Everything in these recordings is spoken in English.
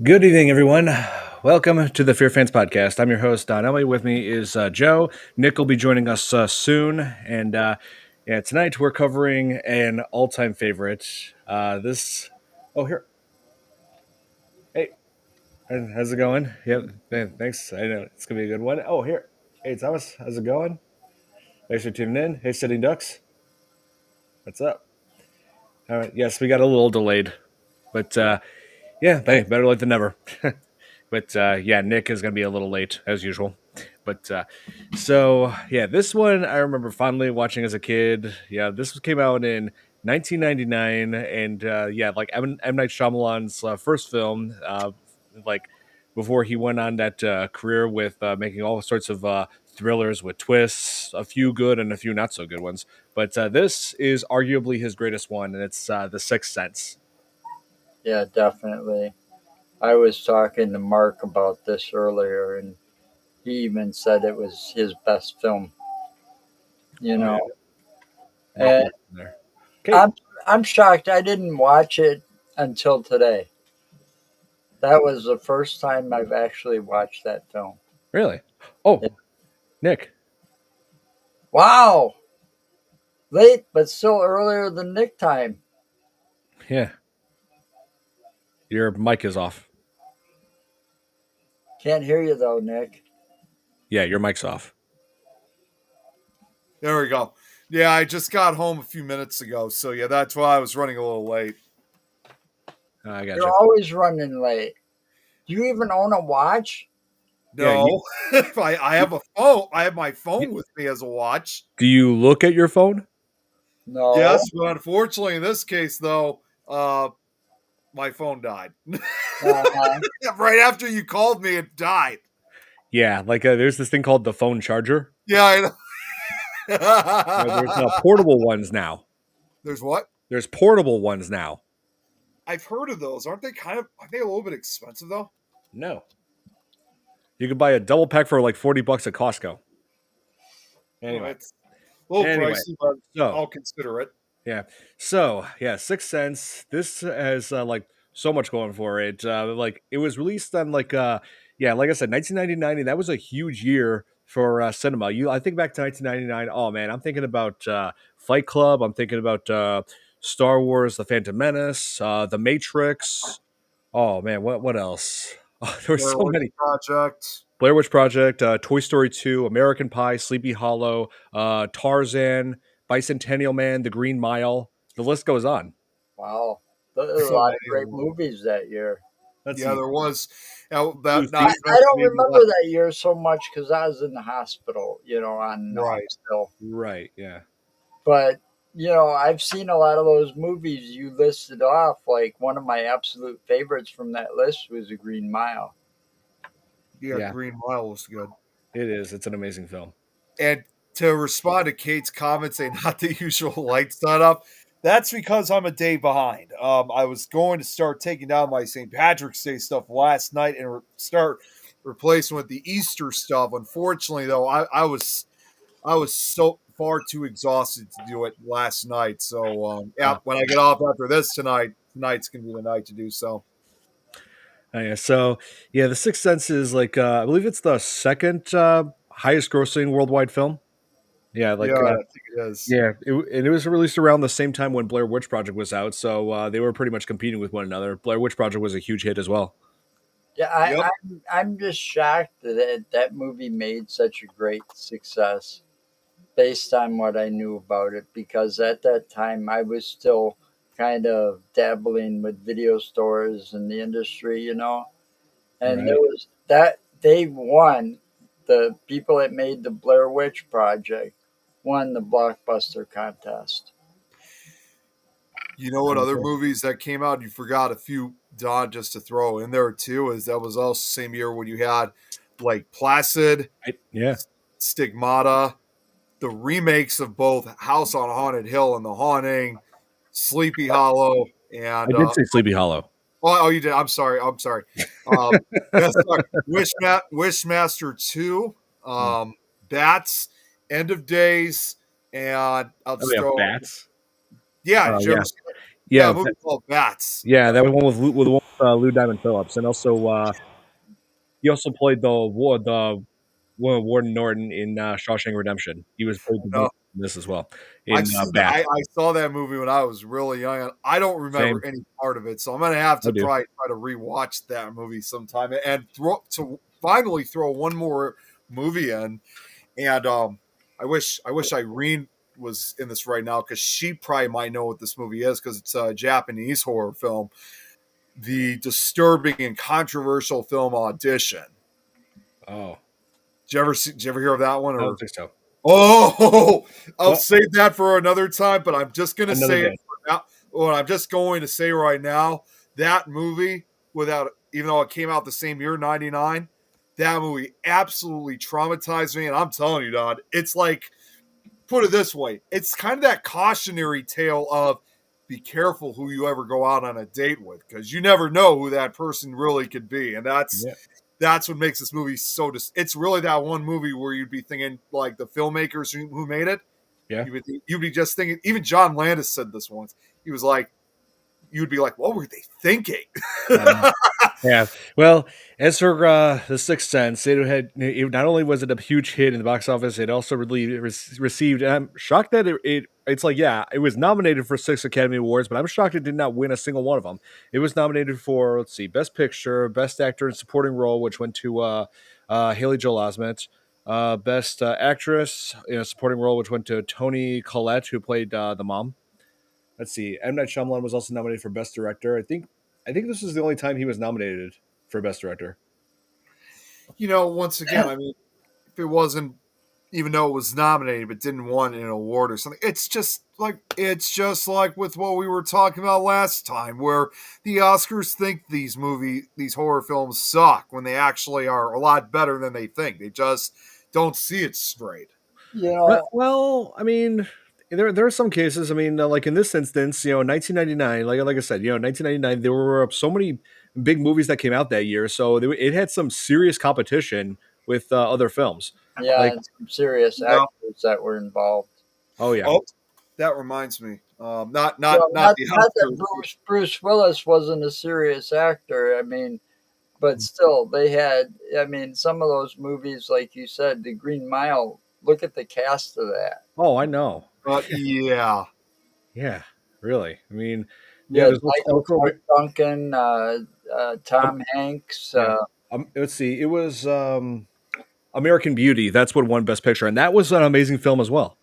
Good evening, everyone. Welcome to the FearFans podcast. I'm your host, Don Ellie. With me is Joe. Nick will be joining us soon. And yeah, tonight we're covering an all-time favorite. Oh, here. Hey, how's it going? Yep, man, thanks. I know it's going to be a good one. Oh, here. Hey, Thomas, how's it going? Thanks for tuning in. Hey, Sitting Ducks. What's up? All right. Yes, we got a little delayed. But yeah, hey, better late than never. But yeah, Nick is going to be a little late as usual. But so yeah, this one I remember fondly watching as a kid. Yeah, this came out in 1999, and yeah, like M. Night Shyamalan's first film, like before he went on that career with making all sorts of thrillers with twists, a few good and a few not so good ones. But this is arguably his greatest one, and it's The Sixth Sense. Yeah, definitely. I was talking to Mark about this earlier, and he even said it was his best film. You Oh yeah, know, Mark and was in there. Okay, I'm shocked I didn't watch it until today. That was the first time I've actually watched that film. really? Yeah. Oh, Nick. Wow, late but still earlier than Nick time. Yeah, your mic is off. Can't hear you though, Nick. Yeah, your mic's off. There we go. Yeah, I just got home a few minutes ago, so yeah, that's why I was running a little late. I got You're you. always running late. Do you even own a watch? Yeah, No, I have a phone. I have my phone with me as a watch. do you look at your phone? No. Yes, but unfortunately, in this case, though, my phone died Uh-huh. right after you called me. It died. Yeah, like there's this thing called the phone charger. Yeah, I know. There's portable ones now. There's what? There's portable ones now. I've heard of those. Aren't they a little bit expensive though? No, you could buy a double pack for like $40 at Costco. Oh, Anyway, it's a little anyway, pricey, but so I'll consider it. yeah, so yeah, Sixth Sense. This has like so much going for it. Like it was released on like yeah, like I said, 1999, and that was a huge year for cinema. I think back to 1999. Oh man, I'm thinking about Fight Club. I'm thinking about Star Wars: The Phantom Menace, The Matrix. Oh man, what else? Oh, there were Blair so Witch many. Project. Blair Witch Project, Toy Story 2, American Pie, Sleepy Hollow, Tarzan, Bicentennial Man, The Green Mile. The list goes on. Wow. There are a So lot many of of great them. movies that year. Let's Yeah, see. there was. Now, Blue that not Thief. to I don't mention remember that year so much because I was in the hospital, on Right. still. Right, yeah. But, I've seen a lot of those movies you listed off. Like one of my absolute favorites from that list was The Green Mile. Yeah, Yeah, Green Mile was good. it is. It's an amazing film. And to respond to Kate's comment saying not the usual light setup, that's because I'm a day behind. I was going to start taking down my St. Patrick's Day stuff last night and start replacing with the Easter stuff. Unfortunately, though, I was so far too exhausted to do it last night. So yeah, when I get off after this tonight's gonna be the night to do so. Yeah, so yeah, The Sixth Sense is like I believe it's the second highest grossing worldwide film. Yeah, Yeah, like I think it is. yeah, and it was released around the same time when Blair Witch Project was out, so they were pretty much competing with one another. Blair Witch Project was a huge hit as well. Yeah, Yep. I'm just shocked that movie made such a great success based on what I knew about it because at that time I was still kind of dabbling with video stores and the industry, and there Right. was that they won the people that made the Blair Witch Project won the blockbuster contest. You know what other movies that came out? You forgot a few, Don, just to throw in there too. Is that was also the same year when you had like Placid, Yeah. Stigmata, the remakes of both House on Haunted Hill and The Haunting, Sleepy Hollow, I and did say Sleepy Hollow. you did. I'm sorry. That's sorry. Wishmaster 2, Hmm. Bats, End of Days, and I'll Oh just yeah, throw Bats. yeah, Yeah, yeah, a yeah, movie called Bats. yeah. That was one with Lou Diamond Phillips, and also he also played Warden Norton in Shawshank Redemption. He was played the villain No, in this as well I've in seen that. Bat. I saw that movie when I was really young. And I don't remember Same, any part of it, so I'm gonna have I to do. probably try to rewatch that movie sometime and finally throw one more movie in. And I wish Irene was in this right now because she probably might know what this movie is because it's a Japanese horror film. The disturbing and controversial film Audition. Oh, Did you ever hear of that one? I don't Or think so. oh, I'll Well, save that for another time. But I'm just gonna another say it day. for now. What I'm just going to say right now, that movie, without even though it came out the same year, '99, that movie absolutely traumatized me. And I'm telling you, Don, it's like, put it this way, it's kind of that cautionary tale of be careful who you ever go out on a date with because you never know who that person really could be, and Yeah, that's what makes this movie so. It's really that one movie where you'd be thinking like the filmmakers who made it. yeah, You'd be just thinking. Even John Landis said this once. He was like, you'd be like, what were they thinking? I know. Yeah. Well, as for the Sixth Sense, not only was it a huge hit in the box office, it also really received. I'm shocked that it's like, yeah, it was nominated for 6 Academy Awards, but I'm shocked it did not win a single one of them. It was nominated for, let's see, Best Picture, Best Actor in Supporting Role, which went to Haley Joel Osment. Best Actress in a Supporting Role, which went to Toni Collette, who played the mom. Let's see. M. Night Shyamalan was also nominated for Best Director. I think this was the only time he was nominated for Best Director. Once again, I mean, if it wasn't, even though it was nominated but didn't win an award or something, it's just like with what we were talking about last time, where the Oscars think these horror films suck when they actually are a lot better than they think. They just don't see it straight. You know, Well, I mean, there are some cases. I mean, like in this instance, 1999, like I said, 1999, there were so many big movies that came out that year, so it had some serious competition with other films. yeah, Like, and some serious No. actors that were involved. oh yeah, Oh, that reminds me. Not Well, not not not the not that Oscars. Bruce Willis wasn't a serious actor. I mean, but still, they had. I mean, some of those movies, like you said, The Green Mile. Look at the cast of that. oh I know, Yeah. yeah, really. I mean, You yeah, had there's Michael also Clark Duncan, um, Tom Hanks. yeah. Let's see, it was American Beauty. That's what won Best Picture, and that was an amazing film as well.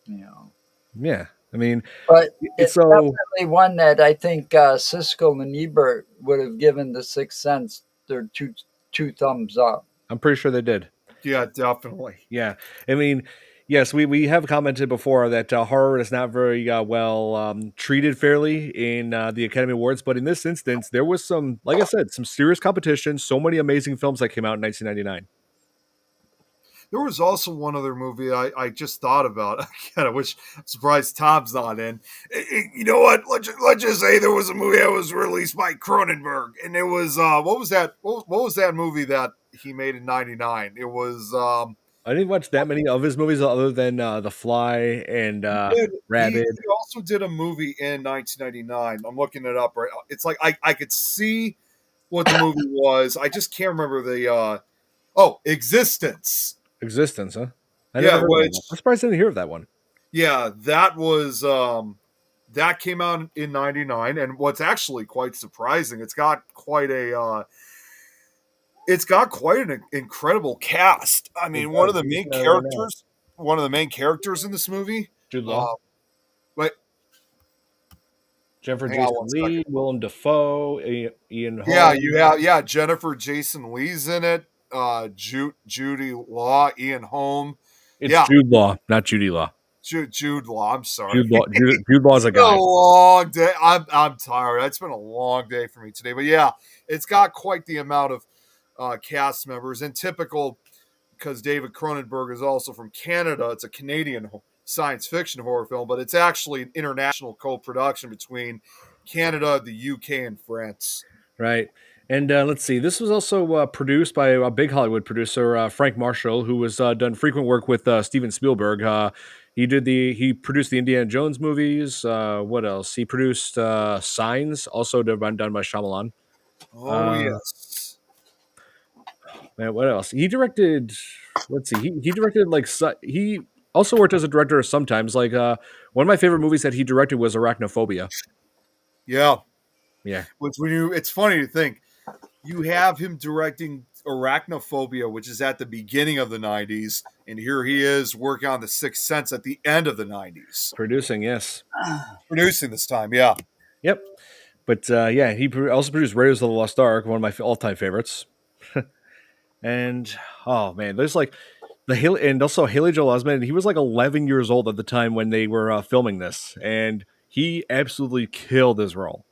You know, Yeah, I mean, but it's it's so. definitely one that I think Siskel and Ebert would have given The Sixth Sense their two thumbs up. I'm pretty sure they did. Yeah, definitely. Yeah, I mean, yes, we have commented before that horror is not very well treated fairly in the Academy Awards, but in this instance, there was some, like I said, some serious competition. So many amazing films that came out in 1999. There was also one other movie I just thought about. Again, I wish, I'm surprised Tom's not in. You know what? Let's just say there was a movie that was released by Cronenberg, and it was what was that? What was that movie that he made in '99? It was I didn't watch that many of his movies other than The Fly and he Rabid. also did a movie in 1999. I'm looking it up right. It's like I could see what the movie was. I just can't remember the Existence. Existence, huh? I never Yeah, heard of that one. I'm which surprised I didn't hear of that one. yeah, that was that came out in '99, and what's actually quite surprising, it's got quite an incredible cast. I It mean, does. I'm looking at it right now. one of the main characters in this movie. Jude Law, Uh, wait, Jennifer hang on one Jason second. Leigh, Willem Dafoe, Ian Yeah, Holm. you have Jennifer Jason Leigh's in it. Judy Law, Ian Holm. It's Yeah, Jude Law, not Judy Law. Jude Law. I'm sorry. Jude Law's a Been a guy. long day. I'm tired. It's been a long day for me today. But yeah, it's got quite the amount of cast members. And typical, because David Cronenberg is also from Canada, it's a Canadian science fiction horror film, but it's actually an international co-production between Canada, the UK, and France. Right. And let's see. This was also produced by a big Hollywood producer, Frank Marshall, who was done frequent work with Steven Spielberg. He produced the Indiana Jones movies. What else? He produced Signs, also done by Shyamalan. Oh Uh, yes. Man, what else? He directed. Let's see. He directed like he also worked as a director sometimes. Like one of my favorite movies that he directed was Arachnophobia. Yeah. Yeah, Which when you it's funny to think you have him directing Arachnophobia, which is at the beginning of the 90s, and here he is working on The Sixth Sense at the end of the 90s. producing. Yes. Producing this time, yeah. Yep. But yeah, also produced Raiders of the Lost Ark, one of my all-time favorites. And oh man, there's like and also Haley Joel Osment. He was like 11 years old at the time when they were filming this, and he absolutely killed his role.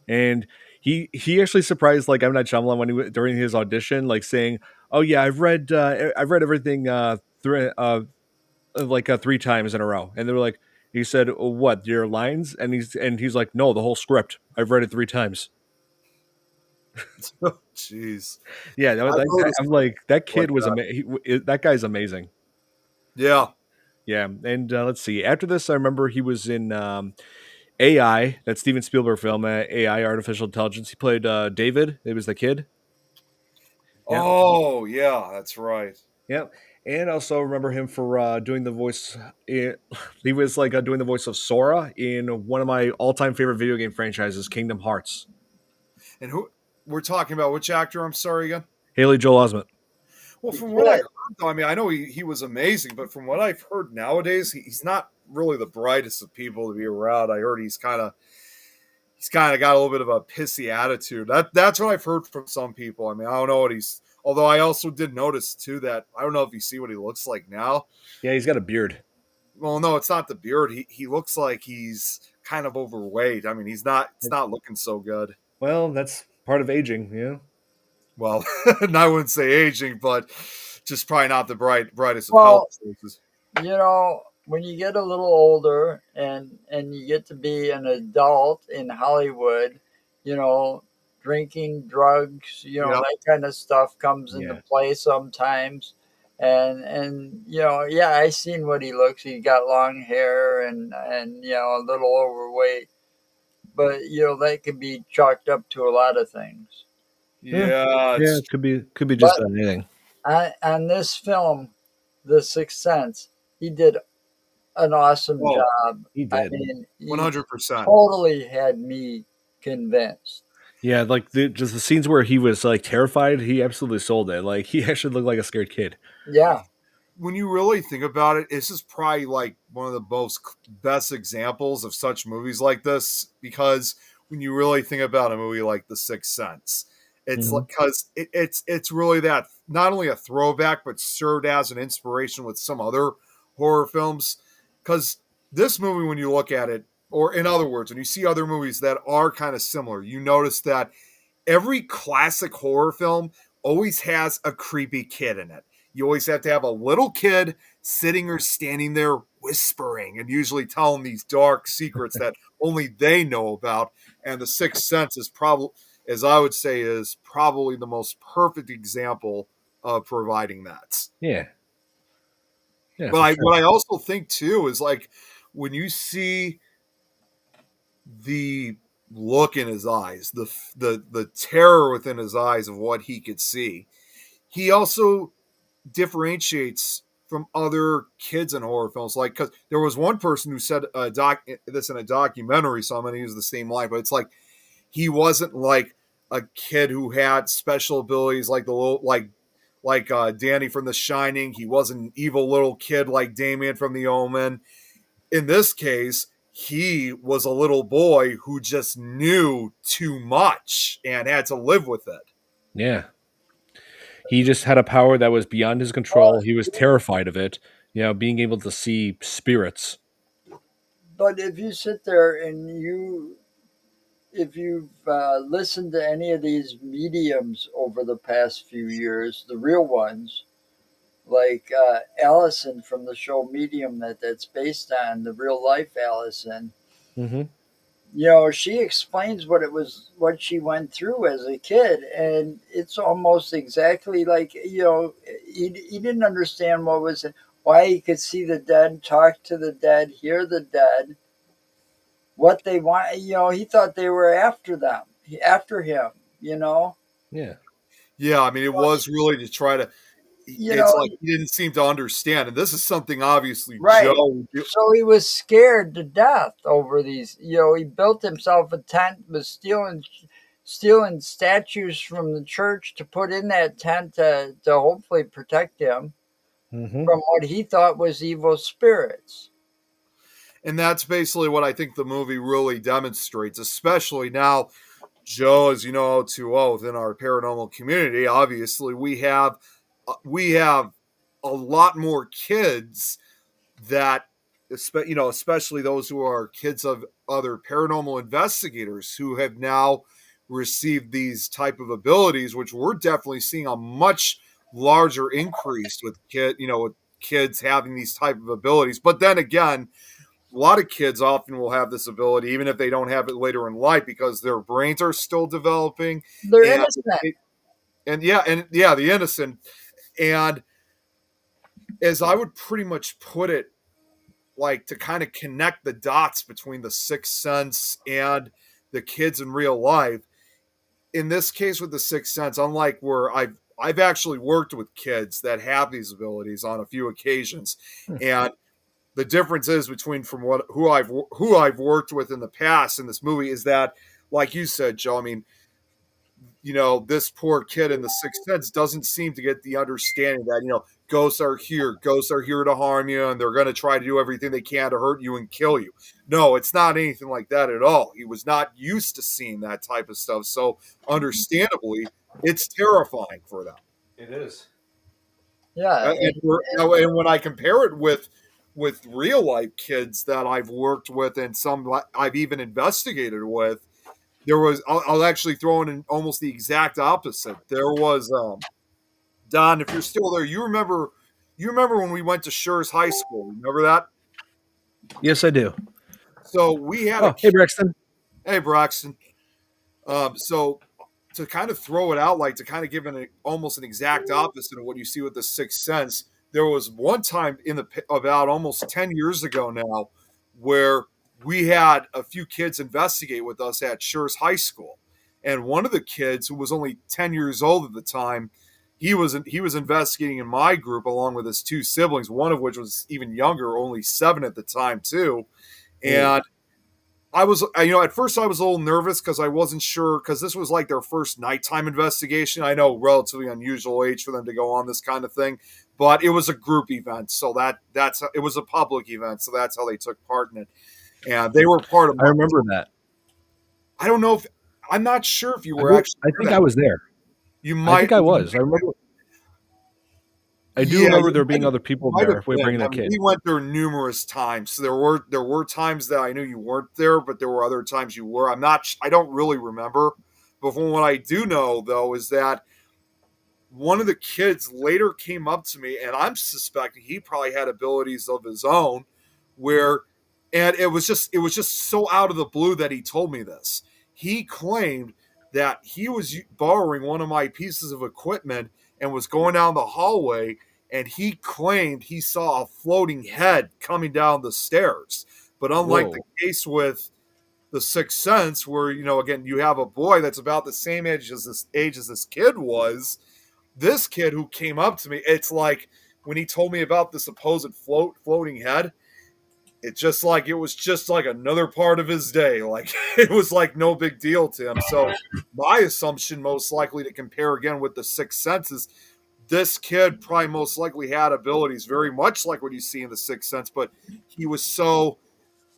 And he actually surprised like M Night Shyamalan when during his audition, like saying, "Oh yeah, I've read everything through like 3 times in a row." And they were like, he said, "Oh, what, your lines?" And he's like, "No, the whole script. I've read it 3 times." Oh, jeez. Yeah, I I'm noticed like that like kid was that. that guy's amazing. Yeah. Yeah, and let's see. After this, I remember he was in AI, that Steven Spielberg film, AI, Artificial Intelligence. He played David. It was the kid. Yeah, Oh, yeah, that's right. yeah. And also remember him for doing the voice. He was like doing the voice of Sora in one of my all-time favorite video game franchises, Kingdom Hearts. And who we're talking about which actor, I'm sorry again? Haley Joel Osment. Well, The from what I kid. heard, though, I mean, I know he was amazing, but from what I've heard nowadays, he's not really the brightest of people to be around. I heard he's kind of got a little bit of a pissy attitude. That's what I've heard from some people. I mean, I don't know what he's. Although I also did notice too that I don't know if you see what he looks like now. Yeah, he's got a beard. Well, no, it's not the beard. He looks like he's kind of overweight. I mean, he's not. It's not looking so good. Well, that's part of aging. Yeah. Well, and I wouldn't say aging, but just probably not the brightest of health Well, sources. when you get a little older and you get to be an adult in Hollywood, you know, drinking, drugs, Yeah, that kind of stuff comes into Yeah. play sometimes. And yeah, I seen what he looks. He got long hair and a little overweight, but that could be chalked up to a lot of things. Yeah. yeah, Yeah. it's Could be just But anything. on this film, The Sixth Sense, he did an awesome oh job. He I did. mean, one he hundred percent. totally had me convinced. Yeah, like just the scenes where he was like terrified, he absolutely sold it. Like he actually looked like a scared kid. Yeah. When you really think about it, this is probably like one of the most best examples of such movies like this because when you really think about a movie like The Sixth Sense, it's Hmm. like because it's really that not only a throwback but served as an inspiration with some other horror films. Because this movie, when you look at it, or in other words, when you see other movies that are kind of similar, you notice that every classic horror film always has a creepy kid in it. You always have to have a little kid sitting or standing there whispering and usually telling these dark secrets that only they know about. And The Sixth Sense is probably, as I would say, is probably the most perfect example of providing that. Yeah, yeah, But for what sure. I also think too is like when you see the look in his eyes, the terror within his eyes of what he could see. He also differentiates from other kids in horror films. Like, because there was one person who said this in a documentary, so I'm going to use the same line, but it's like he wasn't like a kid who had special abilities like the little Danny from The Shining. He wasn't an evil little kid like Damien from The Omen. In this case, he was a little boy who just knew too much and had to live with it. Yeah, he just had a power that was beyond his Well, control. He was terrified of it. You know, being able to see spirits. but if you sit there and if you've listened to any of these mediums over the past few years, the real ones, like Allison from the show Medium that's based on the real life Allison, Hmm. she explains what she went through as a kid, and it's almost exactly like he didn't understand what was why he could see the dead, talk to the dead, hear the dead, what they want. He thought they were after them, after him. You know, Yeah. Yeah, I mean, it was really to try to. you know, It's like he didn't seem to understand, and this is something obviously right. Joe. So he was scared to death over these. He built himself a tent, was stealing statues from the church to put in that tent to hopefully protect him Hmm. from what he thought was evil spirits. And that's basically what I think the movie really demonstrates, especially now, Joe, as you know, too well within our paranormal community. Obviously, we have a lot more kids that, especially those who are kids of other paranormal investigators who have now received these type of abilities, which we're definitely seeing a much larger increase with with kids having these type of abilities. But then again, a lot of kids often will have this ability even if they don't have it later in life because their brains are still developing, They're and innocent. and the innocent. And as I would pretty much put it, like to kind of connect the dots between the Sixth Sense and the kids in real life. In this case with the Sixth Sense, unlike where I've actually worked with kids that have these abilities on a few occasions, and the difference is between from what who I've worked with in the past in this movie is that, like you said, Joe, I mean, this poor kid in the Sixth Sense doesn't seem to get the understanding that, ghosts are here to harm you, and they're going to try to do everything they can to hurt you and kill you. No, it's not anything like that at all. He was not used to seeing that type of stuff. So, understandably, it's terrifying for them. It is. Yeah, And when I compare it with real life kids that I've worked with and some I've even investigated with, there was I'll actually throw in almost the exact opposite. There was Don, if you're still there, you remember when we went to Schurz High School? Remember that? Yes, I do. So we had a Oh, hey, kid. Braxton. Hey, Braxton. So to kind of throw it out, like to kind of give almost an exact opposite of what you see with the Sixth Sense, there was one time about almost 10 years ago now where we had a few kids investigate with us at Schurz High School, and one of the kids who was only 10 years old at the time, he was investigating in my group along with his two siblings, one of which was even younger, only 7 at the time too, Ooh. and at first I was a little nervous because I wasn't sure because this was like their first nighttime investigation. I know relatively unusual age for them to go on this kind of thing, but it was a group event, so it was a public event, so that's how they took part in it. And they were part of I my. remember that. I don't know if I'm not sure if you I were bel actually I there think that. I was there. You I might. think I was. I remember. I do Yeah, remember you there being other people might have there if we're been. bringing I a mean, kid. we went there numerous times. So there were times that I knew you weren't there, but there were other times you were. I don't really remember. But from what I do know though is that one of the kids later came up to me, and I'm suspecting he probably had abilities of his own, where, and it was just so out of the blue that he told me this. He claimed that he was borrowing one of my pieces of equipment and was going down the hallway, and he claimed he saw a floating head coming down the stairs. But unlike the Whoa. case with the Sixth Sense, where again you have a boy that's about the same age as this kid was, this kid who came up to me, it's like when he told me about the supposed floating head, it was just like another part of his day. Like it was like no big deal to him. So my assumption, most likely to compare again with the Sixth Sense, is this kid probably most likely had abilities very much like what you see in the Sixth Sense, but he was so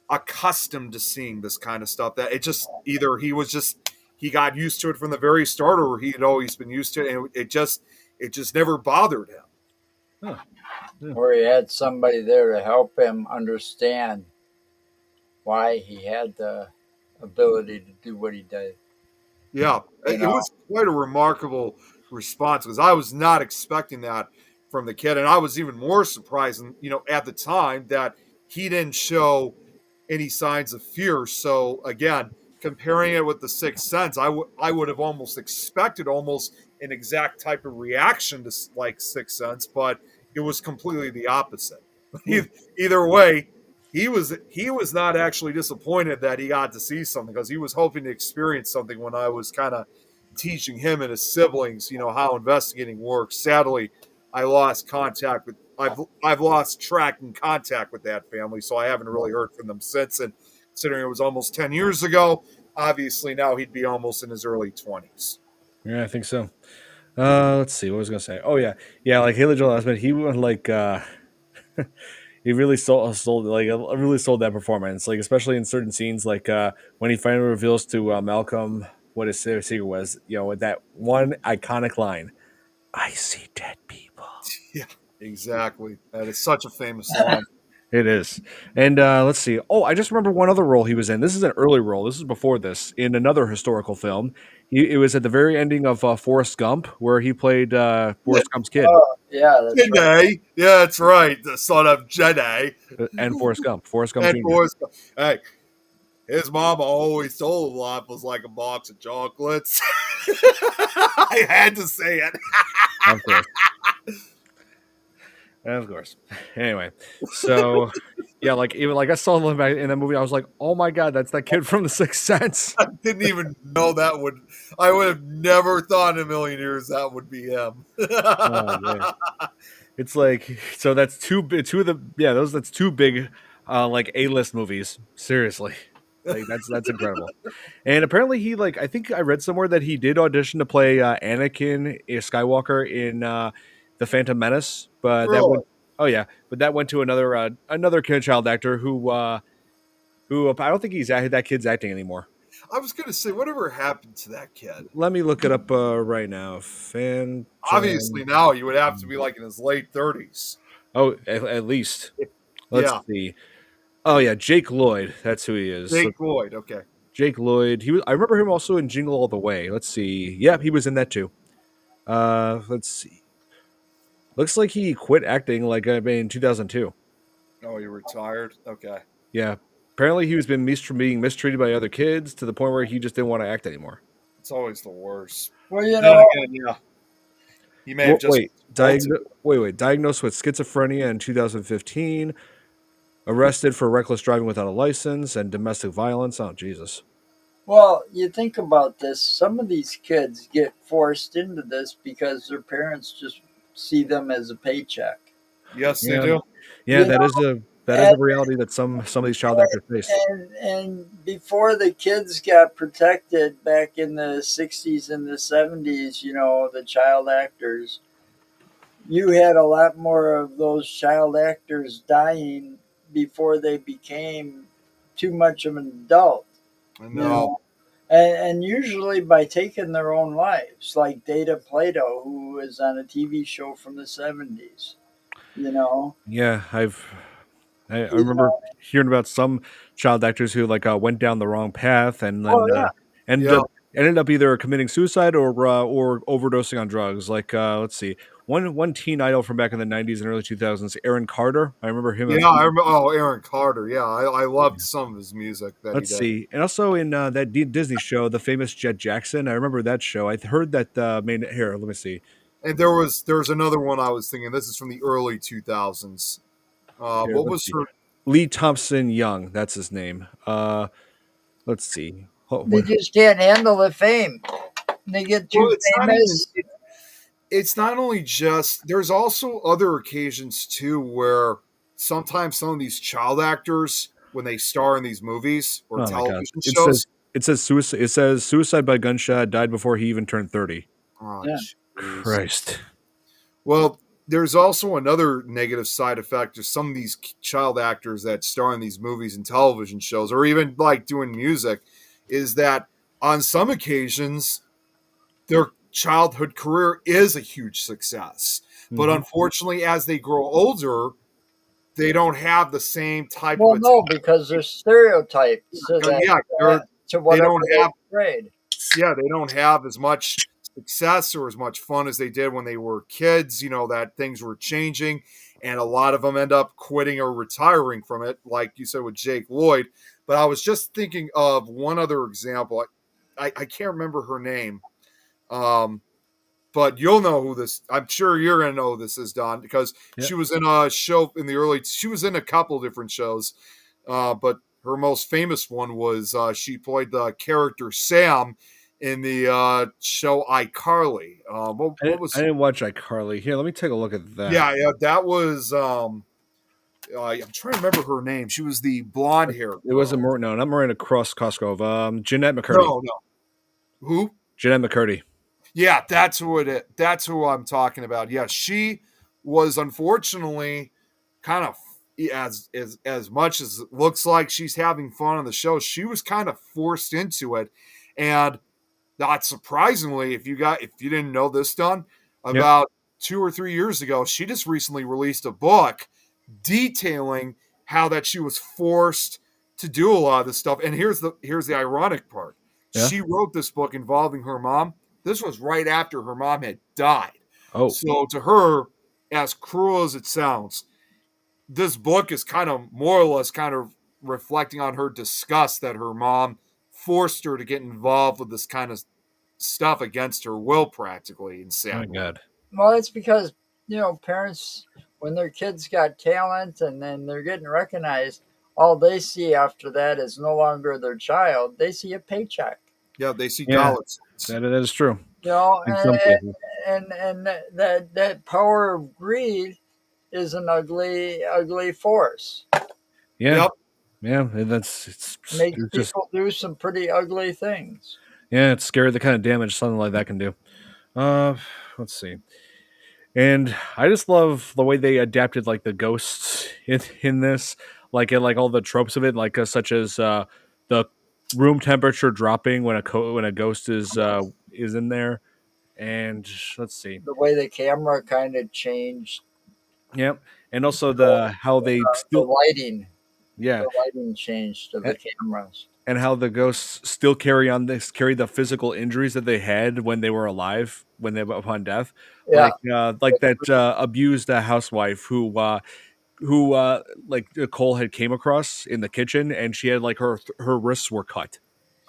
accustomed to seeing this kind of stuff that it just either he got used to it from the very start, or he had always been used to it, and it just never bothered him. Huh. Yeah. or he had somebody there to help him understand why he had the ability to do what he did. Yeah, You it know, was quite a remarkable response because I was not expecting that from the kid, and I was even more surprised, at the time that he didn't show any signs of fear. So again, comparing it with the Sixth Sense, I would have almost expected almost an exact type of reaction to like Sixth Sense, but it was completely the opposite. Either way, he was not actually disappointed that he got to see something because he was hoping to experience something when I was kind of teaching him and his siblings, how investigating works. Sadly, I lost contact with I've lost track and contact with that family, so I haven't really heard from them since. And considering it was almost 10 years ago, obviously now he'd be almost in his early 20s. Yeah, I think so. Let's see. What was I gonna say? Oh yeah, yeah. Like Haley Joel Osment, he would like he really sold like really sold that performance. Like especially in certain scenes, like when he finally reveals to Malcolm what his secret was. With that one iconic line, "I see dead people." Yeah, exactly. That is such a famous line. It is. And let's see. Oh, I just remember one other role he was in. This is an early role. This is before this in another historical film. It was at the very ending of Forrest Gump, where he played Forrest Gump's kid Oh, yeah, that's right. Jedi. Yeah, that's right. The son of Jedi. and Forrest Gump And Jr. Forrest Gump. Hey, his mama always told him life was like a box of chocolates. I had to say it. Of course. Of course. Anyway, so yeah, like even like I saw him back in that movie, I was like, oh my god, that's that kid from The Sixth Sense. I didn't even know that would. I would have never thought in a million years that would be him. Oh man. It's like so that's two of the that's two big like A-list movies. Seriously. Like that's incredible. And apparently he like I think I read somewhere that he did audition to play Anakin Skywalker in The Phantom Menace, but that Really? went oh yeah, but that went to another kid child actor who I don't think that kid's acting anymore. I was going to say, whatever happened to that kid? Let me look it up right now. Phantom. Obviously, now you would have to be like in his late 30s. Oh, at least. Let's Yeah, see. Oh yeah, Jake Lloyd. That's who he is. So Jake Lloyd. Okay. Jake Lloyd. He was. I remember him also in Jingle All the Way. Let's see. Yep, he was in that too. Let's see. Looks like he quit acting like in 2002. Oh, you retired? Okay. Yeah. Apparently, he was being mistreated by other kids to the point where he just didn't want to act anymore. It's always the worst. Well, Then again, yeah, he may have just Wait, diagnosed with schizophrenia in 2015. Arrested for reckless driving without a license and domestic violence. Oh Jesus. well, you think about this. Some of these kids get forced into this because their parents just see them as a paycheck. Yes, they Yeah. do. Yeah, You that know, is and, a reality that some of these child actors face. and before the kids got protected back in the 60s and the 70s, the child actors, you had a lot more of those child actors dying before they became too much of an adult, I you know. know. And usually by taking their own lives, like Data Plato, who was on a TV show from the 70s, you know. Yeah, I You remember know. hearing about some child actors who like went down the wrong path and Oh, then yeah. ended Yeah. up either committing suicide or overdosing on drugs. Like let's see, one teen idol from back in the '90s and early 2000s, Aaron Carter. I remember him. Yeah, I remember. Oh, Aaron Carter. Yeah, I loved some of his music that he Let's did. see, and also in that Disney show, the famous Jet Jackson. I remember that show. I heard that main here. Let me see. And there was another one I was thinking. This is from the early 2000s. Here, What let's was see. her? Lee Thompson Young. That's his name. Let's see. They just can't handle the fame. They get Well, too famous. it's not only just. There's also other occasions too where sometimes some of these child actors, when they star in these movies or Oh my gosh! television shows, It says suicide. It says suicide by gunshot. Died before he even turned 30. oh, Yeah. jeez. Christ. Well, there's also another negative side effect of some of these child actors that star in these movies and television shows, or even like doing music, is that on some occasions their childhood career is a huge success. But Mhm. unfortunately, as they grow older, they don't have the same type of Well, no, because they're stereotyped to that, yeah, to they whatever don't they have portrayed. they don't have as much success or as much fun as they did when they were kids. That things were changing, and a lot of them end up quitting or retiring from it, like you said with Jake Lloyd. But I was just thinking of one other example. I can't remember her name. Um, but you'll know who this. I'm sure you're gonna know who this is, Don, because Yeah. she was in a show in the early. She was in a couple different shows, but her most famous one was she played the character Sam in the show iCarly. What I was? didn't watch iCarly. Here, let me take a look at that. Yeah, that was. I'm trying to remember her name. She was the blonde hair It wasn't girl. no, not Miranda Cross Cosgrove. Jeanette McCurdy. No, no. Who? Jeanette McCurdy. Yeah, that's who I'm talking about. Yeah, she was unfortunately kind of as much as it looks like she's having fun on the show, she was kind of forced into it. And not surprisingly, if you didn't know this, Don, Yeah. about 2 or 3 years ago, she just recently released a book detailing how that she was forced to do a lot of this stuff. And here's the ironic part. Yeah. She wrote this book involving her mom. This was right after her mom had died. Oh, So to her, as cruel as it sounds, this book is kind of more or less kind of reflecting on her disgust that her mom forced her to get involved with this kind of stuff against her will, practically, and my sadly. God. Well, it's because, parents, when their kids got talent and then they're getting recognized, all they see after that is no longer their child. They see a paycheck. Yeah, they see Yeah, dollar signs. that is true You know, in some cases. and that power of greed is an ugly force. Yeah, Yep. yeah, and Makes it's just people do some pretty ugly things. yeah, it's scary the kind of damage something like that can do. Uh, let's see. And I just love the way they adapted like the ghosts in this, and like all the tropes of it, such as the room temperature dropping when when a ghost is in there. And let's see. The way the camera kind of changed, Yep. And also the, the how they the still lighting, yeah, the lighting changed of the cameras. and how the ghosts still carry the physical injuries that they had when they were alive, when they were upon death, Yeah, like that abused housewife who like Nicole had came across in the kitchen, and she had like her wrists were cut.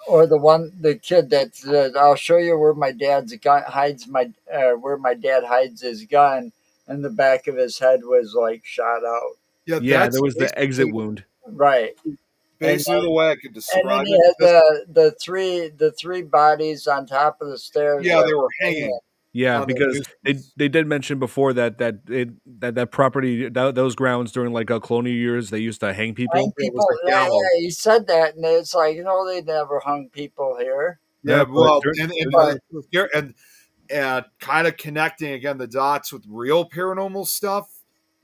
or the kid that said, "I'll show you where my dad's gun hides where my dad hides his gun," and the back of his head was like shot out. Yeah, Yeah, there that's was the exit wound. Right, and basically the way I could and then describe you it. had the three bodies on top of the stairs. Yeah, that they were were hanging Yeah, on the because nooses. they did mention before that property those grounds during like colonial years they used to hang hang people. It was people. a Yeah, gallows. yeah, he said that, and it's like, they never hung people here. Yeah, Yeah, but well, during, But and kind of connecting again the dots with real paranormal stuff.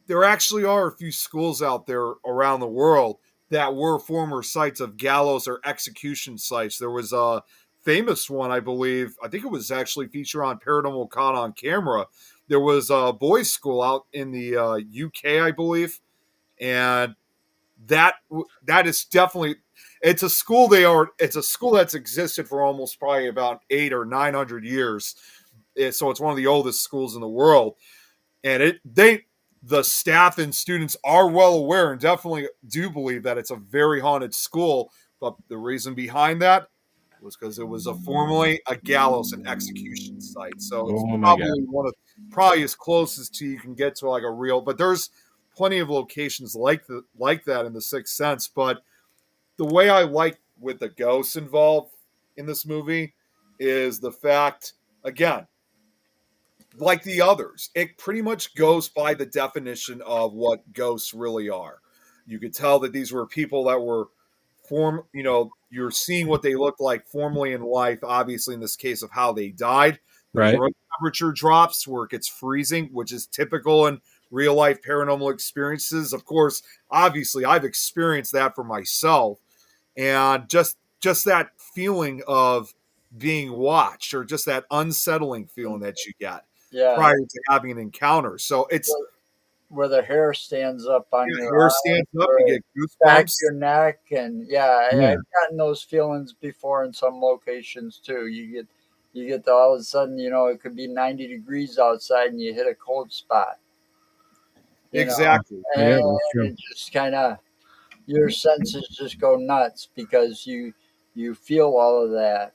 There actually are a few schools out there around the world that were former sites of gallows or execution sites. There was a famous one, I believe. I think it was actually featured on Paranormal Caught on Camera. There was a boys' school out in the UK, I believe, and that is definitely it's a school that's existed for almost probably about 800 or 900 years. So it's one of the oldest schools in the world, and the staff and students are well aware and definitely do believe that it's a very haunted school. But the reason behind that was because it was formerly a gallows and execution site. So it's oh my God. probably as closest to you can get to like a real. But there's plenty of locations like that in the Sixth Sense. But the way I like with the ghosts involved in this movie is the fact, again, like the others, it pretty much goes by the definition of what ghosts really are. You could tell that these were people that were you're seeing what they looked like formerly in life, obviously in this case of how they died. The Right. room temperature drops where it gets freezing, which is typical in real life paranormal experiences. Of course, obviously I've experienced that for myself, and just that feeling of being watched, or just that unsettling feeling that you get yeah, prior to having an encounter. So it's where the hair stands up on your hair arm stands up, or you get back of goosebumps. your neck, and yeah, Yeah. I've gotten those feelings before in some locations too. You get all of a sudden, it could be 90 degrees outside, and you hit a cold spot, you know, Exactly. Yeah, and that's true. it just kind of your senses just go nuts because you feel all of that.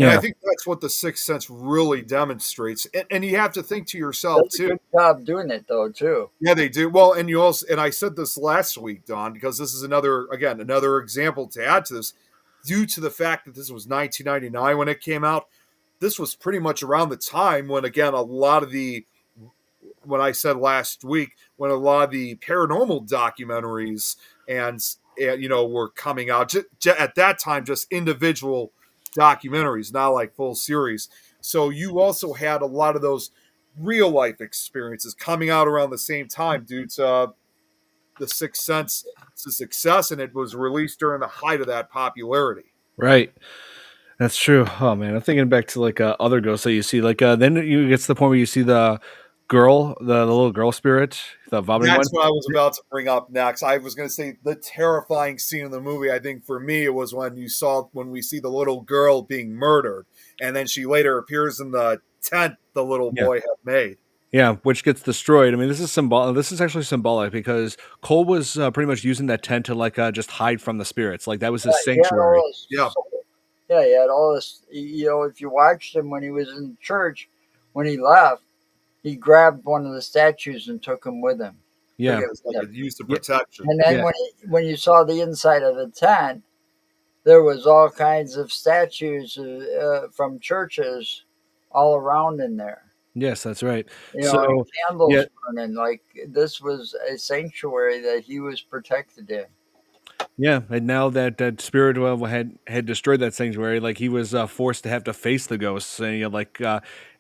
And I Yeah, think that's what the Sixth Sense really demonstrates. And you have to think to yourself Does a too. good job doing it though too. Yeah, they do. Well, and you also, and I said this last week, Don, because this is another example to add to this. Due to the fact that this was 1999 when it came out, this was pretty much around the time when, again, a lot of the, when I said last week, when a lot of the paranormal documentaries and were coming out. At that time, just individual documentaries, not like full series. So you also had a lot of those real life experiences coming out around the same time due to the Sixth Sense success, and it was released during the height of that popularity. right. That's true. Oh man, I'm thinking back to like other ghosts that you see. Like then you get to the point where you see the girl, the little girl spirit, the vomiting one. That's what I was about to bring up next. I was going to say the terrifying scene in the movie. I think for me, it was when we see the little girl being murdered, and then she later appears in the tent the little Yeah, boy had made. yeah, which gets destroyed. I mean, this is symbolic. This is actually symbolic because Cole was pretty much using that tent to like just hide from the spirits. Like that was his Yeah, he had sanctuary. all Yeah, this. Yeah, he had all this. You know, if you watched him when he was in church, when he left, he grabbed one of the statues and took him with him. Took Yeah, it it's with like him. a use of yeah, protection. And then yeah, when you saw the inside of the tent, there was all kinds of statues from churches all around in there. yes, that's right. You know, and So yeah, candles burning. Like this was a sanctuary that he was protected in. yeah, and now that that spirit had destroyed that sanctuary, like he was forced to have to face the ghosts and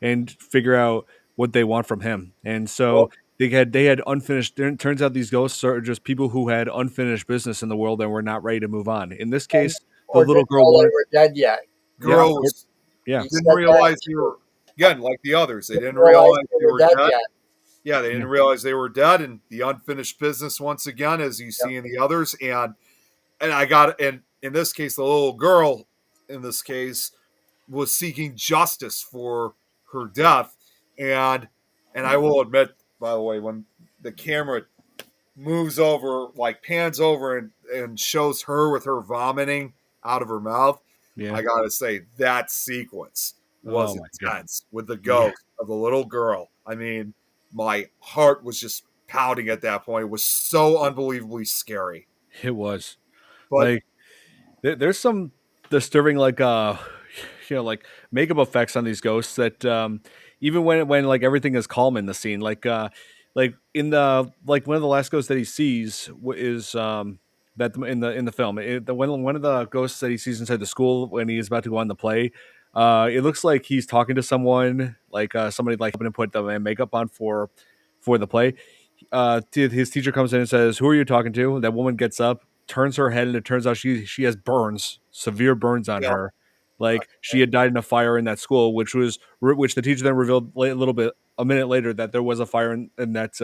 and figure out what they want from him. And so Well, they had unfinished. It turns out these ghosts are just people who had unfinished business in the world and were not ready to move on. In this and case, the or little didn't girl know they wanted, were dead yet. You yeah, know, Girl was yeah, he didn't said that realize they too. were, again, like the others. They Didn't didn't realize realize they they were were dead dead. yet. Yeah, they yeah, didn't realize they were dead, and the unfinished business once again, as you Yep. see in the others. And I got, and in this case, the little girl in this case was seeking justice for her death. And I will admit, by the way, when the camera moves over, like pans over and shows her with her vomiting out of her mouth, yeah. I gotta say that sequence was Oh my god, intense with the yeah, ghost of the little girl. I mean, my heart was just pounding at that point. It was so unbelievably scary. it was But like there's some disturbing like like makeup effects on these ghosts that even when like everything is calm in the scene like in the like one of the last ghosts that he sees is that in the film one of the ghosts that he sees inside the school when he is about to go on the play, it looks like he's talking to someone like somebody like helping him put the makeup on for the play. His teacher comes in and says, "Who are you talking to?" That woman gets up, turns her head, and it turns out she has burns, severe burns on yeah, her. Like she had died in a fire in that school, which the teacher then revealed a little bit a minute later that there was a fire in that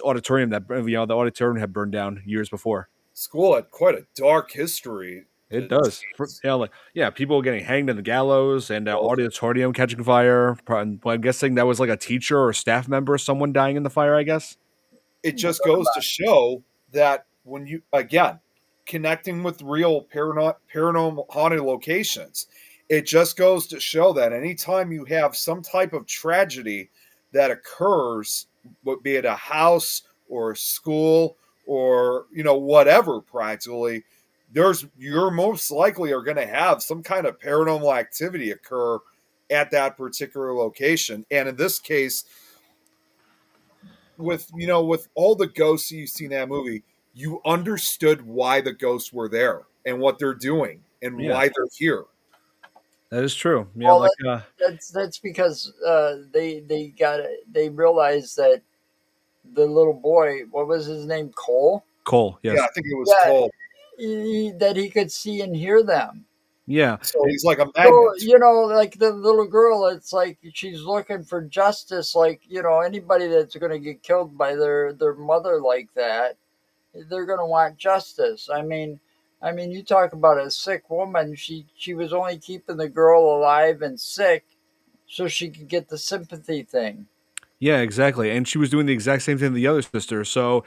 auditorium that the auditorium had burned down years before. school had quite a dark history. It does. Like yeah, people getting hanged in the gallows and auditorium catching fire. I'm guessing that was like a teacher or staff member, someone dying in the fire. I guess. It just goes to show that when you, again, connecting with real paranormal haunted locations, it just goes to show that anytime you have some type of tragedy that occurs, be it a house or a school or whatever, practically, you're most likely are going to have some kind of paranormal activity occur at that particular location. And in this case, with all the ghosts you see in that movie, you understood why the ghosts were there and what they're doing and Yeah, why they're here. that is true. Yeah, Well, like that's because they realized that the little boy, what was his name, Cole? Cole. Yeah, Yes. I think it was Yeah, Cole. that he could see and hear them. Yeah. So he's like a So magnet. you know, like the little girl, it's like she's looking for justice. Like you know, anybody that's going to get killed by their mother like that, they're going to want justice. I mean, you talk about a sick woman. She was only keeping the girl alive and sick so she could get the sympathy thing. Yeah, exactly. And she was doing the exact same thing to the other sister. So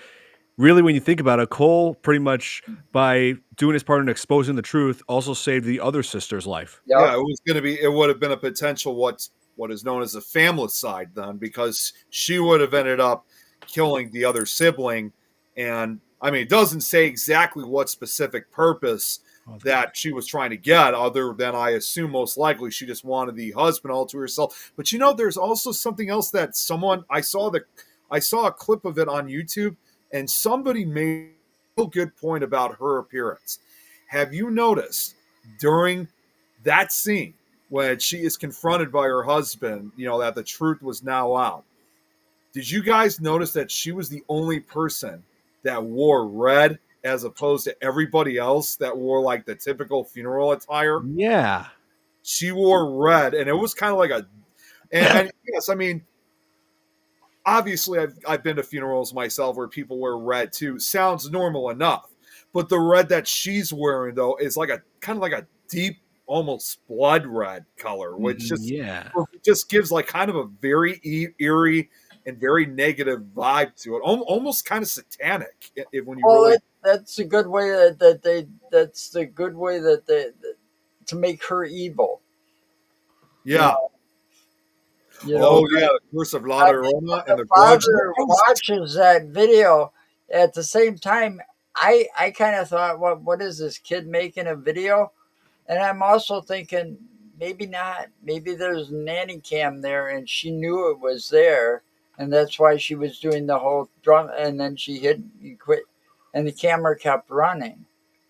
really, when you think about it, Cole pretty much by doing his part in exposing the truth also saved the other sister's life. Yeah, Yep. it was going to be. It would have been a potential what is known as a familicide then, because she would have ended up killing the other sibling. And I mean, it doesn't say exactly what specific purpose that she was trying to get, other than I assume most likely she just wanted the husband all to herself. But there's also something else that someone I saw a clip of it on YouTube, and somebody made a good point about her appearance. Have you noticed during that scene when she is confronted by her husband, that the truth was now out? Did you guys notice that she was the only person that wore red as opposed to everybody else that wore like the typical funeral attire? Yeah. She wore red, and it was kind of like and yes, I mean, obviously I've been to funerals myself where people wear red too. Sounds normal enough. But the red that she's wearing though is like a kind of like a deep, almost blood red color, which Yeah. just gives like kind of a very eerie and very negative vibe to it. Almost kind of satanic when you Well, really that's a good way that they. That's the good way that to make her evil. You yeah. know. You know. Oh yeah, the curse of La I think when Llorona and the the grudge. father watches that video at the same time, I kind of thought, what is this kid making a video? And I'm also thinking maybe not. Maybe there's a nanny cam there, and she knew it was there, and that's why she was doing the whole drum. And then she hit, quit, and the camera kept running.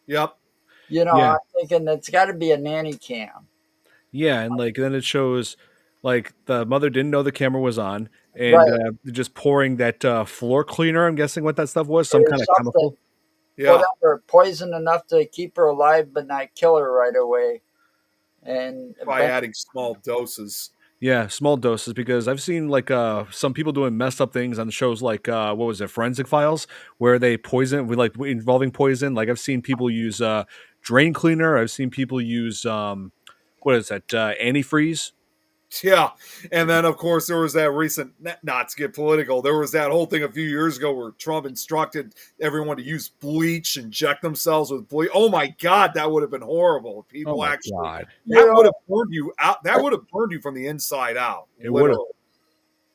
Yep. Yeah. I'm thinking that's got to be a nanny cam, Yeah, and like then it shows like the mother didn't know the camera was on and right? just pouring that floor cleaner. I'm guessing what that stuff was, some Or kind of something, chemical. Yeah. whatever, poison enough to keep her alive but not kill her right away. And By adding small doses. Yeah, small doses because I've seen like some people doing messed up things on shows like what was it, Forensic Files, where they poison with like involving poison. Like I've seen people use drain cleaner. I've seen people use what is that, antifreeze. Yeah. And then, of course, there was that recent, not to get political, there was that whole thing a few years ago where Trump instructed everyone to use bleach, inject themselves with bleach. Oh my God, that would have been horrible. Oh People my actually, god, you that would know, have burned you out. That would have burned you from the inside out, it would have. literally.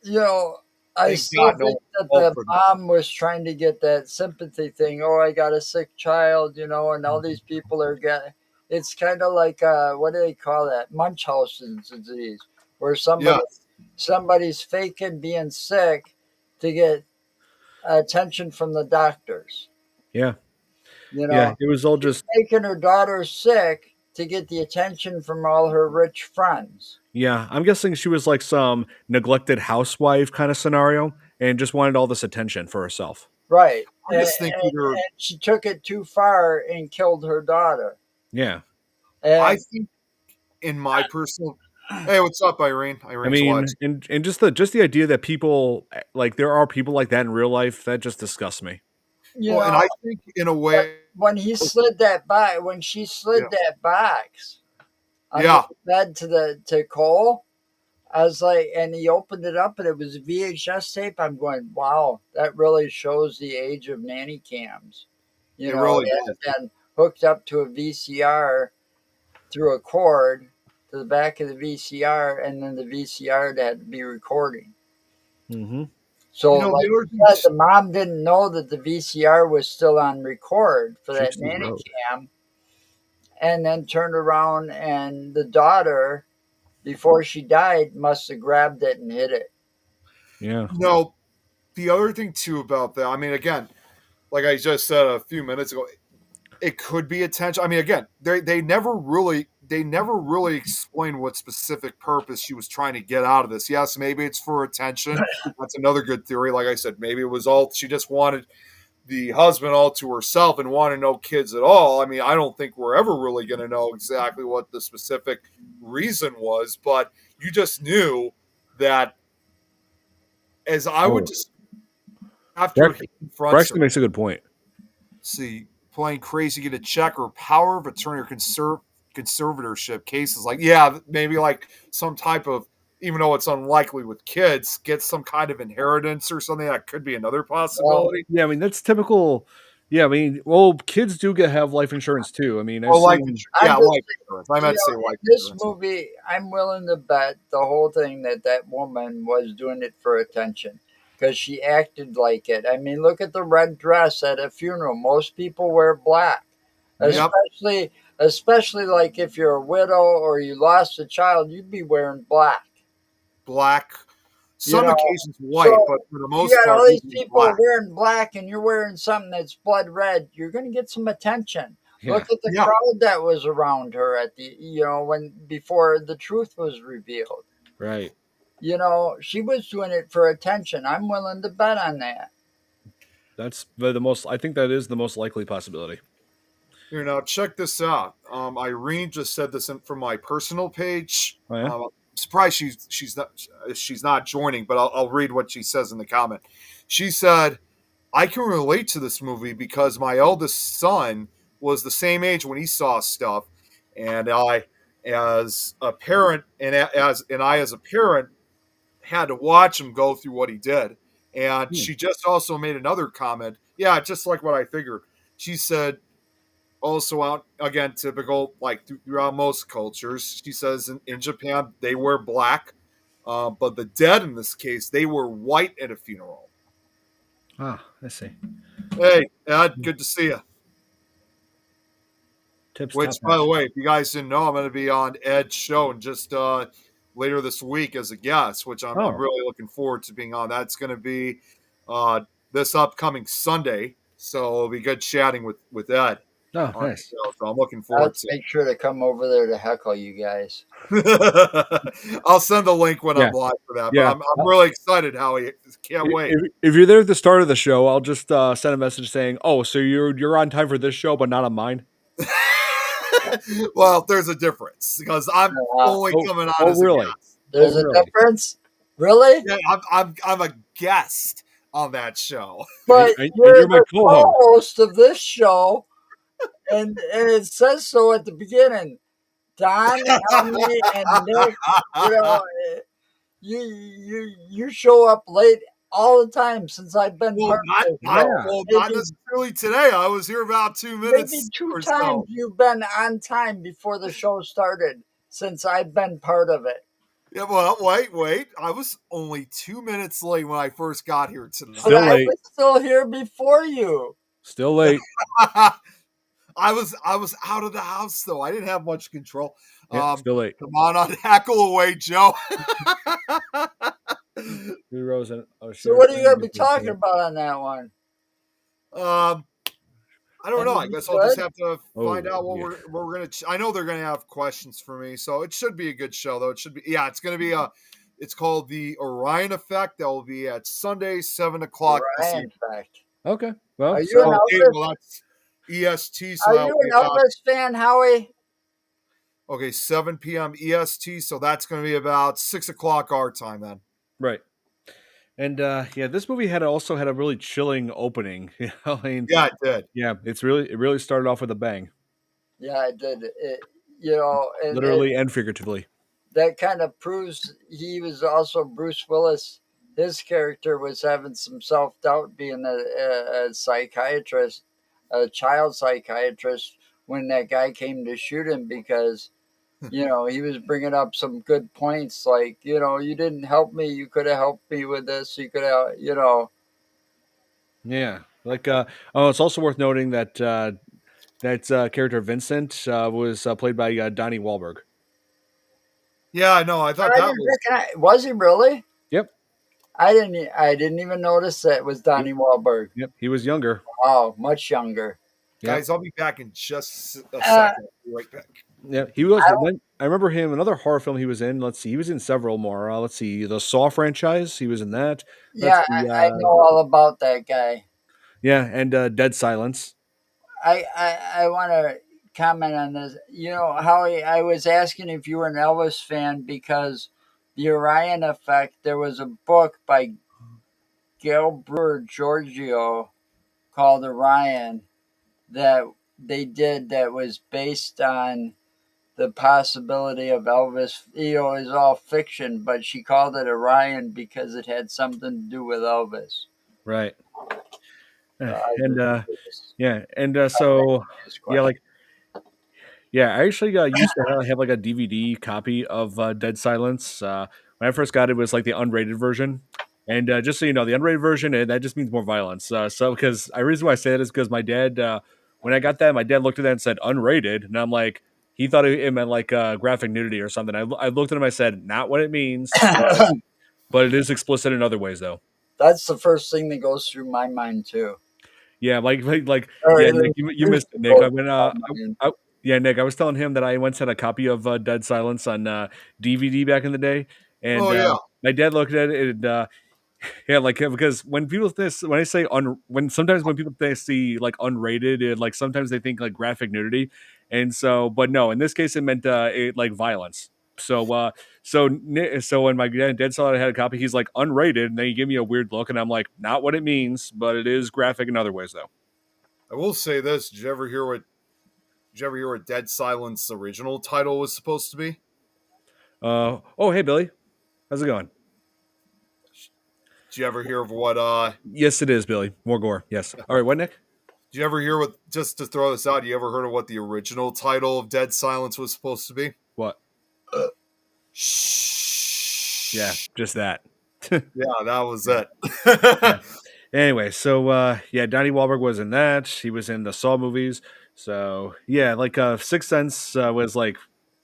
you know, I Thank still God no think one that fell the for that. mom was trying to get that sympathy thing. Oh, I got a sick child, and all these people are getting. It's kind of like what do they call that? Munchausen's disease, where Yeah. somebody's faking being sick to get attention from the doctors. Yeah, You yeah, know, it was all she's just making her daughter sick to get the attention from all her rich friends. yeah. I'm guessing she was like some neglected housewife kind of scenario and just wanted all this attention for herself. Right. I just think either, And she took it too far and killed her daughter. Yeah, I And think in my personal, hey, what's up, Irene? I Irene's mean, watching. and just the idea that people like there are people like that in real life that just disgusts me. you Well, and know, I think in a but way, when she yeah. slid that box under Yeah. the bed to Cole, I was like, and he opened it up and it was VHS tape. I'm going, wow, that really shows the age of nanny cams. It really It does. had been hooked up to a VCR through a cord to the back of the VCR, and then the VCR had to be recording. Hmm. So, The like other you thing, said, the mom didn't know that the VCR was still on record for that Gypsy nanny Road. cam, and then turned around, and the daughter, before she died, must have grabbed it and hid it. Yeah. no, the other thing too about that, I mean, again, like I just said a few minutes ago, it could be attention. I mean, again, they never really explain what specific purpose she was trying to get out of this. Yes, maybe it's for attention. That's another good theory. Like I said, maybe it was all she just wanted the husband all to herself and wanted no kids at all. I mean, I don't think we're ever really going to know exactly what the specific reason was, but you just knew that as I would Oh, just after Breck, he confronts her, Braxton makes a good point. see, playing crazy, get a check or power of attorney or conservatorship cases. Like, yeah, maybe like some type of even though it's unlikely with kids, get some kind of inheritance or something. That could be another Well, possibility. Yeah, I mean that's typical. Yeah, I mean, well, kids do get have life insurance too. I mean, I've Oh, life seen. insurance. I'm Yeah, just, life insurance. I you meant to say know, life in this insurance. movie, I'm willing to bet the whole thing that woman was doing it for attention because she acted like it. I mean, look at the red dress at a funeral. Most people wear black, Yeah, Yep, especially like if you're a widow or you lost a child, you'd be wearing black. black. You Some know, occasions white, so but for the you most got part, all these usually people black. wearing black and you're wearing something that's blood red. You're going to get some attention. yeah, Look at the Yeah. crowd that was around her at the, when before the truth was revealed. right. She was doing it for attention. I'm willing to bet on that. That's the most. I think that is the most likely possibility. Here now, check this out. Irene just said this from my personal page. Oh yeah. I'm surprised she's not joining, but I'll read what she says in the comment. She said, "I can relate to this movie because my eldest son was the same age when he saw stuff, and I, as a parent, and I as a parent had to watch him go through what he did." And Hmm. she just also made another comment. Yeah, just like what I figured. She said, also out again, typical like throughout most cultures. She says in Japan they wear black, but the dead in this case they were white at a funeral. Ah, I see. Hey, Ed, good to see you. Tips top Which, by the notch. way, if you guys didn't know, I'm going to be on Ed's show and just later this week as a guest, which I'm Oh, really looking forward to being on. That's going to be uh, this upcoming Sunday, so it'll be good chatting with Ed oh, on the nice. show. So I'm looking forward Let's to make sure to come over there to heckle you guys. it. I'll send the link when Yeah, I'm live for that, but yeah. I'm really excited, Howie. Can't wait. If you're there at the start of the show, I'll just send a message saying, "Oh, so you're on time for this show, but not on mine." Well, there's a difference because I'm Uh, only Oh, coming on oh, as a really? guest. Oh, there's a really? difference, really, Yeah, I'm a guest on that show. but And you're you're my the co-host. co-host of this show, and it says so at the beginning. Don, Helmy, and Nick, you know, eh, you show up late all the time since I've been Well, part not of the not show. Yeah. well, not Maybe necessarily today. I was here about 2 maybe minutes two or times so. you've been on time before the show started since I've been part of it. Yeah, well, wait. I was only 2 minutes late when I first got here But Still tonight. I late. was still here before you. Still late. I was out of the house though. I didn't have much control. Yeah, still late. Come on, hackle away, Joe. 2 rows and oh, So share what are you screen. going to be talking about on that one? um, I don't know. I Anything guess I'll just good? have to find Oh, out what yeah. we're gonna. I know they're gonna have questions for me, so it should be a good show. Though it should be. Yeah, it's gonna be a. It's called the Orion Effect. That will be at Sunday, 7 o'clock this Ryan evening. fact. Okay. Well, Are you an so Oh, okay. Elvis? Well, that's EST, so Are that'll you be an about Elvis fan, Howie? okay 7 p.m. EST. So that's going to be about 6 o'clock our time then. right. And yeah, this movie had also had a really chilling opening. I mean, Yeah, it did. yeah, it really started off with a bang, Yeah, I did. And literally and figuratively. that kind of proves he was also Bruce Willis. His character was having some self doubt being a psychiatrist, a child psychiatrist, when that guy came to shoot him because, he was bringing up some good points like, you didn't help me. You could have helped me with this. You could have. Yeah. Like oh, it's also worth noting that that character Vincent was played by Donnie Wahlberg. Yeah, I know. I thought I that didn't was. recognize. Was he really? Yep. I didn't even notice that it was Yep. Donnie Wahlberg. Yep. He was younger. Oh, much younger. Yep. Guys, I'll be back in just a Uh, second. I'll be right back. Yeah, he was. I Then I remember him. Another horror film he was in. Let's see, he was in several more. Let's see, the Saw franchise. He was in that. Let's Yeah, see. I know all about that guy. Yeah, and Dead Silence. I want to comment on this. Howie, I was asking if you were an Elvis fan because the Orion Effect. There was a book by Gail Brewer Giorgio called Orion that they did that was based on the possibility of Elvis, is all fiction, but she called it Orion because it had something to do with Elvis. Right. So I And just yeah, and thought that so was yeah, question. like yeah, I actually used to have like a DVD copy of Dead Silence. When I first got it, it was like the unrated version. And just so you know, the unrated version, that just means more violence. So, because the reason why I say that is because my dad, when I got that, my dad looked at that and said unrated, and I'm like, he thought it meant like graphic nudity or something. I looked at him, I said, not what it means, but it is explicit in other ways, though. That's the first thing that goes through my mind too. Yeah, Or yeah, at Nick, least you used missed to it, Nick. go I through went, my mind. yeah, Nick, I was telling him that I once had a copy of Dead Silence on DVD back in the day, and Oh yeah. my dad looked at it, and yeah, like because when people this when I say when sometimes when people they see like unrated, like sometimes they think like graphic nudity, and so but no, in this case it meant like violence. So so when my dad saw that I had a copy, he's like unrated, and then he gave me a weird look, and I'm like, not what it means, but it is graphic in other ways though. I will say this: Did you ever hear what Dead Silence original title was supposed to be? Oh hey Billy, how's it going? Did you ever hear of what Yes, it is Billy. More gore. Yes. All right, what Nick? Did you ever hear what, just to throw this out, you ever heard of what the original title of Dead Silence was supposed to be? What? Yeah, Shh. just that. Yeah, that was it. Yeah. Anyway, so yeah, Donnie Wahlberg was in that. He was in the Saw movies. So yeah, like Sixth Sense was like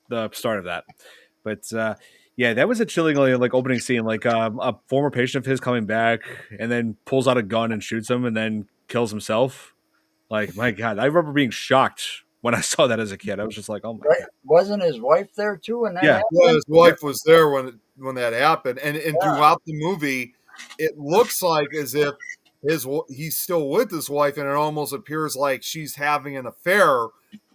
the start of that. But yeah, that was a chilling like opening scene. Like a former patient of his coming back and then pulls out a gun and shoots him and then kills himself. Like my God, I remember being shocked when I saw that as a kid. I was just like, oh my Right? God. Wasn't his wife there too when that Yeah. Yeah, happened? his wife was there when that happened, and Yeah. throughout the movie, it looks like as if he's still with his wife, and it almost appears like she's having an affair,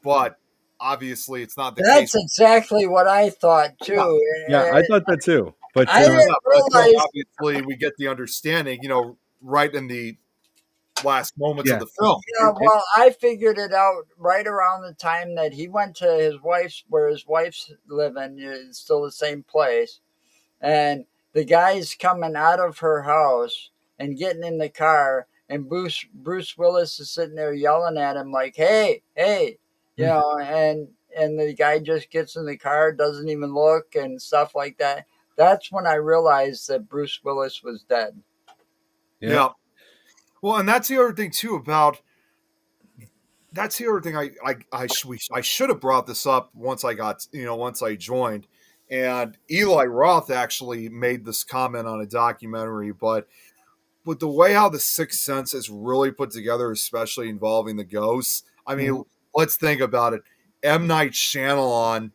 but obviously it's not the That's case. exactly what I thought Yeah, too. Yeah, I thought that too. But I yeah, didn't but no, realize. obviously we get the understanding, right in the last moments of yeah. the film. Yeah, well, I figured it out right around the time that he went to his wife's, where his wife's living. It's still the same place, and the guy's coming out of her house and getting in the car, and Bruce Willis is sitting there yelling at him like, "Hey, hey," and the guy just gets in the car, doesn't even look, and stuff like that. That's when I realized that Bruce Willis was dead. Yeah. Yeah. Well, and that's the other thing too about that's the other thing I should have brought this up once I joined, and Eli Roth actually made this comment on a documentary, but with the way how the Sixth Sense is really put together, especially involving the ghosts, I mean, Mhm. let's think about it. M. Night Shyamalan,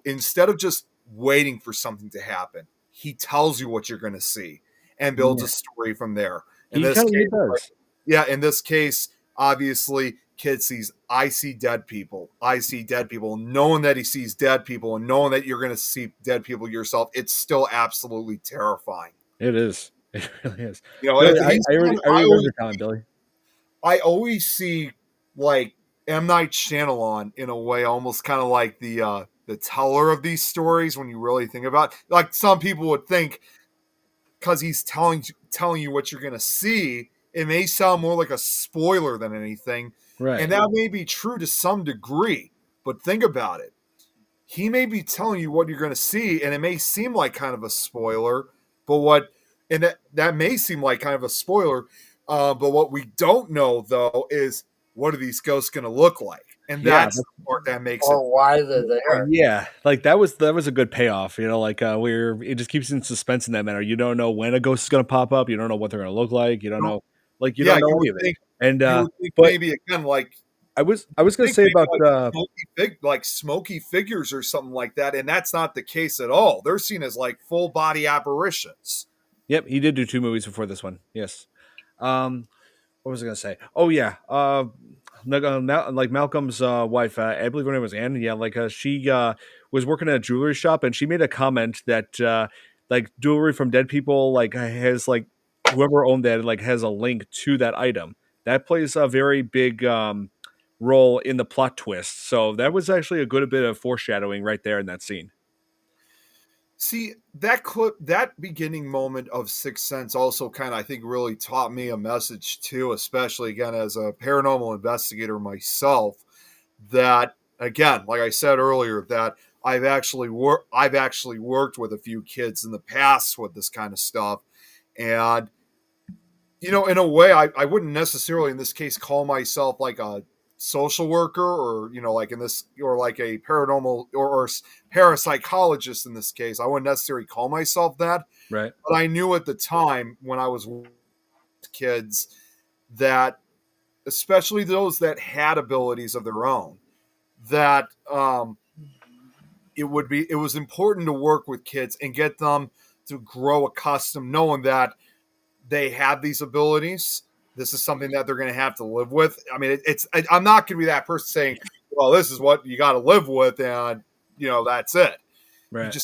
instead of just waiting for something to happen, he tells you what you're going to see and builds a Yeah. story from there. In He this kind of case, he does. yeah, in this case, obviously, kid sees, I see dead people. I see dead people. Knowing that he sees dead people and knowing that you're going to see dead people yourself, it's still absolutely terrifying. It is. It really is. And Billy, he's one, I already read your comment, Billy. I always see like M. Night Shyamalan in a way, almost kind of like the teller of these stories when you really think about it. Like some people would think because he's telling you what you're gonna see, it may sound more like a spoiler than anything. And Right. that may be true to some degree, but think about it. He may be telling you what you're gonna see, and it may seem like kind of a spoiler, but that may seem like kind of a spoiler, but what we don't know though is what are these ghosts gonna look like? And Yeah. that's the part that makes it Or why they're there. Yeah. Like that was a good payoff. Like where it just keeps in suspense in that manner. You don't know when a ghost is gonna pop up. You don't know what they're gonna look like. You don't know you yeah, don't know any of it. And you would think but maybe again like I you was gonna think say maybe about like smoky figures or something like that, and that's not the case at all. They're seen as like full body apparitions. yep, he did do two movies before this one. Yes. Um what was I gonna say? Oh yeah, like Malcolm's wife, I believe her name was Anne. Yeah, like she was working at a jewelry shop, and she made a comment that like jewelry from dead people has like whoever owned that like has a link to that item. That plays a very big role in the plot twist. So that was actually a good bit of foreshadowing right there in that scene. See, that clip, that beginning moment of Sixth Sense also kind of, I think, really taught me a message too, especially again as a paranormal investigator myself, that again, like I said earlier, that I've actually worked with a few kids in the past with this kind of stuff. And in a way, I wouldn't necessarily in this case call myself like a social worker or, like in this, or like a paranormal or parapsychologist in this case. I wouldn't necessarily call myself that. Right. But I knew at the time when I was with kids that, especially those that had abilities of their own, that it was important to work with kids and get them to grow accustomed knowing that they have these abilities. This is something that they're going to have to live with. I mean, I'm not going to be that person saying, well, this is what you got to live with. And, that's it. Right.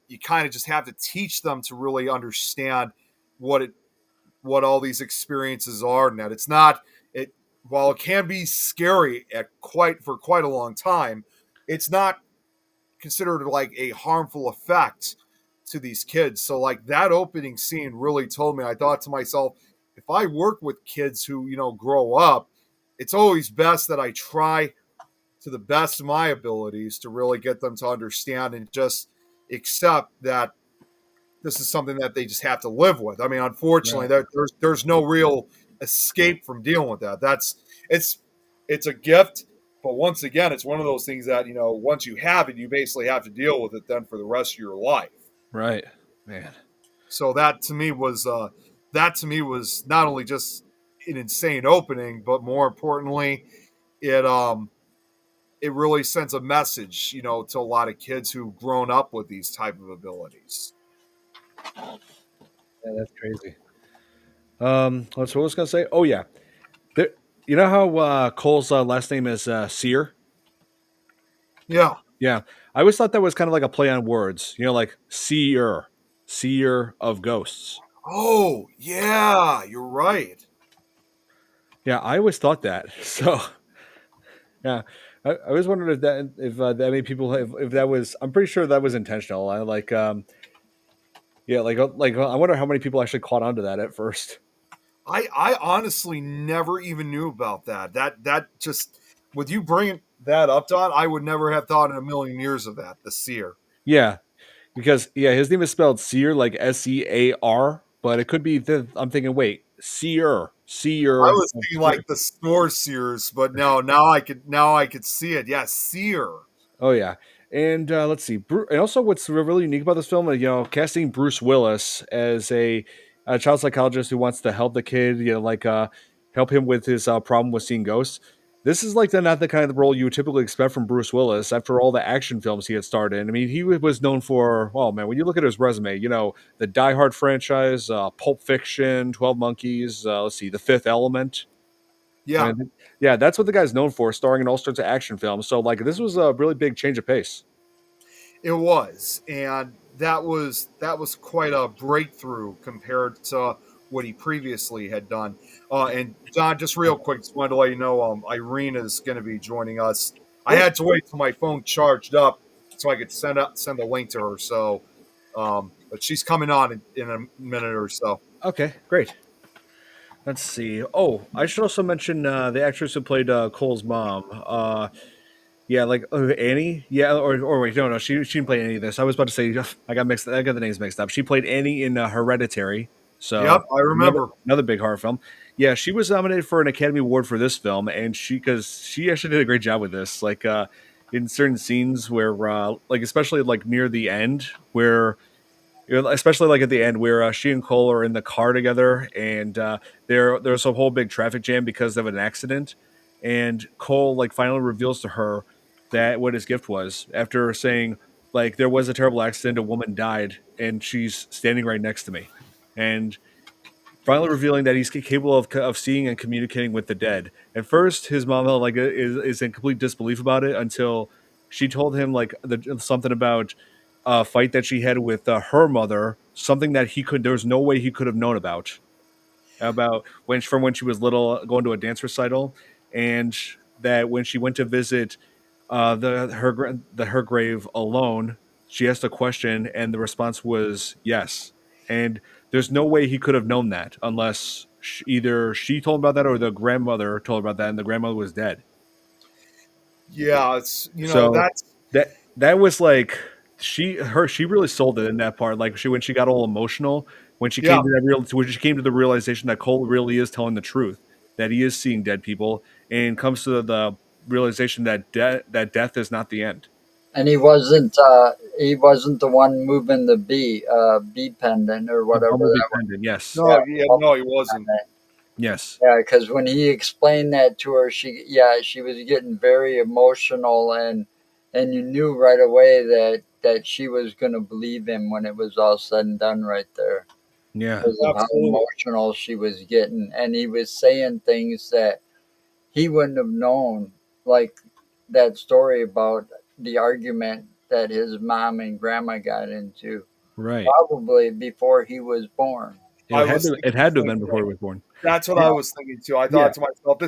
You kind of just have to teach them to really understand what all these experiences are. And that it's not, while it can be scary for quite a long time, it's not considered like a harmful effect to these kids. So like that opening scene really told me, I thought to myself, if I work with kids who, grow up, it's always best that I try to the best of my abilities to really get them to understand and just accept that this is something that they just have to live with. I mean, unfortunately, Right. there's no real escape from dealing with that. It's a gift, but once again, it's one of those things that once you have it, you basically have to deal with it then for the rest of your life. Right. Man. So that to me was not only just an insane opening, but more importantly, it it really sends a message, to a lot of kids who've grown up with these type of abilities. Yeah, that's crazy. What was I gonna say? Oh yeah, there, you know how Cole's last name is Seer? Yeah. Yeah, I always thought that was kind of like a play on words. Like seer, seer of ghosts. Oh, yeah, you're right. Yeah, I always thought that. So yeah, I was wondering if that many people if that was. I'm pretty sure that was intentional. I like yeah, I wonder how many people actually caught on to that at first. I honestly never even knew about that. That just with you bringing that up, Don, I would never have thought in a million years of that. The seer. Yeah, because yeah, his name is spelled Seer, like Sear, but it could be. I'm thinking, wait, Seer, I Seer. was thinking like the store seers, but no, now I could see it. Yeah, seer. Oh yeah, and let's see. And also, what's really unique about this film, casting Bruce Willis as a child psychologist who wants to help the kid, help him with his problem with seeing ghosts. This is like not the kind of role you would typically expect from Bruce Willis after all the action films he had starred in. I mean, he was known for, oh man, when you look at his resume, the Die Hard franchise, Pulp Fiction, 12 Monkeys, let's see, The Fifth Element. Yeah, And yeah, that's what the guy's known for, starring in all sorts of action films. So like this was a really big change of pace. it was, and that was quite a breakthrough compared to what he previously had done. And John, just real quick, just wanted to let you know, Irene is going to be joining us. I Oh, had to wait till my phone charged up so I could send a link to her. So, but she's coming on in a minute or so. okay, great. Let's see. Oh, I should also mention the actress who played Cole's mom. Yeah, like Annie. Yeah, or wait, no, she didn't play any of this. I was about to say I got mixed. I got the names mixed up. She played Annie in Hereditary. Yep, So I remember. another big horror film. Yeah, she was nominated for an Academy Award for this film, and because she actually did a great job with this. Like in certain scenes where, like especially like near the end, where especially like at the end where she and Cole are in the car together, and there's a whole big traffic jam because of an accident, and Cole like finally reveals to her that what his gift was after saying like there was a terrible accident, a woman died, and she's standing right next to me, and finally revealing that he's capable of seeing and communicating with the dead. At first, his mom like is in complete disbelief about it until she told him like something about a fight that she had with her mother, something that he could. There was no way he could have known about when she was little, going to a dance recital, and that when she went to visit her grave alone, she asked a question, and the response was yes. And there's no way he could have known that unless either she told him about that or the grandmother told him about that, and the grandmother was dead. Yeah, it's So that's that was like she really sold it in that part. Like when she got all emotional when she yeah. came to when she came to the realization that Cole really is telling the truth, that he is seeing dead people, and comes to the realization that death is not the end. And he wasn't the one moving the bee pendant or The whatever bumblebee that was. pendant, yes, No, Yeah, yeah, no, he bumblebee wasn't. pendant. yes, Yeah, because when he explained that to her, she was getting very emotional, and you knew right away that she was going to believe him when it was all said and done right there yeah, because of how Absolutely. emotional she was getting, and he was saying things that he wouldn't have known, like that story about the argument that his mom and grandma got into right. probably before he was born. I was It thinking had the to have same been before thing. he was born. That's what Yeah. I was thinking too. I Yeah, thought to myself,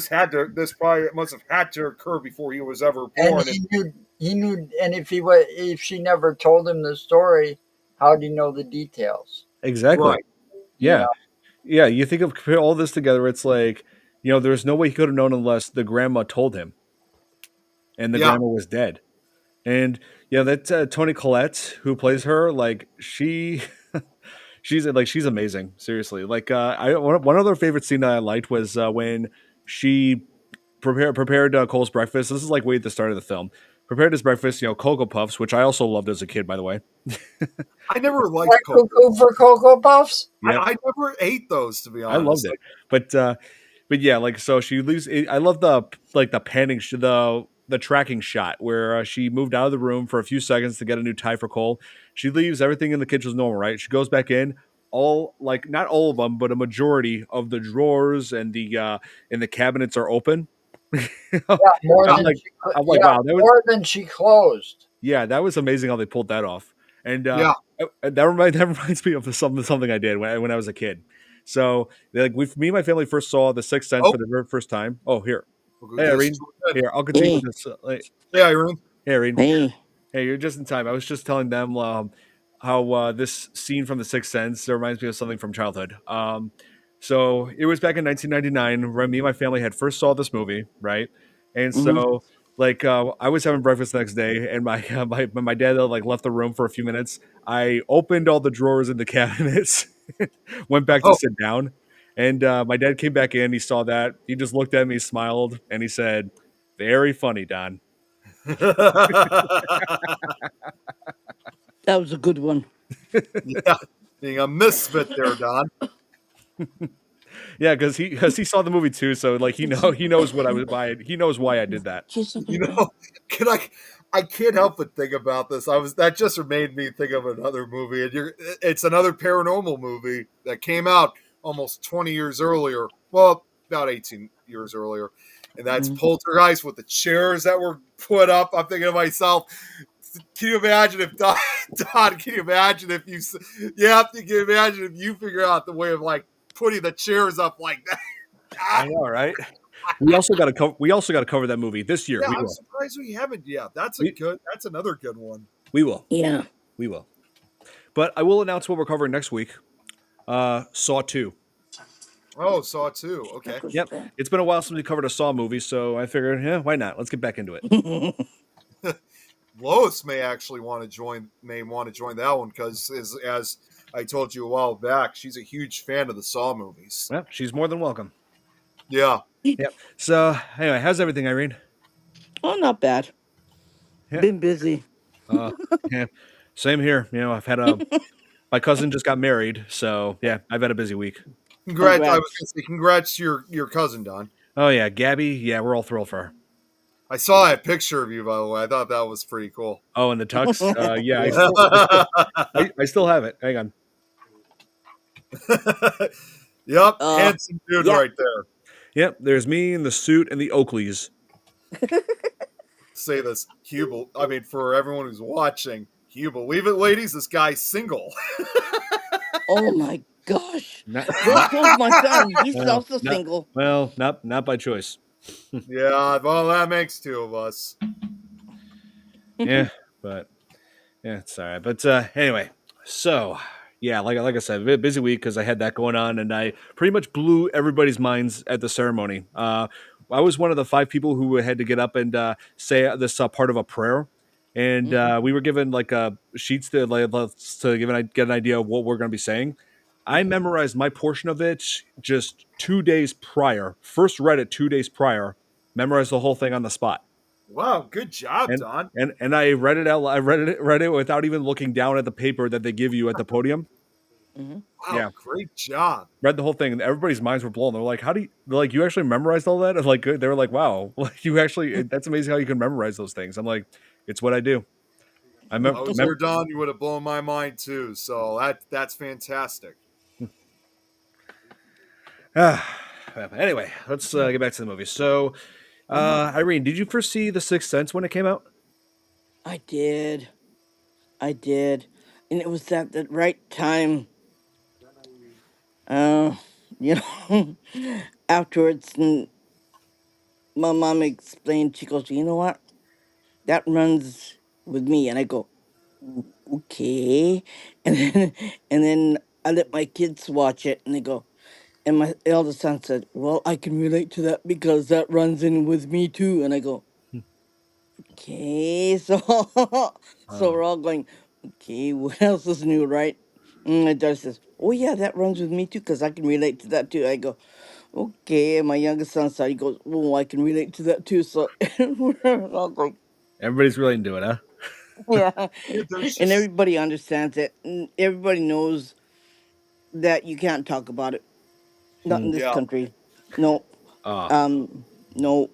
this probably must have had to occur before he was ever And born. And he knew, and if she never told him the story, how'd he know the details? exactly. right, You Yeah, know, yeah. You think of compare all this together, it's like there's no way he could have known unless the grandma told him, and the yeah, grandma was dead. And that Toni Collette who plays her, like she's amazing. Seriously, like one other favorite scene that I liked was when she prepared Cole's breakfast. This is like way at the start of the film. Prepared his breakfast, Cocoa Puffs, which I also loved as a kid, by the way. I never liked like Cocoa cuckoo Puffs. for Cocoa Puffs. Yep, I never ate those, to be I loved honest. it. But yeah, like so she leaves. I love the panning, the tracking shot where she moved out of the room for a few seconds to get a new tie for Cole. She leaves, everything in the kitchen's normal, right? She goes back in. All like not all of them, but a majority of the drawers and the cabinets are open. Yeah, more Yeah, than she. I'm like, Yeah, wow, that was more than she closed. yeah, that was amazing how they pulled that off. And yeah. that reminds me of something I did when I was a kid. So like me and my family first saw The Sixth Sense Oh, for the very first time. Oh, here, we'll go hey this. Irene, here I'll continue with Hey, this. Yeah, Irene. Hey Irene, hey. hey, you're just in time. I was just telling them how this scene from The Sixth Sense reminds me of something from childhood. So it was back in 1999 when me and my family had first saw this movie, right? And Mm-hmm. so like I was having breakfast the next day, and my dad like left the room for a few minutes. I opened all the drawers in the cabinets, went back to Oh. sit down, and my dad came back in. He saw that. He just looked at me, smiled, and he said, "Very funny, Don." That was a good one. Yeah, being a misfit there, Don. Yeah, because he saw the movie too, so like he knows what I was why he knows why I did that. She's not You gonna go. know, can I can't help but think about this. That just made me think of another movie, and it's another paranormal movie that came out almost 20 years earlier. Well, about 18 years earlier, and that's Mm. Poltergeist with the chairs that were put up. I'm thinking to myself, can you imagine if Don? Can you imagine if can you imagine if you figure out the way of like putting the chairs up like that? I know, right? We also got to cover that movie this year. Yeah, We I'm will. surprised we haven't. Yeah, We that's another good one. we will. Yeah. We will. But I will announce what we're covering next week. Saw 2. Oh, Saw 2. That Okay. goes Yep. there. It's been a while since we covered a Saw movie, so I figured, yeah, why not? Let's get back into it. Lois may want to join that one because as I told you a while back, she's a huge fan of the Saw movies. Well, she's more than welcome. Yeah. Yep. So anyway, how's everything, Irene? Oh, not bad. Yeah. Been busy. Uh yeah. Same here. I've had my cousin just got married, so yeah, I've had a busy week. Congrats. I was Congrats. gonna say congrats to your cousin, Don. Oh yeah, Gabby, yeah, we're all thrilled for her. I saw that picture of you, by the way. I thought that was pretty cool. Oh, and the tux. Yeah, Yeah. I still have it. Hang on. Yep, uh, handsome dude yeah. right there. Yep, there's me in the suit and the Oakleys. Say this, Hugh. I mean, for everyone who's watching, Hugh, believe it, ladies, this guy's single. Oh my gosh. Not, So not so's my son. He's well, also not single. well, not by choice. Yeah, well, that makes two of us. Yeah, but yeah, it's all right. But anyway, so yeah, like I said, busy week because I had that going on, and I pretty much blew everybody's minds at the ceremony. I was one of the 5 people who had to get up and say this part of a prayer, and Mhm. we were given like sheets to to get an idea of what we're going to be saying. I memorized my portion of it just 2 days prior. First read it 2 days prior. Memorized the whole thing on the spot Wow, good job, and Don. and I read it out. I read it without even looking down at the paper that they give you at the podium. Mhm. Wow, Yeah, great job. read the whole thing, and everybody's minds were blown. They're like, "How do you they're like you actually memorized all that?" And like they were like, "Wow, like you actually that's amazing how you can memorize those things." I'm like, "It's what I do." I If I was there, Don, you would have blown my mind too. So that's fantastic. Anyway, let's get back to the movie. So, Irene, did you first see The Sixth Sense when it came out? I did. I did. And it was at the right time. Uh, you know, afterwards, my mom explained, she goes, you know what? That runs with me. And I go, Okay. And then I let my kids watch it and they go, and my eldest son said, well, I can relate to that because that runs in with me too. And I go, okay. So so Uh, we're all going, okay, what else is new, right? And my daughter says, oh yeah, that runs with me too because I can relate to that too. I go, okay. And my youngest son started, he goes, oh, I can relate to that too. So we're all going, Everybody's really into it, huh? yeah. Yeah, there's And just everybody understands it. And everybody knows that you can't talk about it. Not Hmm. in this yeah, country. No. Uh, No.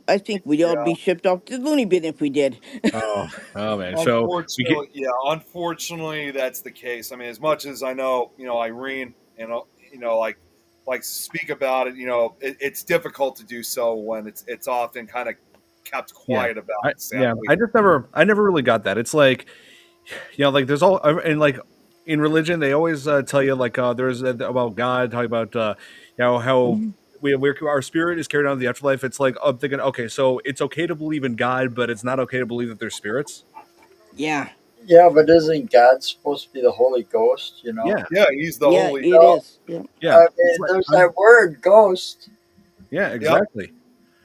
I think we'd all yeah. be shipped off to the loony bin if we did. oh man. So we get Unfortunately, yeah, unfortunately, that's the case. I mean, as much as I know, Irene, like to speak about it. It's difficult to do so when it's often kind of kept yeah. quiet about. Yeah, Sadly, I never really got that. It's like, like there's all and like in religion they always tell you like there's about God talking about how Mhm. our spirit is carried on to the afterlife. It's like I'm thinking, okay, so it's okay to believe in God, but it's not okay to believe that there's spirits. Yeah. Yeah, but isn't God supposed to be the Holy Ghost? You know. Yeah, yeah, he's the Yeah, holy. it is. Yeah. yeah, I it's mean, like there's that word ghost. yeah, Yep, exactly.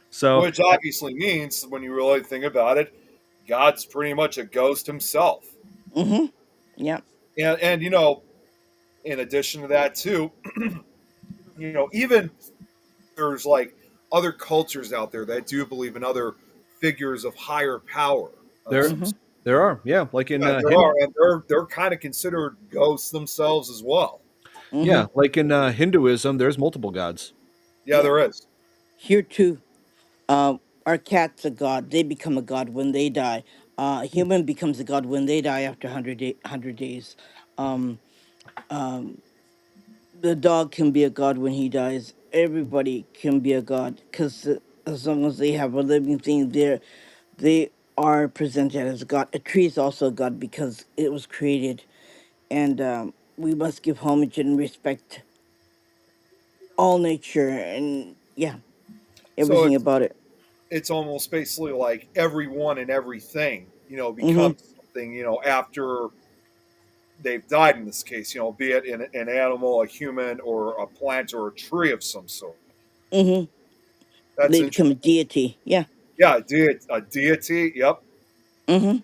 So which obviously means when you really think about it, God's pretty much a ghost himself. Mm-hmm. Yeah. And in addition to that too, even there's like other cultures out there that do believe in other figures of higher power of there some Mm-hmm. sort. there are, yeah, like in Yeah, there are, and they're kind of considered ghosts themselves as well. Mm-hmm. yeah, like in Hinduism, there's multiple gods. Yeah, Yeah. there is. Here too. Our cat's a god. They become a god when they die. A human becomes a god when they die after 100 days. Um, um, the dog can be a god when he dies. Everybody can be a god because as long as they have a living thing, they are presented as a god. A tree is also a god because it was created, and we must give homage and respect all nature and yeah, So everything about it. it's almost basically like everyone and everything, Mm-hmm. becomes something, after they've died in this case, be it an animal, a human, or a plant or a tree of some sort. Mm-hmm. That's They become a interesting. deity. Yeah. Yeah, a deity. Yep. Mm-hmm.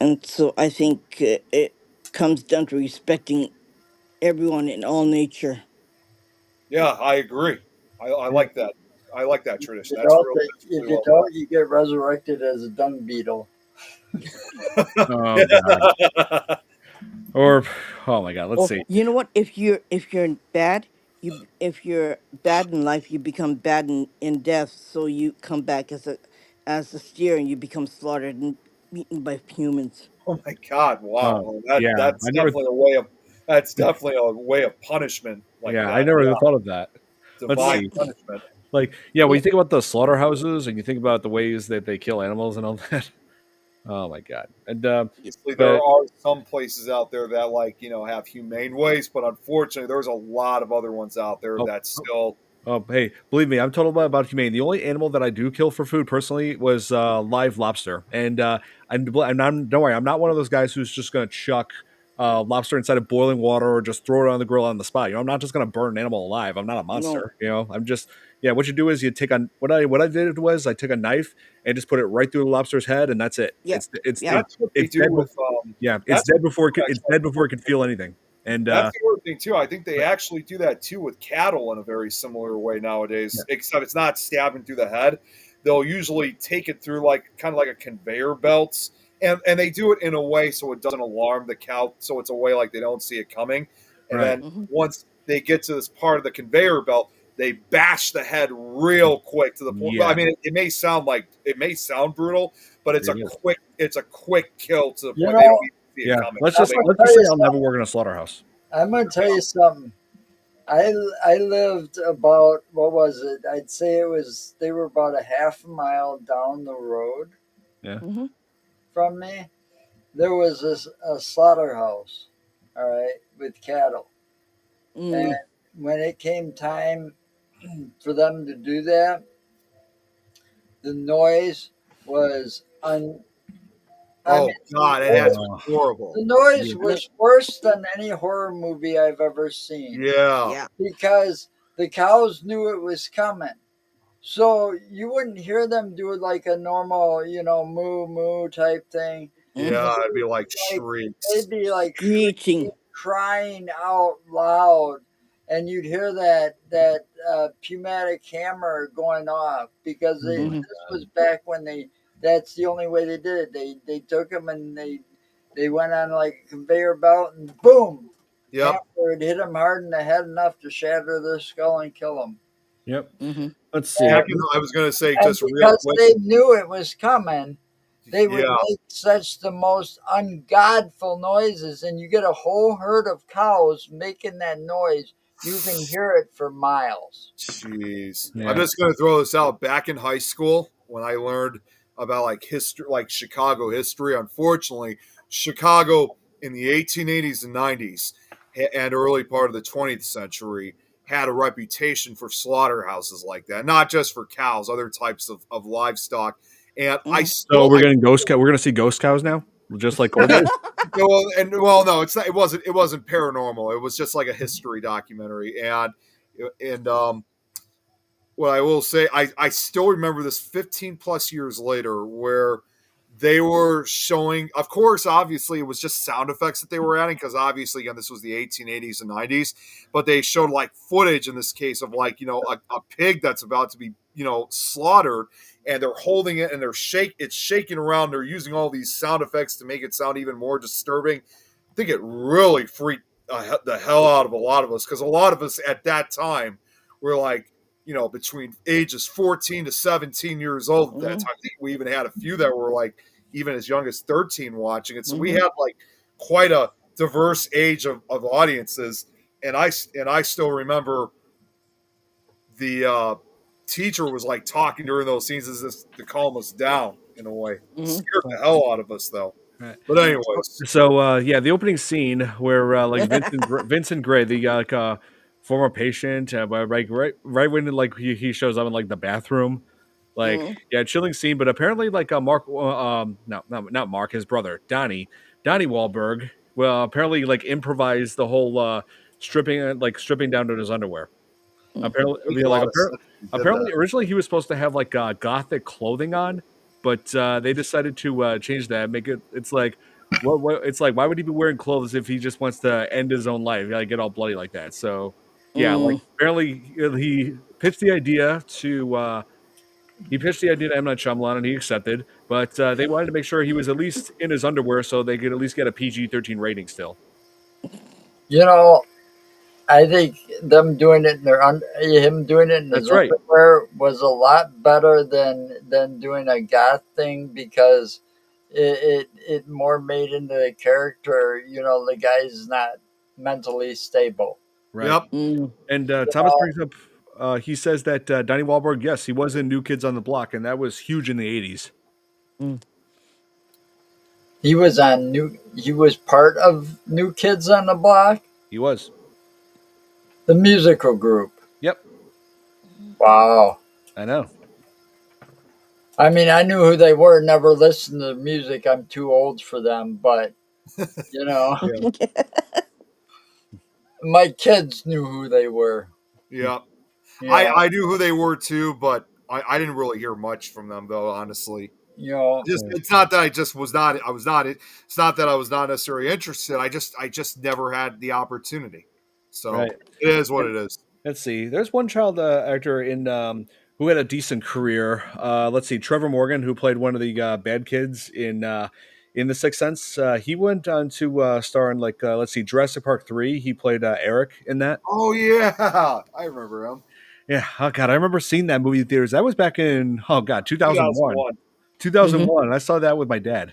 And so I think it comes down to respecting everyone in all nature. Yeah, I agree. I Yeah. like that. I like that tradition. You That's don't. real. That's If really you well don't, you get resurrected as a dung beetle. Oh god. done. Or oh my god, let's Or see. you know what? If you're bad, if you're bad in life, you become bad in death. So you come back as a steer and you become slaughtered and eaten by humans. Oh my God! Wow. Oh Well, yeah, that's definitely a way of punishment like yeah, I that. never Yeah, even thought of that. Let's Yeah. divine see. punishment. Like, yeah, when Yeah. you think about the slaughterhouses and you think about the ways that they kill animals and all that, oh my god. And Obviously, there but are some places out there that have humane ways, but unfortunately, there's a lot of other ones out there oh, that still. Oh, hey, believe me, I'm total about humane. The only animal that I do kill for food personally was live lobster, and I'm not. Don't worry, I'm not one of those guys who's just going to chuck lobster inside of boiling water or just throw it on the grill on the spot. I'm not just going to burn an animal alive. I'm not a No. monster. I'm just yeah. What you do is you take on what I did was I took a knife and just put it right through the lobster's head, and that's it. Yeah. Yeah. That's what they It's do dead. with Yeah, it's that's dead before actually, it's dead before it can feel anything. And that's the other thing too. I think they actually do that too with cattle in a very similar way yeah, nowadays. Except it's not stabbing through the head. They'll usually take it through like kind of like a conveyor belt, and they do it in a way so it doesn't alarm the cow. So it's a way like they don't see it coming. And right. then Mm-hmm. once they get to this part of the conveyor belt, they bash the head real quick to the point. Well, I Yeah, mean, it may sound brutal, but it is. it's a quick kill to the You point they don't know, even see it Yeah, coming. let's I'm just They, gonna let's tell just say you I'll never something. work in a slaughterhouse. I'm gonna tell you something. I I lived about, what was it? I'd say they were about a half a mile down the road Yeah. Mm-hmm. from me. There was a slaughterhouse, all right, with cattle. And Mm. when it came time for them to do that, the noise was I mean, oh God, it has to be Oh, horrible. the noise yeah. No. was worse than any horror movie I've ever seen Yeah, Yeah. because the cows knew it was coming. So you wouldn't hear them do it like a normal, moo moo type thing. Mm-hmm. yeah, it'd be like Like shrieks. they'd be like Screeching. shrieking, crying out loud, and you'd hear that pneumatic hammer going off because Oh my Mm-hmm. this was back when that's the only way they did it. They took them and they went on like a conveyor belt and boom, Yep. hammer would hit them hard in the head enough to shatter their skull and kill them. Yep. Mm-hmm. Let's see. Second, I was gonna say And just real because quick. they knew it was coming, they would Yeah, make such the most ungodful noises, and you get a whole herd of cows making that noise. You can hear it for miles. jeez. I'm Yeah. just gonna throw this out. Back in high school, when I learned about like history, like Chicago history, unfortunately, Chicago in the 1880s and 90s and early part of the 20th century had a reputation for slaughterhouses like that, not just for cows, other types of livestock. And I Mm-hmm. So still, we're getting ghost cow. We're gonna see ghost cows now, just like old days. no, it's not, it wasn't paranormal. It was just like a history documentary, and what I will say, I still remember this 15 plus years later where they were showing, of course, obviously it was just sound effects that they were adding because obviously, again, this was the 1880s and 90s, but they showed like footage in this case of like, a pig that's about to be, slaughtered and they're holding it and it's shaking around. They're using all these sound effects to make it sound even more disturbing. I think it really freaked the hell out of a lot of us because a lot of us at that time were like, between ages 14 to 17 years old at that Mm-hmm. time. I think we even had a few that were like even as young as 13 watching it. So we Mm-hmm. had like quite a diverse age of audiences. And I still remember the teacher was like talking during those scenes as if to calm us down in a way. Mm-hmm. Scared the hell out of us though. Right. But anyways, So yeah, the opening scene where like Vincent Gray, the like former patient, right when like he shows up in like the bathroom, like Mm-hmm. yeah, chilling scene. But apparently like Mark, no, not Mark, his brother Donnie Wahlberg, well apparently like improvised the whole stripping down to his underwear. Apparently, makes a yeah, like lot of sense if you did that. apparently, originally he was supposed to have like gothic clothing on, but they decided to change that, make it. It's like it's like why would he be wearing clothes if he just wants to end his own life, like get all bloody like that? So yeah, like Mm-hmm. apparently he pitched the idea to M Night Shyamalan and he accepted, but they wanted to make sure he was at least in his underwear so they could at least get a PG-13 rating still. You know, I think him doing it in his That's right. underwear was a lot better than doing a goth thing because it more made into the character. The guy's not mentally stable. Right. Yep. Mm-hmm. And You Thomas know, brings up, he says that Donnie Wahlberg, yes, he was in New Kids on the Block, and that was huge in the 80s. he was part of New Kids on the Block, He was. the musical group. Yep. Wow. I know. I mean, I knew who they were. Never listened to the music. I'm too old for them. But you know, Yeah. my kids knew who they were. Yeah. You I, know, I knew who they were too, but I didn't really hear much from them though, honestly. you know. Just it's not that I just was not I was not it's not that I was not necessarily interested. I just never had the opportunity. So Right. it is what And it is. let's see. There's one child actor in who had a decent career. Let's see. Trevor Morgan, who played one of the bad kids in The Sixth Sense. He went on to star in like let's see, Jurassic Park 3. He played Eric in that. Oh yeah. I remember him. Yeah. Oh god, I remember seeing that movie in theaters. That was back in 2001. 2001. Mhm. 2001. I saw that with my dad.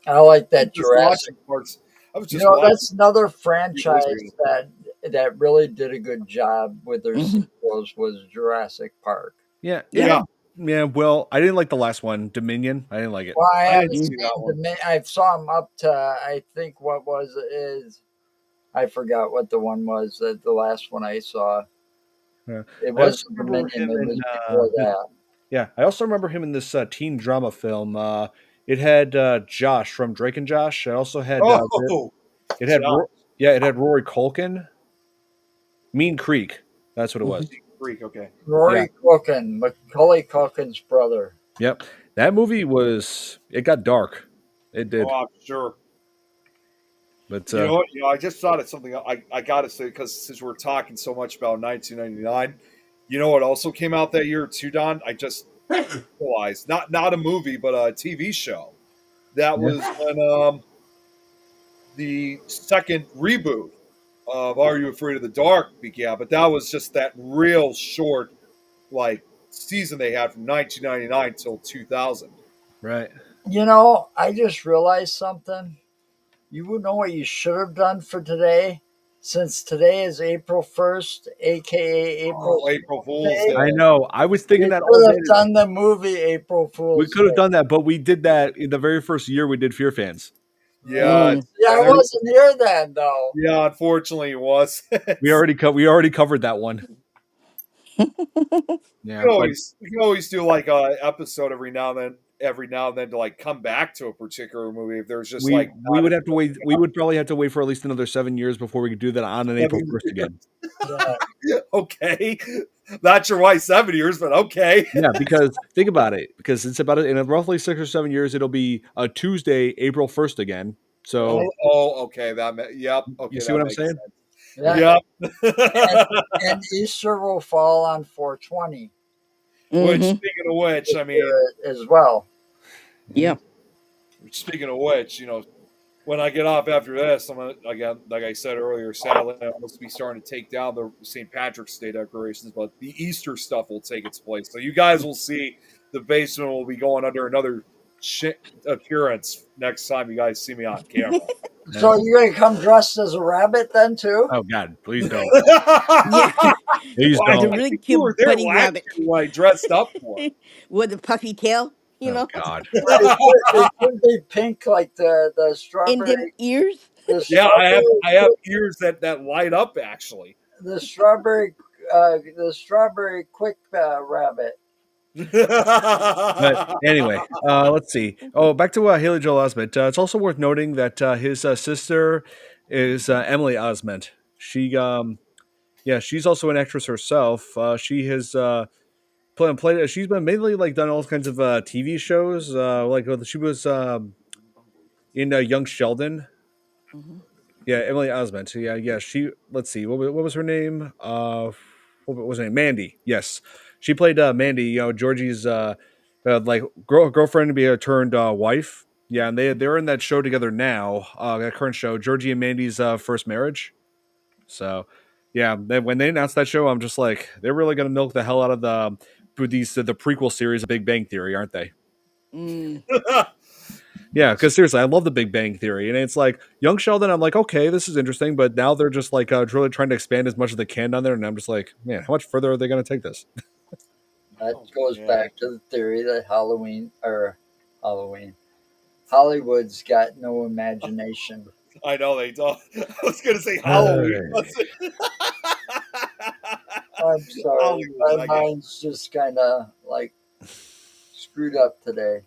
I like I was that just Jurassic. watching parts. I was You just know, watching that's another a few years ago. franchise that really did a good job with their Mhm. sequels was Jurassic Park. Yeah. Yeah. Yeah. Yeah. Well, I didn't like the last one, Dominion. I didn't like it. Well, I I didn't haven't see that seen one. I saw them up to I think what was is I forgot what the one was that the last one I saw. Yeah. It I also wasn't remember Dominion. him It in was before this. that. Yeah, I also remember him in this teen drama film. It had Josh from Drake and Josh. It also had Oh, it had John yeah, it had Rory Culkin. Mean Creek. That's what it was. Mhm. Freak. Okay. Yeah. Rory Culkin, Macaulay Culkin's brother. Yep. That movie was it got dark. It Oh, did. I'm sure. But You know what? I just thought of something. I gotta say because since we're talking so much about 1999, you know what also came out that year too, Don? I just realized not a movie, but a TV show. That yeah. was when the second reboot of Are You Afraid of the Dark began, but that was just that real short like season they had from 1999 till 2000. Right. You know, I just realized something. You would know what you should have done for today, since today is April 1st, aka April Oh, April Fool's Fool's Day. I Day. know. I was thinking You that all should day have today. done the movie April We Fool's could have Day. done that, but we did that in the very first year we did Fear Fans. Yeah, Mm. Yeah, I wasn't here then, though. yeah. Unfortunately, it was. We already covered that one. Yeah, but You can always do like a episode every now and then to like come back to a particular movie if there's just like we not would as have to wait. We would probably have to wait for at least another 7 years before we could do that on an April 1st again. Yeah. okay. Not sure why 7 years, but okay. Yeah, because think about it. Because it's about in roughly 6 or 7 years, it'll be a Tuesday, April 1st again. So Okay. Yep. you Okay, see that what I'm makes saying? sense. Yeah. Yep. And, and Easter will fall on 420 Which, Mhm. speaking of which, this I mean, year as well. Yeah. Yeah. speaking of which, when I get off after this, I'm gonna again, like I said earlier, sadly, I'm supposed to be starting to take down the St. Patrick's Day decorations, but the Easter stuff will take its place. So you guys will see the basement will be going under another appearance next time you guys see me on camera. So you're gonna come dressed as a rabbit then too? Oh God, please don't. Yeah. Please Well, As a don't. I really think you were cute there bunny last rabbit year when I dressed up for with a puffy tail, you Oh know, God. But it. it should be pink like the and them strawberry ears. the Yeah, strawberry I have ears that light up actually. the strawberry quick rabbit. But anyway, let's see. Oh, back to Haley Joel Osment. It's also worth noting that his sister is Emily Osment. Yeah, she's also an actress herself. She has played. She's been mainly like done all kinds of TV shows. She was in Young Sheldon. Mhm. Yeah, Emily Osment. Yeah, yeah. She. Let's see. What was her name? What was her name? Mandy. Yes, she played Mandy. Georgie's girlfriend to be a turned wife. Yeah, and they're in that show together now. That current show, Georgie and Mandy's first marriage. So, yeah, when they announced that show, I'm just like, they're really gonna milk the hell out of the prequel series of Big Bang Theory, aren't they? Mm. Yeah, because seriously, I love the Big Bang Theory, and it's like Young Sheldon. I'm like, okay, this is interesting, but now they're just like really trying to expand as much as they can down there, and I'm just like, man, how much further are they going to take this? That Oh, goes man. back to the theory that Halloween Hollywood's got no imagination. I know they don't. I was gonna say Halloween. Hey. I'm sorry. Hollywood, My I get. mind's just kind of like screwed up today.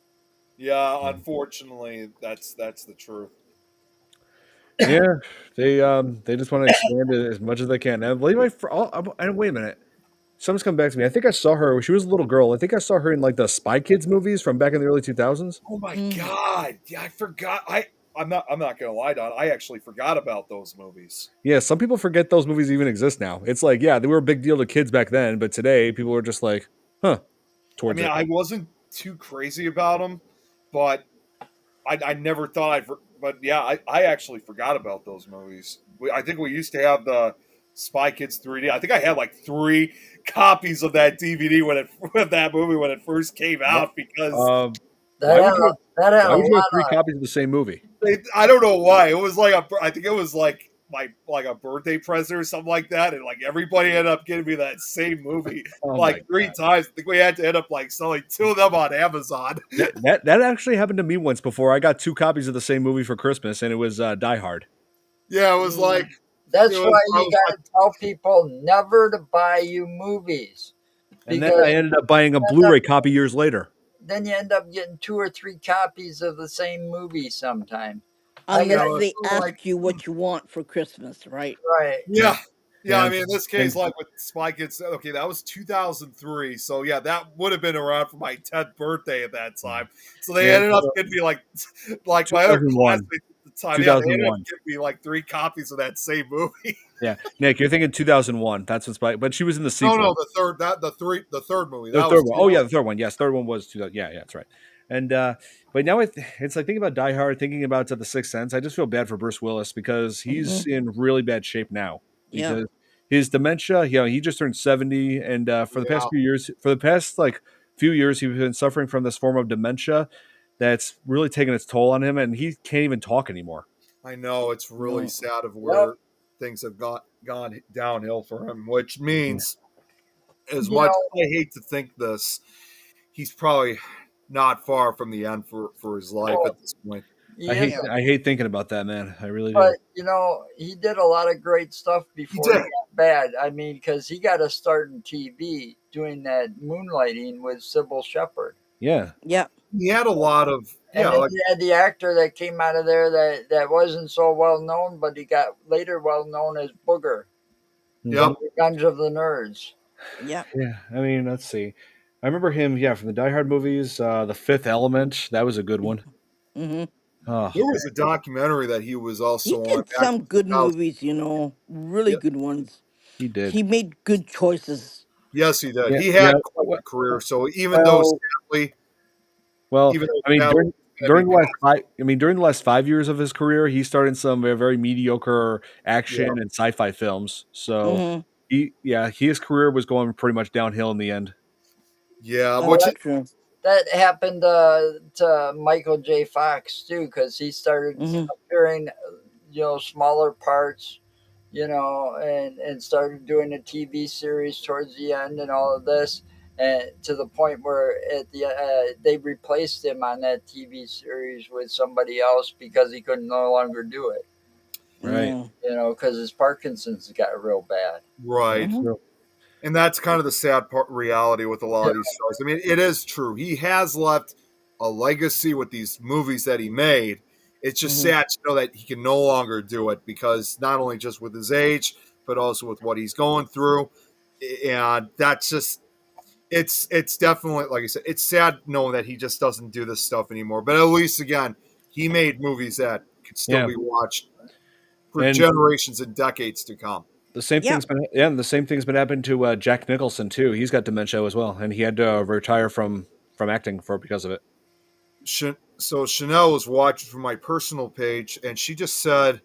Yeah, unfortunately, that's the truth. Yeah, they just want to expand it as much as they can. And believe and wait a minute, someone's come back to me. I think I saw her when she was a little girl. I think I saw her in like the Spy Kids movies from back in the early 2000s. Oh my Mm. god! Yeah, I forgot. I'm not gonna lie, Don. I actually forgot about those movies. Yeah, some people forget those movies even exist now. It's like, yeah, they were a big deal to kids back then, but today people are just like, huh, I towards mean, it. I wasn't too crazy about them, but I never thought But yeah, I actually forgot about those movies. I think we used to have the Spy Kids 3D. I think I had like three copies of that DVD when that movie when it first came What? out because That Why had would you a, that had why a would you have lot three of copies of the same movie? I don't know why. It was like I think it was like like a birthday present or something like that, and like everybody ended up getting me that same movie Oh my like three god. times. I think we had to end up like selling two of them on Amazon. That actually happened to me once before. I got two copies of the same movie for Christmas, and it was Die Hard. Yeah, it was like Mm. it That's was. why I you was got like, to tell people never to buy you movies And then I because ended up buying a end up, Blu-ray copy years later. then you end up getting two or three copies of the same movie sometime. I you got Unless know, it's they sort of like ask you what you want for Christmas, right? right. Yeah, yeah. Yeah, yeah, I mean, in this case, and like with Spy Kids, okay, that was 2003. So, yeah, that would have been around for my 10th birthday at that time. So they yeah, ended up getting me like my other 2001, classmates at the time. Yeah, they ended up 2001. getting me like three copies of that same movie. Yeah, Nick, you're thinking 2001. That's what's but she was in the No, sequel. no, the third movie. The That third was one. Oh yeah, the 2000. third one. Yes, third one was 2000. Yeah, yeah, that's right. And but now it's like thinking about Die Hard, thinking about The Sixth Sense. I just feel bad for Bruce Willis because he's Hmm. in really bad shape now Yeah. because his dementia. You know, he just turned 70, and for the past Yeah, few years, for the past like few years, he's been suffering from this form of dementia that's really taken its toll on him, and he can't even talk anymore. I know it's really No. sad of Yep. where things have gone downhill for him, which Yeah. means as You much know, as I hate to think this, he's probably not far from the end for his life well, at this point. he is, Yeah. I hate thinking about that, man. I really do. but he did a lot of great stuff He before he did. got bad. I mean, because he got a start in TV doing that moonlighting with Sybil Shepherd. Yeah. Yeah. He had a lot of And yeah, then like you had the actor that came out of there that wasn't so well known, but he got later well known as Booger Mhm. yep. from Revenge of the Nerds. Yeah. Yeah, I mean, let's see. I remember him, yeah, from the Die Hard movies. The Fifth Element, that was a good one. Hmm. Oh, There was a documentary that he was He also on did back in some good 2000. movies, really Yeah, good ones. he did. He made good choices. yes, he did. Yeah, He yeah. had quite the career. So Well, well. even though I mean, sadly he's going to during be the last passed, five, I mean, during the last 5 years of his career, he starred in some very mediocre action yeah, and sci-fi films. So Hmm. his career was going pretty much downhill in the end. yeah, That's which Well, true. that happened to Michael J. Fox too, because he started Hmm. appearing, smaller parts, and started doing a TV series towards the end and all of this, and to the point where they replaced him on that TV series with somebody else because he could no longer do it. Right. Yeah. Because his Parkinson's got real bad. right. Hmm. So, And that's kind of the sad part reality with a lot Yeah, of these stars. I mean, it is true. He has left a legacy with these movies that he made. It's just Hmm. sad to know that he can no longer do it because not only just with his age, but also with what he's going through. And that's just it's definitely like I said, it's sad knowing that he just doesn't do this stuff anymore. But at least again, he made movies that could still yeah, be watched for and generations and decades to come. Yeah. the same thing's been happening to Jack Nicholson too. He's got dementia as well, and he had to retire from acting for because of it. So Chanel was watching from my personal page, and she just said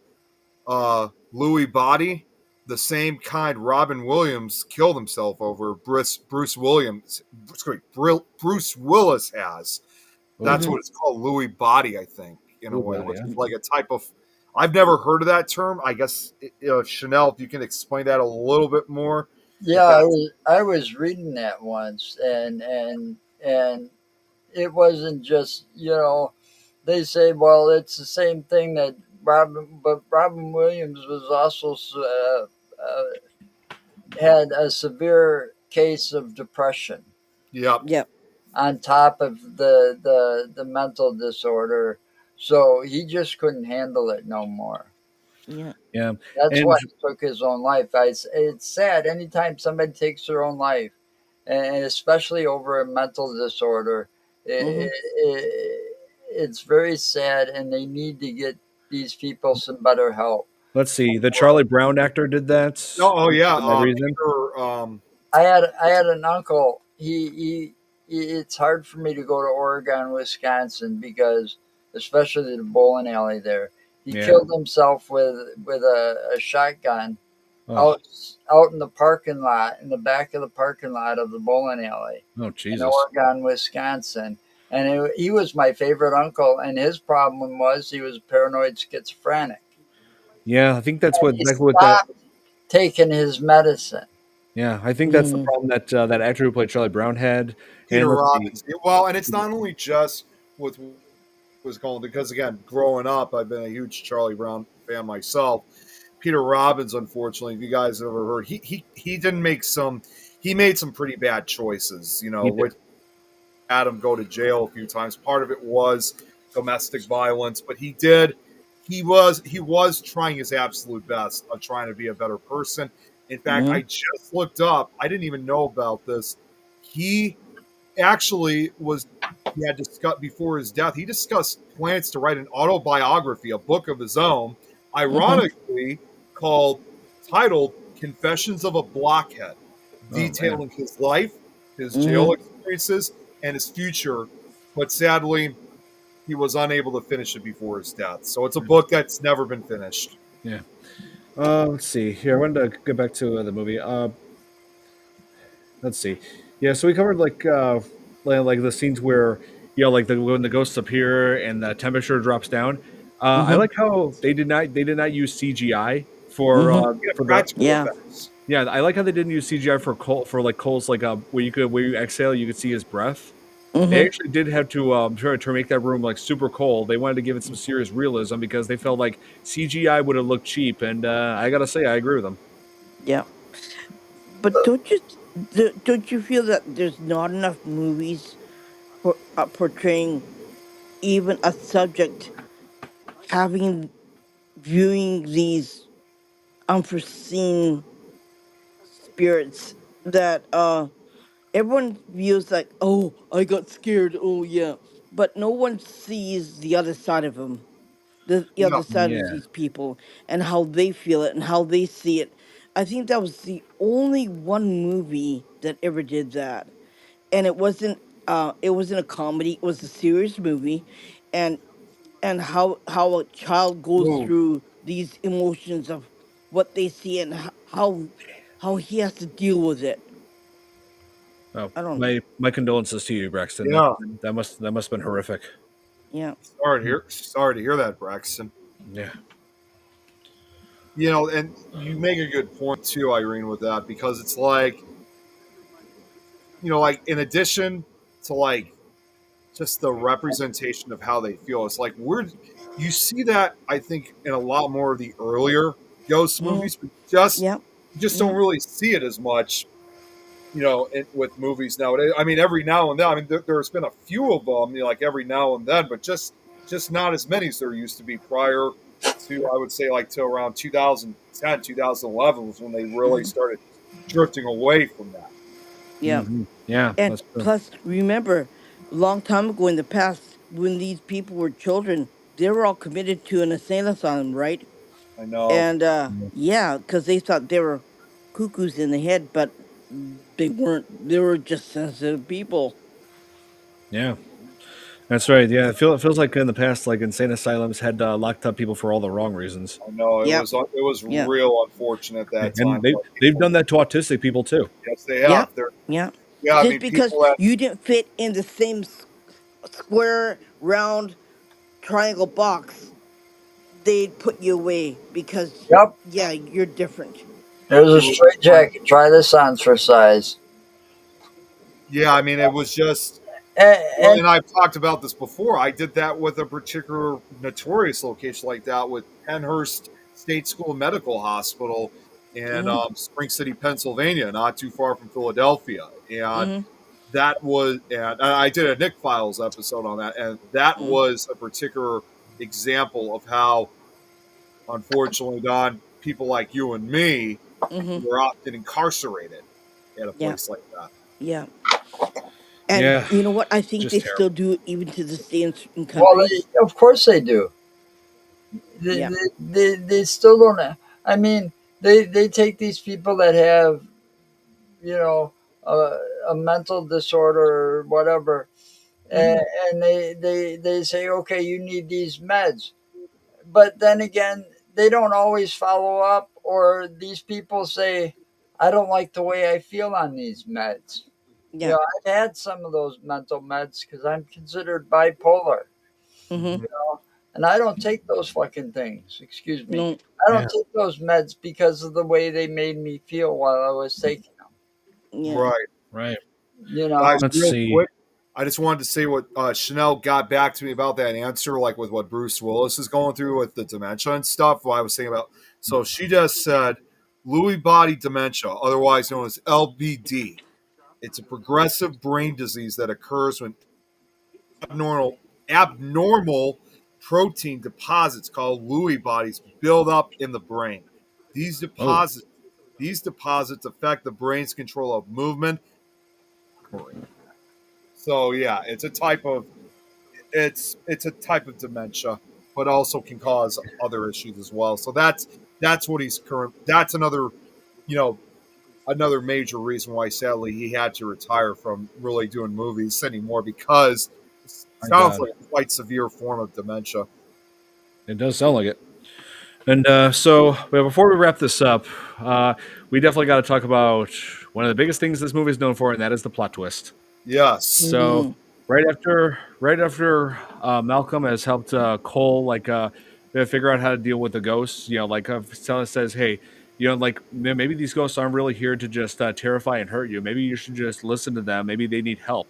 Louis Body, the same kind Robin Williams killed himself over. Bruce Williams, sorry, Bruce Willis has. That's Oh, Hmm. what it's called, Louis Body, I think, in a Blue way, Body, which yeah. is like a type of. I've never heard of that term. I guess Chanel, if you can explain that a little bit more, yeah. if I that's was I was reading that once, and it wasn't just they say, well, it's the same thing but Robin Williams was also had a severe case of depression Yep. Yep. on top of the mental disorder, so he just couldn't handle it no more. Yeah. Yeah, That's and why he took his own life. It's sad anytime somebody takes their own life, and especially over a mental disorder. Mm-hmm. It's very sad, and they need to get these people some better help. let's see. The Charlie Brown actor did that Oh yeah. for that reason. Peter. I had an uncle. It's hard for me to go to Oregon, Wisconsin because, especially the bowling alley there, he Yeah. killed himself with a shotgun Oh. out out in the parking lot, in the back of the parking lot of the bowling alley Oh, in Jesus. Oregon, Wisconsin. And he was my favorite uncle, and his problem was he was paranoid schizophrenic. Yeah, I think that's And what he that. stopped taking his medicine. Yeah, I think that's the Mm-hmm. problem that that actor who played Charlie Brown had. And Peter let's see. Robbins. Well, and it's not only just with was going because again, growing up, I've been a huge Charlie Brown fan myself. Peter Robbins, unfortunately, if you guys have ever heard, he didn't make some. He made some pretty bad choices, He did. which had him go to jail a few times. Part of it was domestic violence, but he was trying his absolute best of trying to be a better person. In fact, Mm-hmm. I just looked up. I didn't even know about this. He actually was he had discussed before his death. He discussed plans to write an autobiography, a book of his own, Mm-hmm. ironically called titled "Confessions of a Blockhead," Oh man. detailing his life, his jail Mm-hmm. experiences, and his future. But sadly, he was unable to finish it before his death. So it's a book that's never been finished. Yeah. Let's see. Here, I wanted to get back to the movie. Let's see. Yeah, so we covered like the scenes where like when the ghosts appear and the temperature drops down. I Mm-hmm. like how they did not use CGI Mm-hmm. Yeah, for the practical Yeah. effects. yeah. I like how they didn't use CGI for Cole's like where you exhale you could see his breath. They Mm-hmm. actually did have to try to make that room like super cold. They wanted to give it some serious realism because they felt like CGI would have looked cheap. And I gotta say, I agree with them. Yeah. But don't you feel that there's not enough movies for portraying even a subject having viewing these unforeseen spirits that everyone views like, oh, I got scared, oh yeah, but no one sees the other side of them, the No, other side of Yeah. these people and how they feel it and how they see it. I think that was the only one movie that ever did that, and it wasn't a comedy, it was a serious movie. And how a child goes move. through these emotions of what they see and how he has to deal with it. Oh, I don't. my condolences to you, Braxton. Yeah, That must have been horrific. Yeah. sorry to hear that, Braxton. Yeah. And you make a good point too, Irene, with that because it's like, like in addition to like just the representation of how they feel, it's like you see that I think in a lot more of the earlier ghost Mm, movies, but just yeah. you just don't Yeah. really see it as much, with movies nowadays. I mean, every now and then, I mean, there's been a few of them, like every now and then, but just not as many as there used to be prior to, I would say, like to around 2010, 2011 was when they really Hmm. started drifting away from that. Yeah. Yeah, And that's true. plus, remember, a long time ago in the past, when these people were children, they were all committed to an insane asylum, right? I know. And yeah, because they thought they were cuckoos in the head, but they weren't. They were just sensitive people. Yeah, that's right. Yeah, it feels like in the past, like insane asylums had locked up people for all the wrong reasons, I know. It Yep. was it was Yeah. real unfortunate at that and time. But they've people, done that to autistic people too. yes, they Yep. have. They're Yeah. Yeah, I Just mean, because people that you didn't fit in the same square, round, triangle box, they'd put you away because, Yep, yeah, you're different. there's a it was straight jacket. Try this on for size. Yeah, I mean, it was just well, And and I've talked about this before. I did that with a particular notorious location like that with Penhurst State School Medical Hospital in Mm-hmm. Spring City, Pennsylvania, not too far from Philadelphia. And Mm-hmm. that was, and I did a Nick Files episode on that, and that Mm-hmm. was a particular example of how, unfortunately, Don, people like you and me Mm-hmm. were often incarcerated at a Yeah. place like that. Yeah. And Yeah, you know what? I think just they still terrible. do it even to this day in certain Well, countries. of course they do. They, Yeah. they, they still don't. I mean, they take these people that have, you know, a mental disorder or whatever, Mm-hmm. and, they say, okay, you need these meds. But then again, they don't always follow up, or these people say, I don't like the way I feel on these meds. You Yeah. know, I've had some of those mental meds because I'm considered bipolar, Mm-hmm. and I don't take those fucking things. Excuse me. No. I don't Yeah, take those meds because of the way they made me feel while I was taking them. Yeah. Right. right. You Guys, know, Let's real see. quick, I just wanted to say what Chanel got back to me about that answer, like with what Bruce Willis is going through with the dementia and stuff. What I was saying about, so she just said Lewy body dementia, otherwise known as LBD. It's a progressive brain disease that occurs when abnormal protein deposits called Lewy bodies build up in the brain. These Oh, deposits these deposits affect the brain's control of movement. So yeah, it's a type of dementia, but also can cause other issues as well. So that's what he's current. That's another, you know, another major reason why sadly he had to retire from really doing movies anymore, because it my sounds God. like a quite severe form of dementia. It does sound like it. And well, before we wrap this up, we definitely got to talk about one of the biggest things this movie is known for, and that is the plot twist. Yes. So Mm-hmm. right after Malcolm has helped Cole figure out how to deal with the ghosts, like Stella says, hey, like maybe these ghosts aren't really here to just terrify and hurt you. Maybe you should just listen to them. Maybe they need help.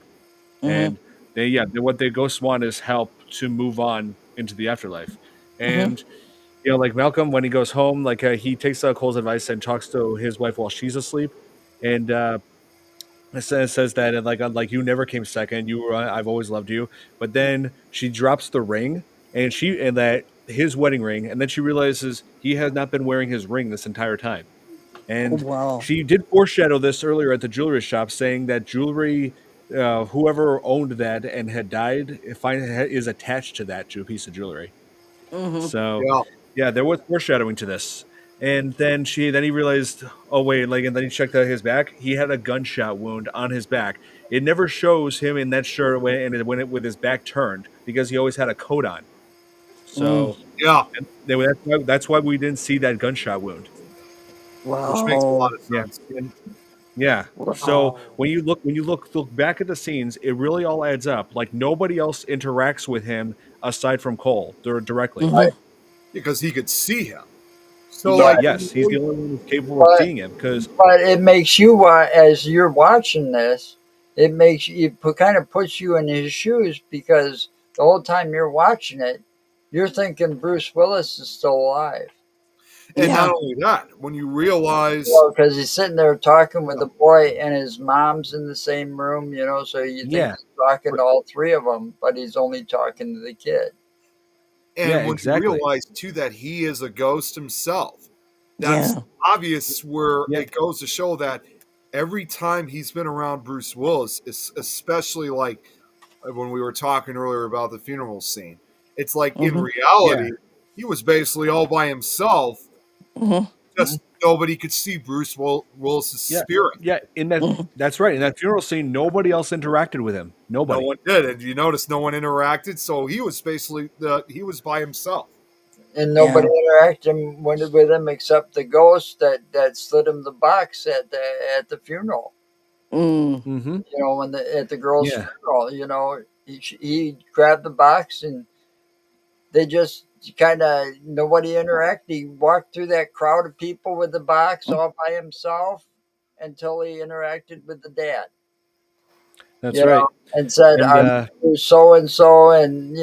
Mm-hmm. And what the ghosts want is help to move on into the afterlife. Mm-hmm. And like Malcolm, when he goes home, he takes Cole's advice and talks to his wife while she's asleep, and it says that like you never came second. You were I've always loved you. But then she drops the ring, and that his wedding ring, and then she realizes he has not been wearing his ring this entire time. Oh And wow. she did foreshadow this earlier at the jewelry shop, saying that jewelry, whoever owned that and had died, is attached to that to a piece of jewelry. Mm-hmm. So, Yeah. yeah, there was foreshadowing to this. And then he realized, oh wait, and then he checked out his back. He had a gunshot wound on his back. It never shows him in that shirt with his back turned because he always had a coat on. Mm. So Yeah. that's why we didn't see that gunshot wound. Which makes a lot Wow. of Yeah, sense. and yeah. So Wow. when you look back at the scenes, it really all adds up. Like nobody else interacts with him aside from Cole directly. right? Mm-hmm. Because he could see him. So Yeah, But like yes, he's the only one who's capable of but seeing him because but it makes you as you're watching this, it makes you kind of puts you in his shoes because the whole time you're watching it, you're thinking Bruce Willis is still alive. and not Yeah. only that, when you realize Well, because he's sitting there talking with yeah, the boy, and his mom's in the same room, so you think yeah, he's talking but to all three of them, but he's only talking to the kid. yeah, and when you exactly. realize too that he is a ghost himself, that's Yeah. obvious where Yeah, it goes to show that every time he's been around Bruce Willis, especially like when we were talking earlier about the funeral scene, it's like in Mm-hmm. yeah, reality, he was basically all by himself, Mm-hmm. Mhm. just nobody could see Willis's yeah, spirit. yeah. In that, Mm-hmm. that's right. In that funeral scene, nobody else interacted with him. No Nobody. one did, and you notice no one interacted, so he was basically he was by himself. And nobody Yeah. interacted with him except the ghost that slid him the box at the funeral. Mm. Mm-hmm. When at the girl's Yeah, funeral, he grabbed the box and they just kind of nobody interacted. He walked through that crowd of people with the box all by himself until he interacted with the dad, that's right. and said, And "I'm so and so, and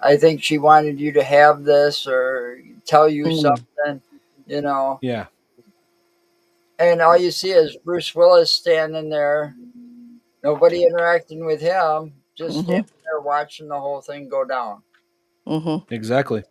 I think she wanted you to have this or tell you Mm. something." you know. Yeah, And all you see is Bruce Willis standing there, nobody interacting with him, just Mhm. standing there watching the whole thing go down. Mhm. exactly.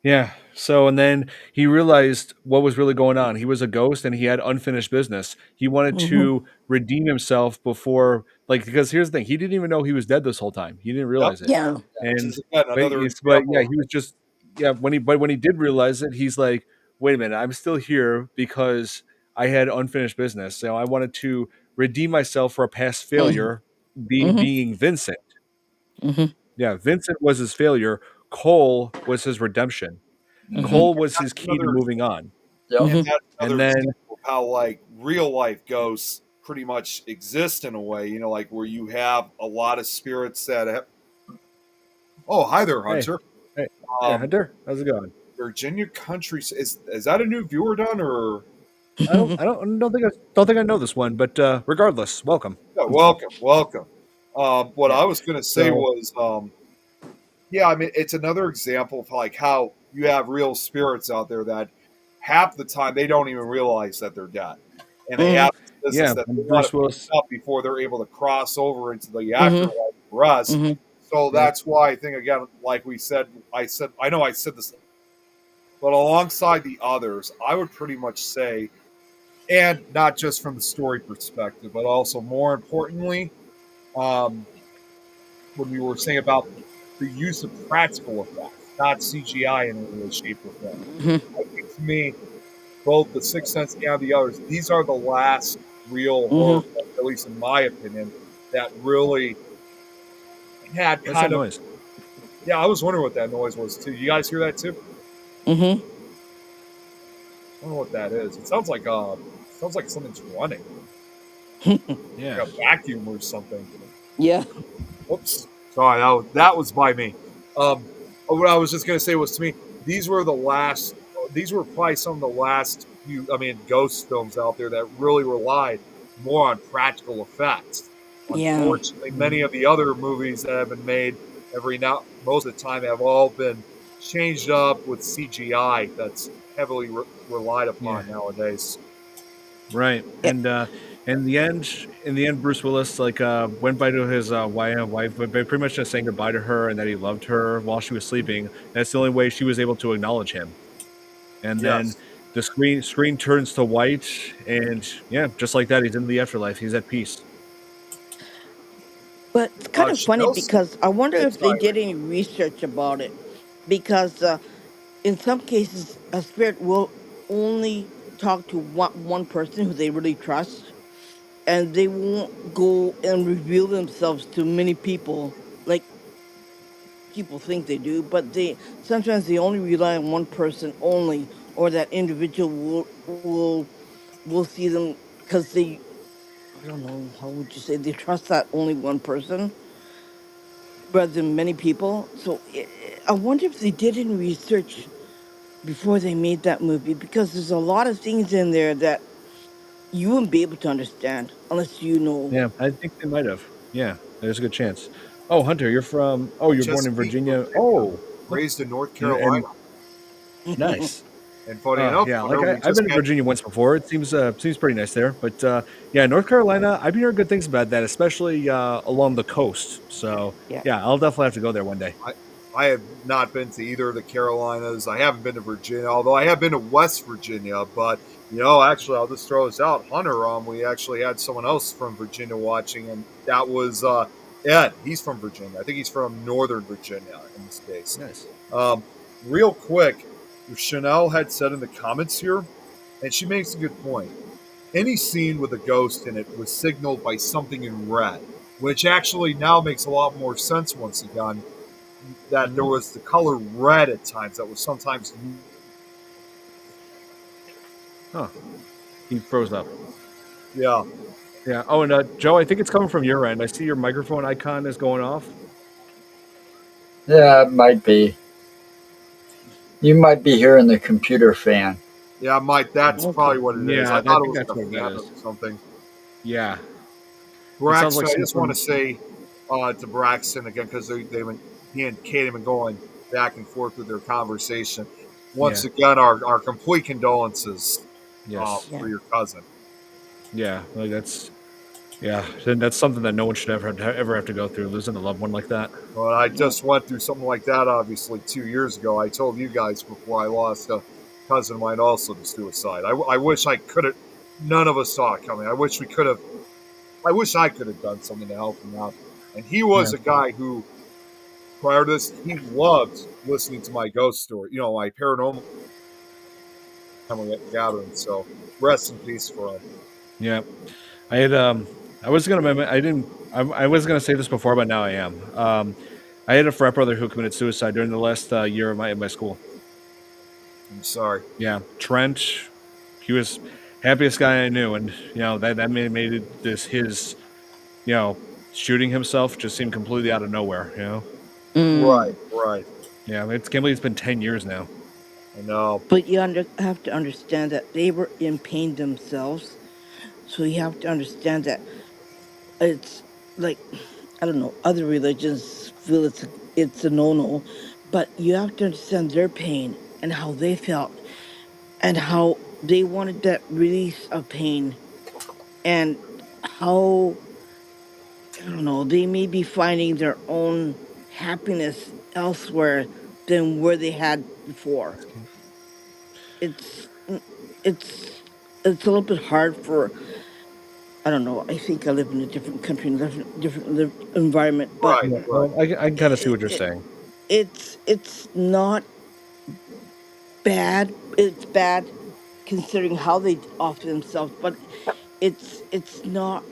Yeah. So, and then he realized what was really going on. He was a ghost and he had unfinished business. He wanted Mhm. to redeem himself before, like, because here's the thing, he didn't even know he was dead this whole time. He didn't Yep. realize it. Yeah. Which And, is again but, another but yeah, example. he was just, yeah, when he did realize it, he's like, wait a minute, I'm still here because I had unfinished business. So I wanted to redeem myself for a past Mhm. failure, Mhm. being Vincent. Mhm. Yeah, Vincent was his failure. Cole was his redemption. Mhm. Hmm. Cole was his That's key to another moving on. Yep. and Mhm. that's And another then, example of how like real life ghosts pretty much exist in a way, like where you have a lot of spirits that have, oh, hi there, hey, Hunter. hey, yeah, Um, Hunter, how's it going? Virginia Country is that a new viewer done or I don't think I know this one, but regardless, welcome. yeah, welcome, welcome. What Yeah. I was gonna say So was yeah, I mean, it's another example of like how you have real spirits out there that half the time they don't even realize that they're dead, and they Mhm. have this business yeah, that they and want Bruce to finish Willis. up before they're able to cross over into the Mhm. afterlife rest. Mhm. So Yeah, that's why I think again, like we said, I know I said this, but alongside the others, I would pretty much say, and not just from the story perspective, but also more importantly, um, when we were saying about the use of practical effects, not CGI in any way, shape, or form. Mhm. I think to me, both The Sixth Sense and the others, these are the last real horror Mhm. films, at least in my opinion, that really had what's that kind of. noise? Yeah, I was wondering what that noise was too. You guys hear that too? Mhm. I don't know what that is. Sounds like something's running, Yeah, like a vacuum or something. Yeah. Whoops. Sorry, that was by me. What I was just gonna say was to me, these were the last. These were probably some of the last few. I mean, ghost films out there that really relied more on practical effects. Yeah. Unfortunately, many mhm, of the other movies that have been made every now most of the time have all been changed up with CGI. That's heavily relied yeah, upon nowadays. right. Yeah. And in the end, Bruce Willis like went by to his wife, but pretty much just saying goodbye to her and that he loved her while she was sleeping. That's the only way she was able to acknowledge him. And then Yes. the screen turns to white, and yeah, just like that, he's in the afterlife. He's at peace. But it's kind of funny Chanel. because I wonder Oops, if they sorry. did any research about it. Because in some cases, a spirit will only talk to one person who they really trust, and they won't go and reveal themselves to many people like people think they do. But they sometimes they only rely on one person only, or that individual will see them because they, I don't know, how would you say, they trust that only one person rather than many people. So I wonder if they did any research before they made that movie, because there's a lot of things in there that you wouldn't be able to understand unless you know. Yeah, I think they might have. Yeah, there's a good chance. Oh, Hunter, you're born in Chesapeake, Virginia. Virginia, Oh, raised in North and Carolina. nice. And funny enough, Yeah, like Hunter, we I've just been to had Virginia once before. It seems pretty nice there. But yeah, North Carolina, I've been hearing good things about that, especially along the coast. So Yeah. yeah, I'll definitely have to go there one day. I, I have not been to either of the Carolinas. I haven't been to Virginia, although I have been to West Virginia. But actually, I'll just throw this out. Hunter, we actually had someone else from Virginia watching, and that was Ed. He's from Virginia. I think he's from Northern Virginia in this case. Nice. Um, Real quick, Chanel had said in the comments here, and she makes a good point. Any scene with a ghost in it was signaled by something in red, which actually now makes a lot more sense once again. That there Hmm. was the color red at times that was sometimes. Huh. He froze up. Yeah. Yeah. Oh, and Joe, I think it's coming from your end. I see your microphone icon is going off. Yeah, it might be. You might be hearing the computer fan. Yeah, Mike, that's probably Okay. what it is. Yeah, I I thought it think was that's like what a that fan or is. something. Yeah. It sounds like Braxton, I just want to something. say to Braxton again, because he and Kate have been going back and forth with their conversation. once Yeah. again, our complete condolences Yes. for Yeah. your cousin. Yeah. Like that's yeah. Then that's something that no one should ever have to go through, losing a loved one like that. But I Yeah. just went through something like that, obviously, 2 years ago. I told you guys before I lost a cousin of mine also to suicide. I wish I could have, none of us saw it coming. I wish we could have, I wish I could have done something to help him out. And he Yeah. was a guy who, prior to this, he loved listening to my ghost story, my paranormal gathering. So rest in peace for him. Yeah. I had I was gonna I didn't I was gonna say this before, but now I am. I had a frat brother who committed suicide during the last year of my school. I'm sorry. Yeah, Trent. He was happiest guy I knew, and that made this his you know shooting himself just seemed completely out of nowhere. Right, Mm. right. Yeah, it's can't believe it's been 10 years now. I know. But you have to understand that they were in pain themselves. So you have to understand that it's like, I don't know, other religions feel it's a no-no, but you have to understand their pain and how they felt and how they wanted that release of pain, and how, I don't know, they may be finding their own happiness elsewhere than where they had before. It's it's it's a little bit hard for, I don't know. I think I live in a different country and different environment, but Right, Yeah, right. well, I can kind of see it, what you're it, saying. it's not bad. It's bad considering how they offer themselves, but it's not,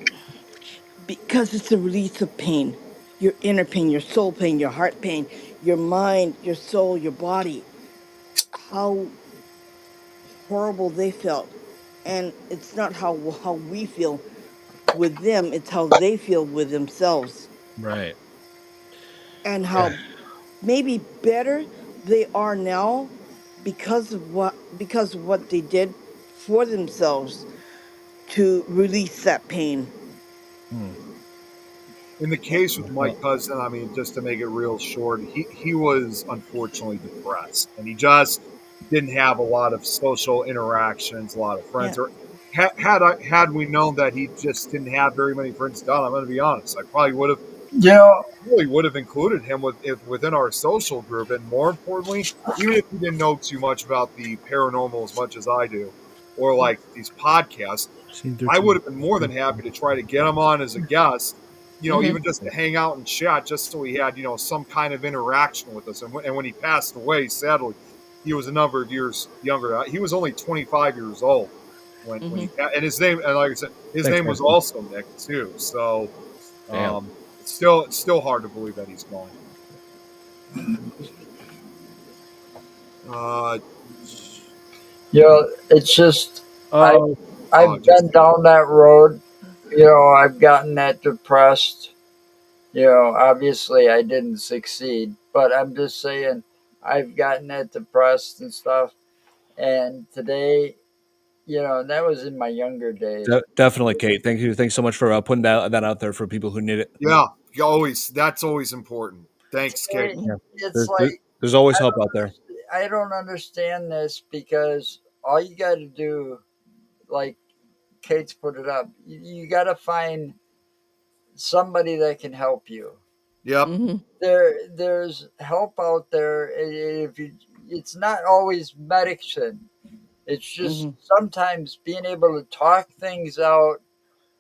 because it's a release of pain. Your inner pain, your soul pain, your heart pain, your mind, your soul, your body. How horrible they felt, and it's not how we feel with them. It's how they feel with themselves, Right. and Yeah. how maybe better they are now because of what they did for themselves to release that pain. Hmm. In the case with my Well, cousin, I mean, just to make it real short, he was unfortunately depressed, and he just didn't have a lot of social interactions, a lot of friends. Yeah. Or had we known that he just didn't have very many friends done, I'm going to be honest, I probably would have You know, really would have included him within our social group, and more importantly, even if he didn't know too much about the paranormal as much as I do, or like these podcasts, scene I would 13. have been more than happy to try to get him on as a guest, Mm-hmm. even just to hang out and chat, just so he had, some kind of interaction with us. And when he passed away, sadly, he was a number of years younger. He was only 25 years old when Mm-hmm. and his name, and like I said, his Thanks, name man. was also Nick too. So Damn. it's still hard to believe that he's gone. Uh, it's just I Oh, I've just been down that road. I've gotten that depressed. Obviously I didn't succeed, but I'm just saying I've gotten that depressed and stuff. And today, that was in my younger days. definitely, Kate. Thank you. Thanks so much for putting that out there for people who need it. yeah, that's always important. Thanks, Kate. Today, Mm-hmm. Yeah. it's There, like there's always I help don't out there. I don't understand this because all you got to do, like Kate's put it up, you got to find somebody that can help you. Yep, Mm-hmm. There's help out there. If you, it's not always medicine. It's just Mm-hmm. sometimes being able to talk things out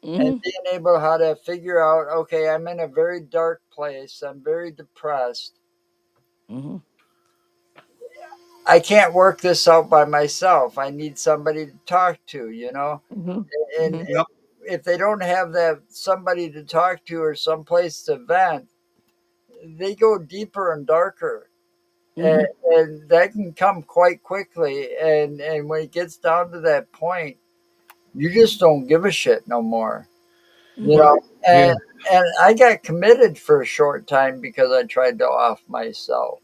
and Mm-hmm. being able how to figure out, okay, I'm in a very dark place. I'm very depressed. Mm-hmm. I can't work this out by myself. I need somebody to talk to, and Mm-hmm. yep. if they don't have that somebody to talk to or some place to vent, they go deeper and darker. and, Mm-hmm. and that can come quite quickly. And when it gets down to that point, you just don't give a shit no more, you Well, know. yeah. And I got committed for a short time because I tried to off myself.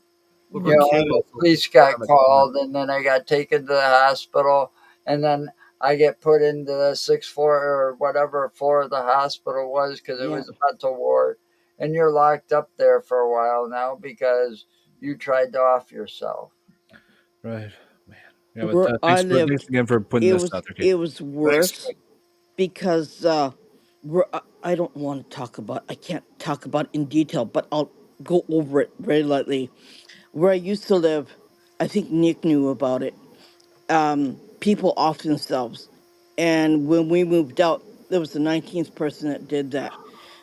Look Mm-hmm. what Kate The also police got commented on. called, and then I got taken to the hospital, and then I get put into the sixth floor or whatever floor the hospital was because it Yeah. was a mental ward, and you're locked up there for a while now because you tried to off yourself. Right. Yeah, but Where I thanks lived, again for putting it this was out there, Kate. it was Thanks, worse Mike. because I don't want to talk about. I can't talk about it in detail, but I'll go over it very lightly. Where I used to live, I think Nick knew about it. People off themselves, and when we moved out, there was the 19th person that did that.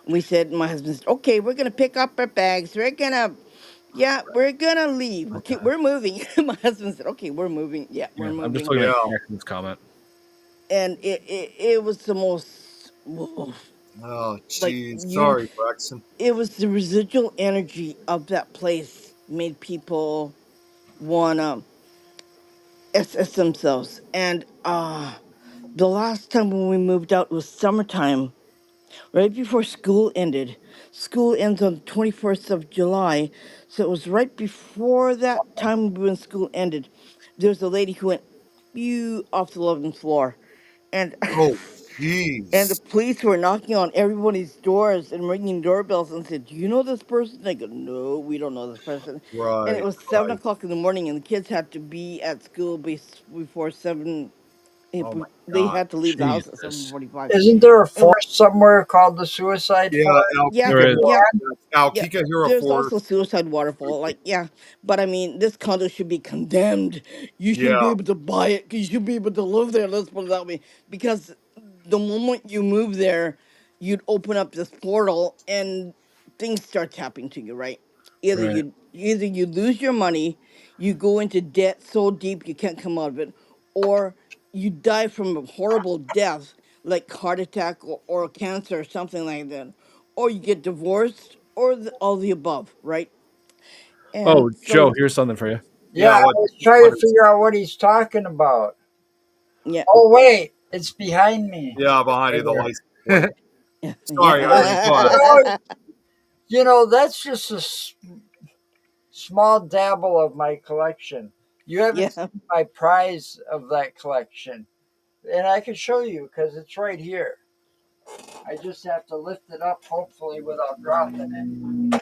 And we said, my husband said, "Okay, we're gonna pick up our bags. Yeah, we're gonna leave. Okay, we're moving." My husband said, "Okay, we're moving. Yeah, we're Yeah, I'm just moving." looking Yeah. at Jackson's comment. And it was the most Oh, like geez. you. Sorry, Braxton. It was the residual energy of that place made people wanna assess themselves. And the last time when we moved out was summertime, right before school ended. School ends on the 21st of July, so it was right before that time when school ended. There was a lady who went pew off the 11th floor, and Oh, and the jeez. police were knocking on everybody's doors and ringing doorbells and said, "Do you know this person?" They go, "No, we don't know this person." And it Right, was 7 o'clock right. in the morning, and the kids had to be at school before seven. Oh, my They God. had to leave the house at Jesus. 7:45. Isn't there a And forest somewhere called the Suicide Yeah, Forest? yeah, There Alkika is. yeah, Forest. yeah. Alkika Hero There's Forest. also suicide waterfall. Like, yeah, but I mean, this condo should be condemned. You shouldn't be Yeah. able to buy it. You should be able to live there. Let's put it that way. Because the moment you move there, you'd open up this portal and things start happening to you. Right? Right. Either you lose your money, you go into debt so deep you can't come out of it, or you die from a horrible death like heart attack or cancer or something like that, or you get divorced, or all the above, right? Oh, And Joe, so, here's something for you. Yeah, Yeah, I what? was trying to What is figure out what he's talking about. yeah. Oh wait, it's behind me. Yeah, behind you, Right the there. license plate. Sorry, Irene. Go ahead. Yeah. That's just a small dabble of my collection. You haven't Yeah. seen my prize of that collection, and I can show you because it's right here. I just have to lift it up, hopefully without dropping it.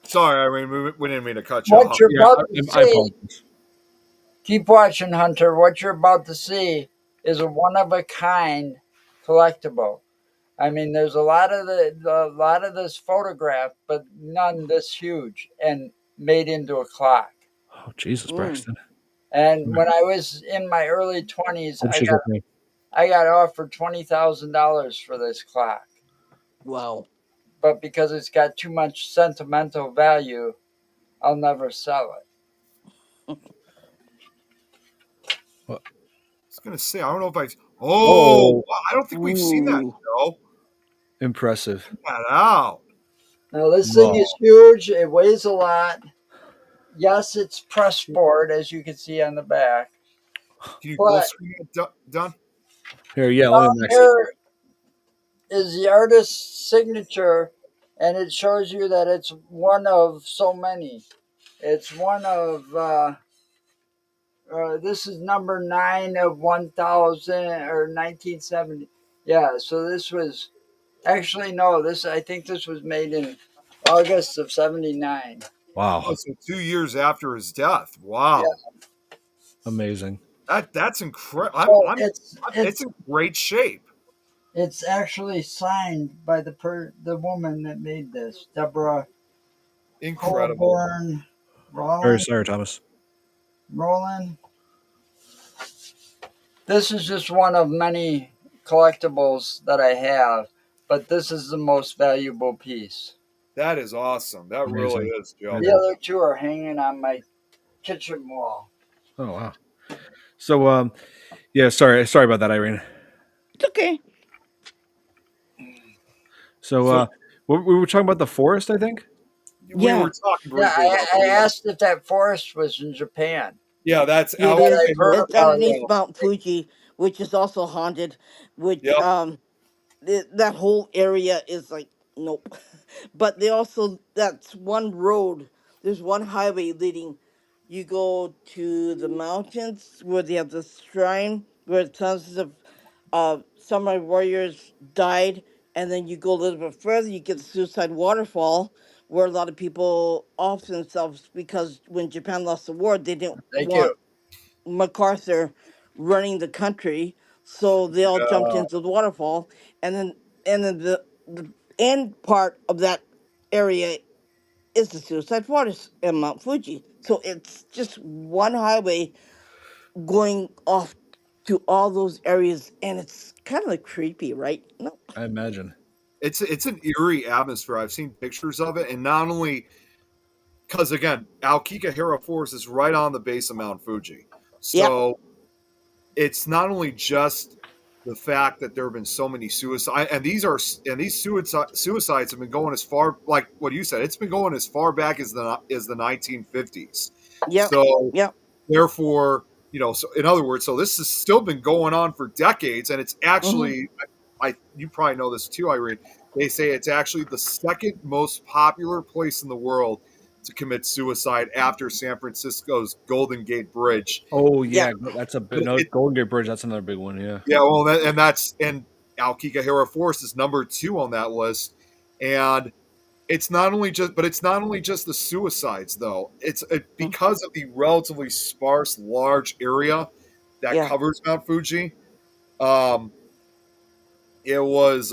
Sorry, Irene. We didn't mean to cut you What off. you're Yeah, about to I see, apologize. keep watching, Hunter. What you're about to see is a one of a kind collectible. I mean, there's a lot of this photograph, but none this huge and made into a clock. Oh, Jesus, Mm. Braxton. And when I was in my early 20s, Hope she's okay. I got offered $20,000 for this clock, Wow. but because it's got too much sentimental value, I'll never sell it. What? I was gonna say, I don't know if I've. Oh, Oh, wow, I don't think we've seen that, Ooh. Joe. impressive. Check that out. Now this thing Whoa. is huge. It weighs a lot. Yes, it's press board, as you can see on the back, Can you full but screen it, done? Here, yeah, let me down max it. here is the artist's signature, and it shows you that it's one of so many. It's one of this is number 9 of 1000 or 1970. Yeah, so this was actually no. This I think this was made in August of '79. Oh, Wow. so 2 years after his death. Yeah, Wow, Amazing. that's incredible. well, It's in great shape. it's actually signed by the woman that made this, Deborah Incredible. Colburn Very Roland. sorry, Thomas. Roland. This is just one of many collectibles that I have, but this is the most valuable piece. That is awesome. That really Amazing. is, It Joe. The is. other two are hanging on my kitchen wall. Oh, wow. So, yeah, sorry about that, Irene. It's okay. So, So we were talking about the forest, I think. we Yeah, were talking Yeah, briefly about I that. asked if that forest was in Japan, Yeah, that's it but Alkika I've is. heard Hero It's about Forest. it. underneath Mount Fuji, which is also haunted. Which Yep. that whole area is like nope. But they also, that's one road. There's one highway leading. You go to the mountains where they have the shrine where tons of samurai warriors died, and then you go a little bit further. You get the suicide waterfall, where a lot of people off themselves because when Japan lost the war, they didn't Thank you. want MacArthur running the country, so they all jumped Yeah. into the waterfall, and then the end part of that area is the Suicide Forest and Mount Fuji. So it's just one highway going off to all those areas, and it's kind of like creepy, right? No. I imagine. It's an eerie atmosphere. I've seen pictures of it, and not only because again, Aokigahara Forest is right on the base of Mount Fuji, Yeah. so it's not only just the fact that there have been so many suicides, and these suicides have been going as far, like what you said, it's been going as far back as the 1950s. Yep. So Yep. therefore, so in other words, so this has still been going on for decades, and it's Hmm. actually, you probably know this too, Irene. They say it's actually the second most popular place in the world to commit suicide after San Francisco's Golden Gate Bridge. Oh Yeah. yeah, that's a bit. But No, it, Golden Gate Bridge. That's another big one. Yeah. yeah, well, and Aokigahara Forest is number 2 on that list, and it's not only just the suicides though. Mm. Because of the relatively sparse, large area that Yeah. covers Mount Fuji. Um, it was.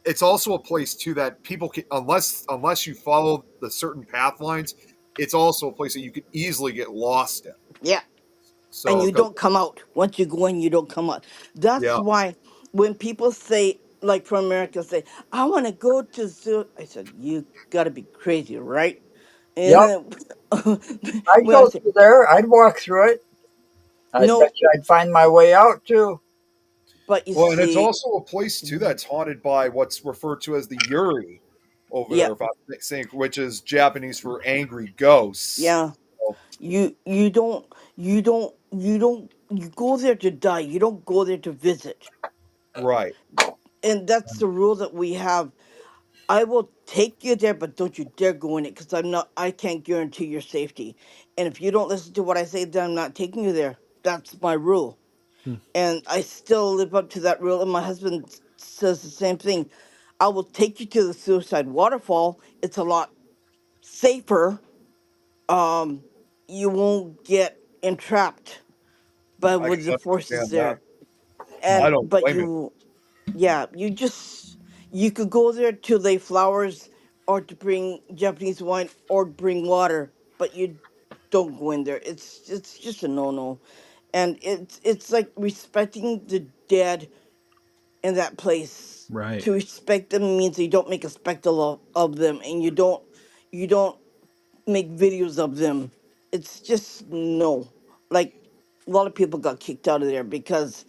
It's also a place too that people can, unless you follow the certain path lines, it's also a place that you could easily get lost in. Yeah. And So, you 'cause- don't come out. Once you go in, you don't come out. That's yeah, why when people say, like from America, say, "I want to go to zoo," I said, "You got to be crazy, right?" And Yep. then I'd when I go say, through there. I'd walk through it. I bet "No," you I'd find my way out too. but you well, and it's see, also a place too that's haunted by what's referred to as the Yuri over yeah, there, if I'm saying, which is Japanese for angry ghosts. yeah, So, you go there to die. You don't go there to visit, right. and that's the rule that we have. I will take you there, but don't you dare go in it because I can't guarantee your safety. And if you don't listen to what I say, then I'm not taking you there. That's my rule. Hmm. And I still live up to that rule. And my husband says the same thing. I will take you to the suicide waterfall. It's a lot safer. Um, you won't get entrapped by I with can the forces understand that. there. I And don't but blame you. you yeah, you could go there to lay flowers or to bring Japanese wine or bring water, but you don't go in there. It's just a no-no. And it's like respecting the dead in that place. Right. To respect them means you don't make a spectacle of them, and you don't make videos of them. It's just no. Like a lot of people got kicked out of there because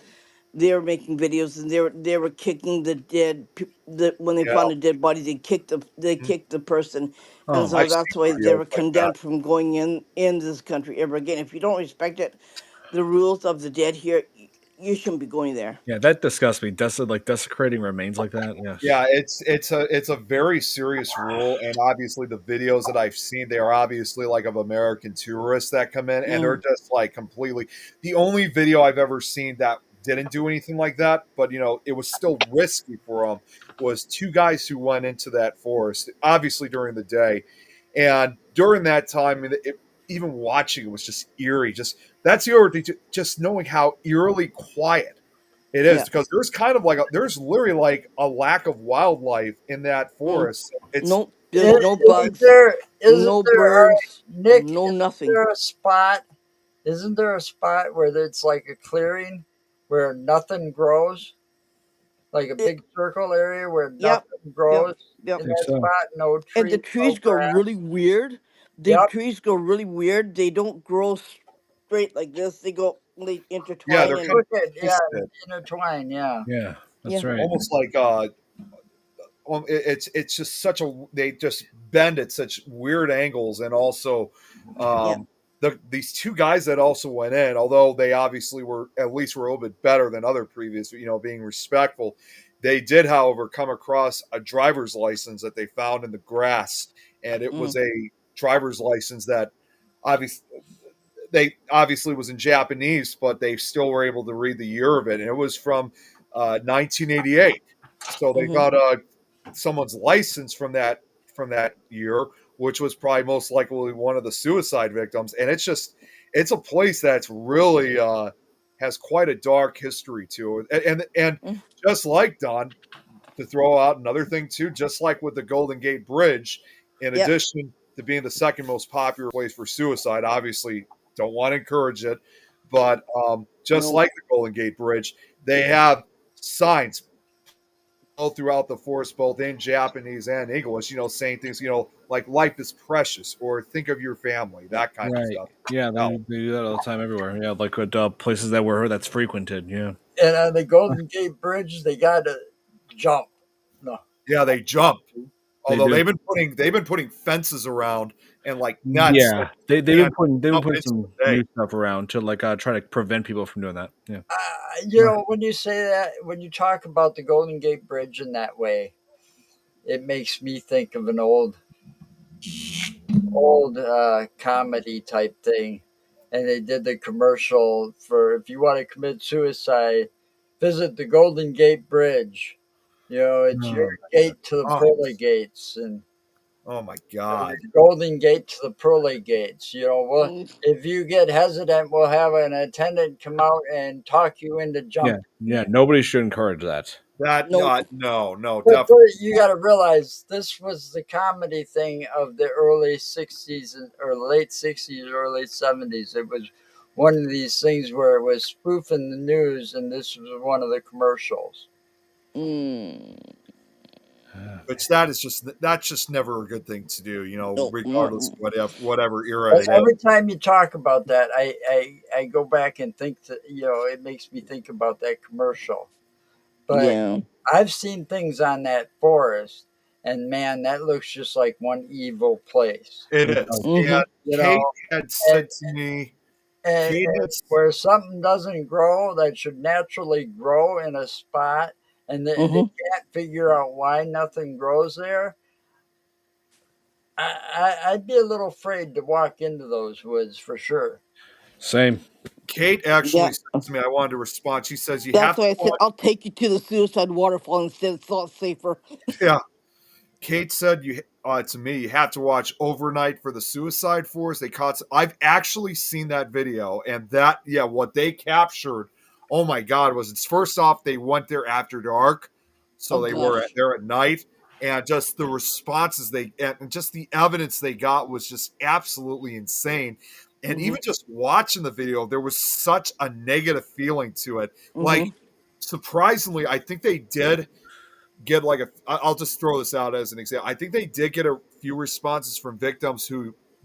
they were making videos and they were kicking the when they Yeah, found a dead body, they kicked the person, and Oh, so I've seen that's why they videos were like that. condemned from going in this country ever again. If you don't respect it, the rules of the dead here, you shouldn't be going there. yeah, that disgusts me. Like desecrating remains like that. Yes. Yeah, it's a very serious rule, and obviously the videos that I've seen, they are obviously like of American tourists that come in, and they're Mm, just like completely. The only video I've ever seen that didn't do anything like that, but it was still risky for them. Was two guys who went into that forest, obviously during the day, and during that time, even watching it was just eerie. Just that's the other thing, just knowing how eerily quiet it is yeah. because there's literally like a lack of wildlife in that Mm, forest. It's nope. There's no Isn't bugs, there? Isn't no there? All right, birds, Nick. no Isn't nothing. there a spot? Isn't there a spot where it's like a clearing where nothing grows, like a It. big circle area where Yep. nothing Yep. grows I in Yep. think that so. spot? No And the trees, no trees go grass. really weird. The Yep. trees go really weird. They don't grow straight like this. They yeah, intertwine they're kind and of Crooked, yeah, twisted, intertwine, yeah. Yeah, that's yeah, right. almost like it's just such a they just bend at such weird angles, and also yeah. these two guys that also went in, although they obviously were at least were a little bit better than other previous, being respectful. They did, however, come across a driver's license that they found in the grass, and it was Mm, a driver's license that obviously they obviously was in Japanese, but they still were able to read the year of it, and it was from 1988. So they mm-hmm. got someone's license from that from that year, which was probably most likely one of the suicide victims. And it's a place that's really has quite a dark history to it. And Mm. just like Don, to throw out another thing too, just like with the Golden Gate Bridge, in Yep. addition to being the second most popular place for suicide, obviously don't want to encourage it, but just No. like the Golden Gate Bridge, they have signs all throughout the forest, both in Japanese and English, saying things, like life is precious or think of your family, Yep. that kind of Right. stuff. Yeah, Oh, they do that all the time everywhere. Yeah, like at places that's frequented. Yeah. And on the Golden Gate Bridge, they got to jump. No, yeah, they jump. They Although do. they've been putting fences around and like nets that Yeah. They've been can't jump putting into some the day. new stuff around to like try to prevent people from doing that. Yeah. when you say that, when you talk about the Golden Gate Bridge in that way, it makes me think of an old comedy type thing. And they did the commercial for if you want to commit suicide, visit the Golden Gate Bridge. It's your Oh, gate to the Oh, pearly gates, and oh my God. the Golden Gate to the pearly gates. Well, Mm. if you get hesitant, we'll have an attendant come out and talk you into yeah. jumping. Yeah. Nobody should encourage that. That Nope. no, But definitely. you got to realize this was the comedy thing of the early 60s or late 60s, early 70s. It was one of these things where it was spoofing the news, and this was one of the commercials. Mm. Which that's just never a good thing to do, Nope. regardless of Mm. whatever era But it is. every time you talk about that, I go back and think it makes me think about that commercial. But Yeah. I've seen things on that forest, and man, that looks just like one evil place. It It is. does. And Mm-hmm. You know, Kate had and, said to me, Kate and had where something doesn't grow that should naturally grow in a spot, and they Mm-hmm. can't figure out why nothing grows there. I'd be a little afraid to walk into those woods for sure. Same. Kate actually Yeah. said to me, I wanted to respond. She says you That's have to why I said watch. I'll take you to the suicide waterfall instead. It's a lot safer. Yeah. Kate said to me, you have to watch Overnight for the Suicide Force. I've actually seen that video, and what they captured, oh my God, was it's first off they went there after dark, Oh so they were gosh. there at night, and just the responses and just the evidence they got was just absolutely insane. And Mm-hmm. even just watching the video, there was such a negative feeling to it. Like Mm-hmm. surprisingly, I think they did get like I'll just throw this out as an example. I think they did get a few responses from victims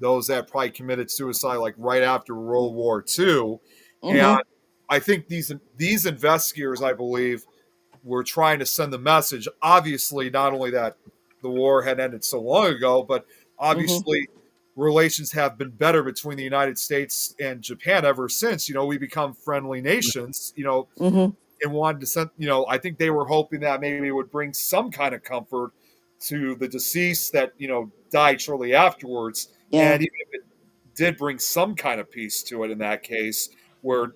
those that probably committed suicide like right after World War II. And Mm-hmm. I think these investigators, I believe, were trying to send the message, obviously, not only that the war had ended so long ago, but Mm-hmm. obviously relations have been better between the United States and Japan ever since, we become friendly nations, Mm-hmm. and wanted to send, I think they were hoping that maybe it would bring some kind of comfort to the deceased that, died shortly afterwards. Yeah. And even if it did bring some kind of peace to it in that case, where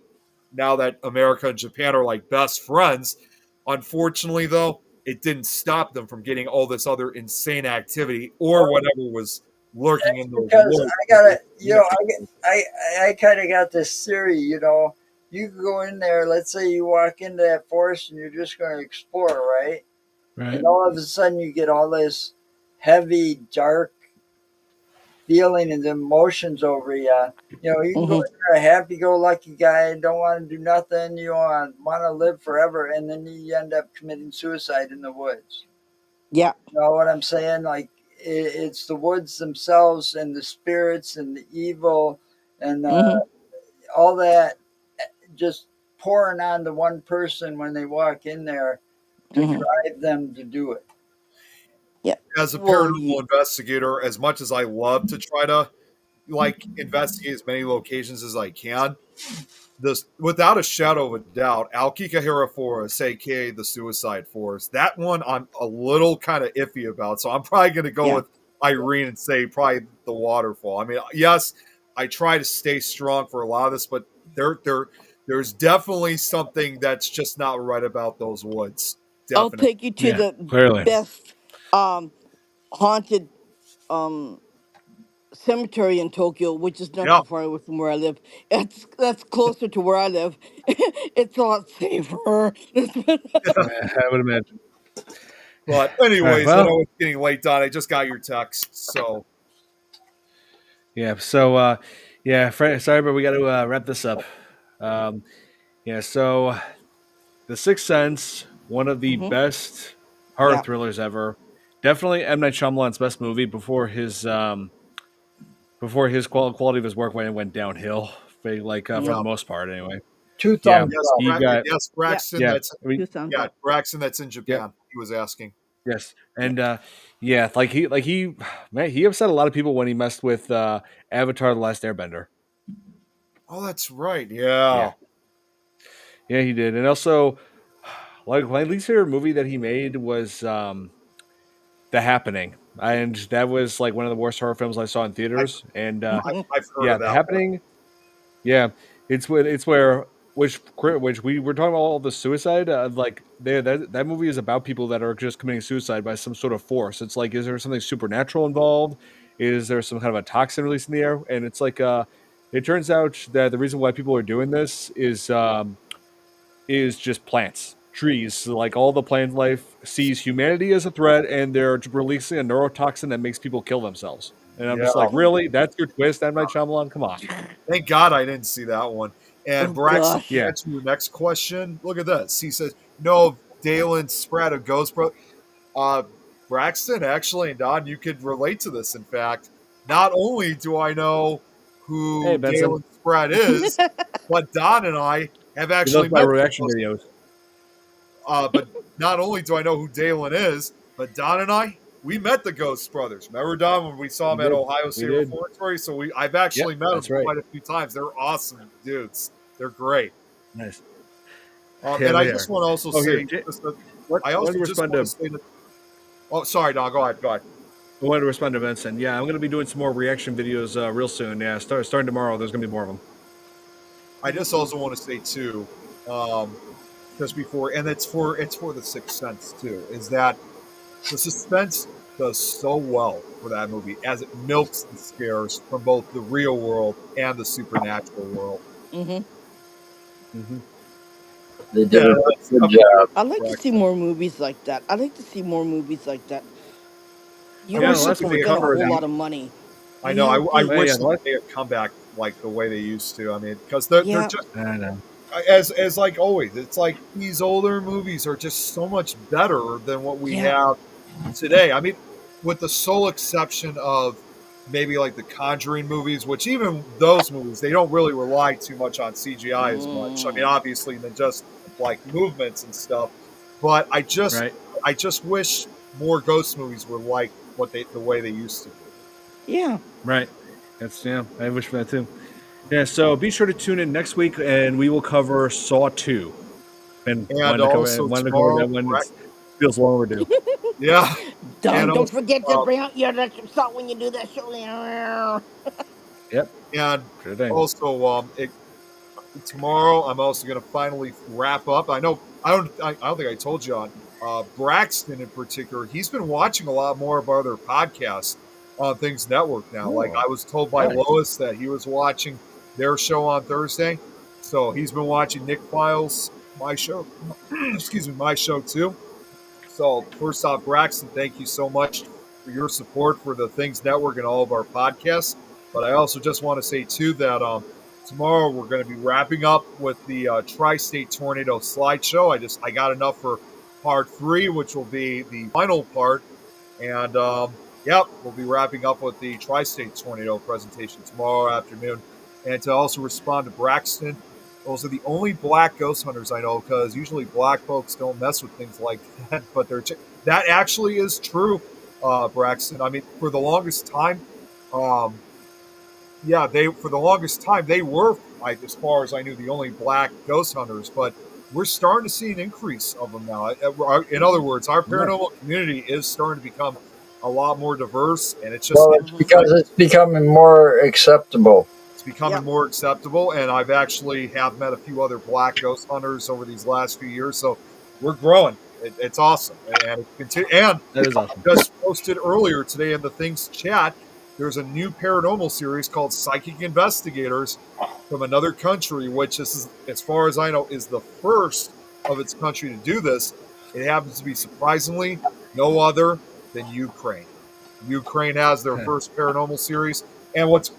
now that America and Japan are like best friends, unfortunately, though, it didn't stop them from getting all this other insane activity or whatever was lurking in those Because woods. I gotta, I kind of got this theory. You can go in there. Let's say you walk into that forest and you're just going to explore, right? Right. And all of a sudden you get all this heavy, dark feeling and emotions over you. You can go Mm-hmm. in there a happy-go-lucky guy, don't want to do nothing. You want to live forever, and then you end up committing suicide in the woods. Yeah. You know what I'm saying? Like it's the woods themselves and the spirits and the evil and Mm-hmm. all that just pouring on to one person when they walk in there to Mm-hmm. drive them to do it. Yeah. As a Well. paranormal investigator, as much as I love to try to like investigate as many locations as I can, this without a shadow of a doubt, Alkikahara Forest, aka the Suicide Forest, that one I'm a little kind of iffy about. So I'm probably going to go Yeah. with Irene and say probably the waterfall. I mean, yes, I try to stay strong for a lot of this, but there's definitely something that's just not right about those woods. I'll Definitely. take you to Yeah. the Clearly. best um haunted um cemetery in Tokyo, which is not Yeah, too far away from where I live. That's closer to where I live. It's a lot safer. I would imagine. but All right. anyways, I Well, know it's getting late, Don. I just got your text, so yeah. So, yeah. Sorry, but we got to wrap this up. Um, yeah. So, The Sixth Sense, one of the hmm best horror Yeah. thrillers ever. Definitely M Night Shyamalan's best movie before his quality of his work went downhill. For yeah. the most part, anyway. Two Yeah, thumbs Yes, up. he got yes, Yeah. Braxton. yeah. That's I mean, Two thumbs yeah, up. Braxton. That's in yeah, Japan. He was asking. yes, Yeah. and yeah, man, he upset a lot of people when he messed with Avatar: The Last Airbender. Oh, that's right. Yeah. Yeah, yeah, he did, and also like my least favorite movie that he made was The Happening, and that was like one of the worst horror films I saw in I, theaters. And I've heard yeah, of The that one. Happening. Yeah, it's where which we were talking about all the suicide. Like that movie is about people that are just committing suicide by some sort of force. It's like, is there something supernatural involved? Is there some kind of a toxin released in the air? And it's like, it turns out that the reason why people are doing this is just plants, trees. So, like all the plant life sees humanity as a threat, and they're releasing a neurotoxin that makes people kill themselves. And I'm Yeah. just like, really? That's your twist, M Night Shyamalan? Come on. Thank God I didn't see that one. And Oh Braxton, to gosh. Yeah. answer your next question, look at this. He says, no, Dalen Spratt of Ghost Bro. Uh, Braxton, actually, and Don, you could relate to this. In fact, not only do I know Hey, who Benson. Dalen Spratt is, but Don and I have He actually loves my met the reaction Ghost. videos. But not only do I know who Dalen is, but Don and I, we met the Ghost Brothers. Remember, Don, when we saw We them at did. Ohio We State did. Reformatory? So I've Yep, actually met that's them right. quite a few times. They're awesome dudes. They're great. Nice. Yeah, And I they just are. want to also Oh, here. say, just that I Wanted also to just respond want to to. say that. Oh, sorry, Don. Go ahead. Go ahead. I wanted to respond to Vincent. Yeah, I'm going to be doing some more reaction videos real soon. Yeah, starting tomorrow. There's going to be more of them. I just also want to say too, um, just before, and it's for the Sixth Sense too, is that the suspense does so well for that movie as it milks the scares from both the real world and the supernatural world. hmm Hmm. They did Yeah, a that's good up there job. with I'd like to see Braxton. more movies like that. I'd like to see more movies like that. I You Yeah, don't the wish have last that to one we they had spend a covered. whole come back. lot of money. I You know. have I to. Yeah, wish the that last. they had come back like the way they used to. I mean, because they're Yeah. just I know. as like always. It's like these older movies are just so much better than what we Yeah. have today. I mean, with the sole exception of maybe like the Conjuring movies, which even those movies they don't really rely too much on CGI as much. I mean, Mm. obviously than just like movements and stuff. But Right. I just wish more ghost movies were like what they the way they used to be. Yeah. Right. That's yeah. I wish for that too. Yeah. So be sure to tune in next week, and we will cover Saw 2. And And also wanted to cover tomorrow, that one. It feels long overdue. yeah, and Don, don't also forget to bring out your electric salt when you do that show. Yep. and Sure thing. also tomorrow I'm also going to finally wrap up. I don't think I told you on Braxton in particular. He's been watching a lot more of our other podcasts on Things Network now. Like Oh, I was told by nice. Lois that he was watching their show on Thursday, so he's been watching Nick Files, my show. Excuse me, my show too. So, first off, Braxton, thank you so much for your support for the Things Network and all of our podcasts. But I also just want to say, too, that tomorrow we're going to be wrapping up with the Tri-State Tornado slideshow. I got enough for part 3, which will be the final part. And, yep, we'll be wrapping up with the Tri-State Tornado presentation tomorrow afternoon. And to also respond to Braxton, those are the only black ghost hunters I know because usually black folks don't mess with things like that. But that actually is true, Braxton. I mean, for the longest time, um, yeah, they for the longest time they were, like, as far as I knew, the only black ghost hunters. But we're starting to see an increase of them now. In other words, our Yeah. paranormal community is starting to become a lot more diverse, and it's just Well, it's Mhm. because it's becoming more acceptable. it's becoming Yep. more acceptable. And I've actually have met a few other black ghost hunters over these last few years, so we're growing. It's awesome, and it continue. And That is awesome. posted earlier today in the Things chat, there's a new paranormal series called Psychic Investigators from another country, which this is, as far as I know, is the first of its country to do this. It happens to be surprisingly no other than Ukraine. Ukraine has their first paranormal series, and what's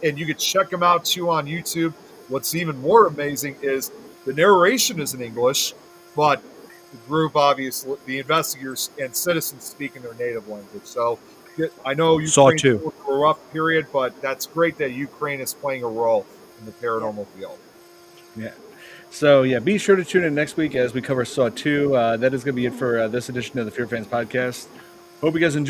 and you can check them out too on YouTube. What's even more amazing is the narration is in English, but the group, obviously, the investigators and citizens speak in their native language. So I know Saw Ukraine's 2. going through a rough period, but that's great that Ukraine is playing a role in the Yeah. paranormal field. Yeah. So yeah, be sure to tune in next week as we cover Saw 2. That is going to be it for this edition of the Fear Fans podcast. Hope you guys enjoy.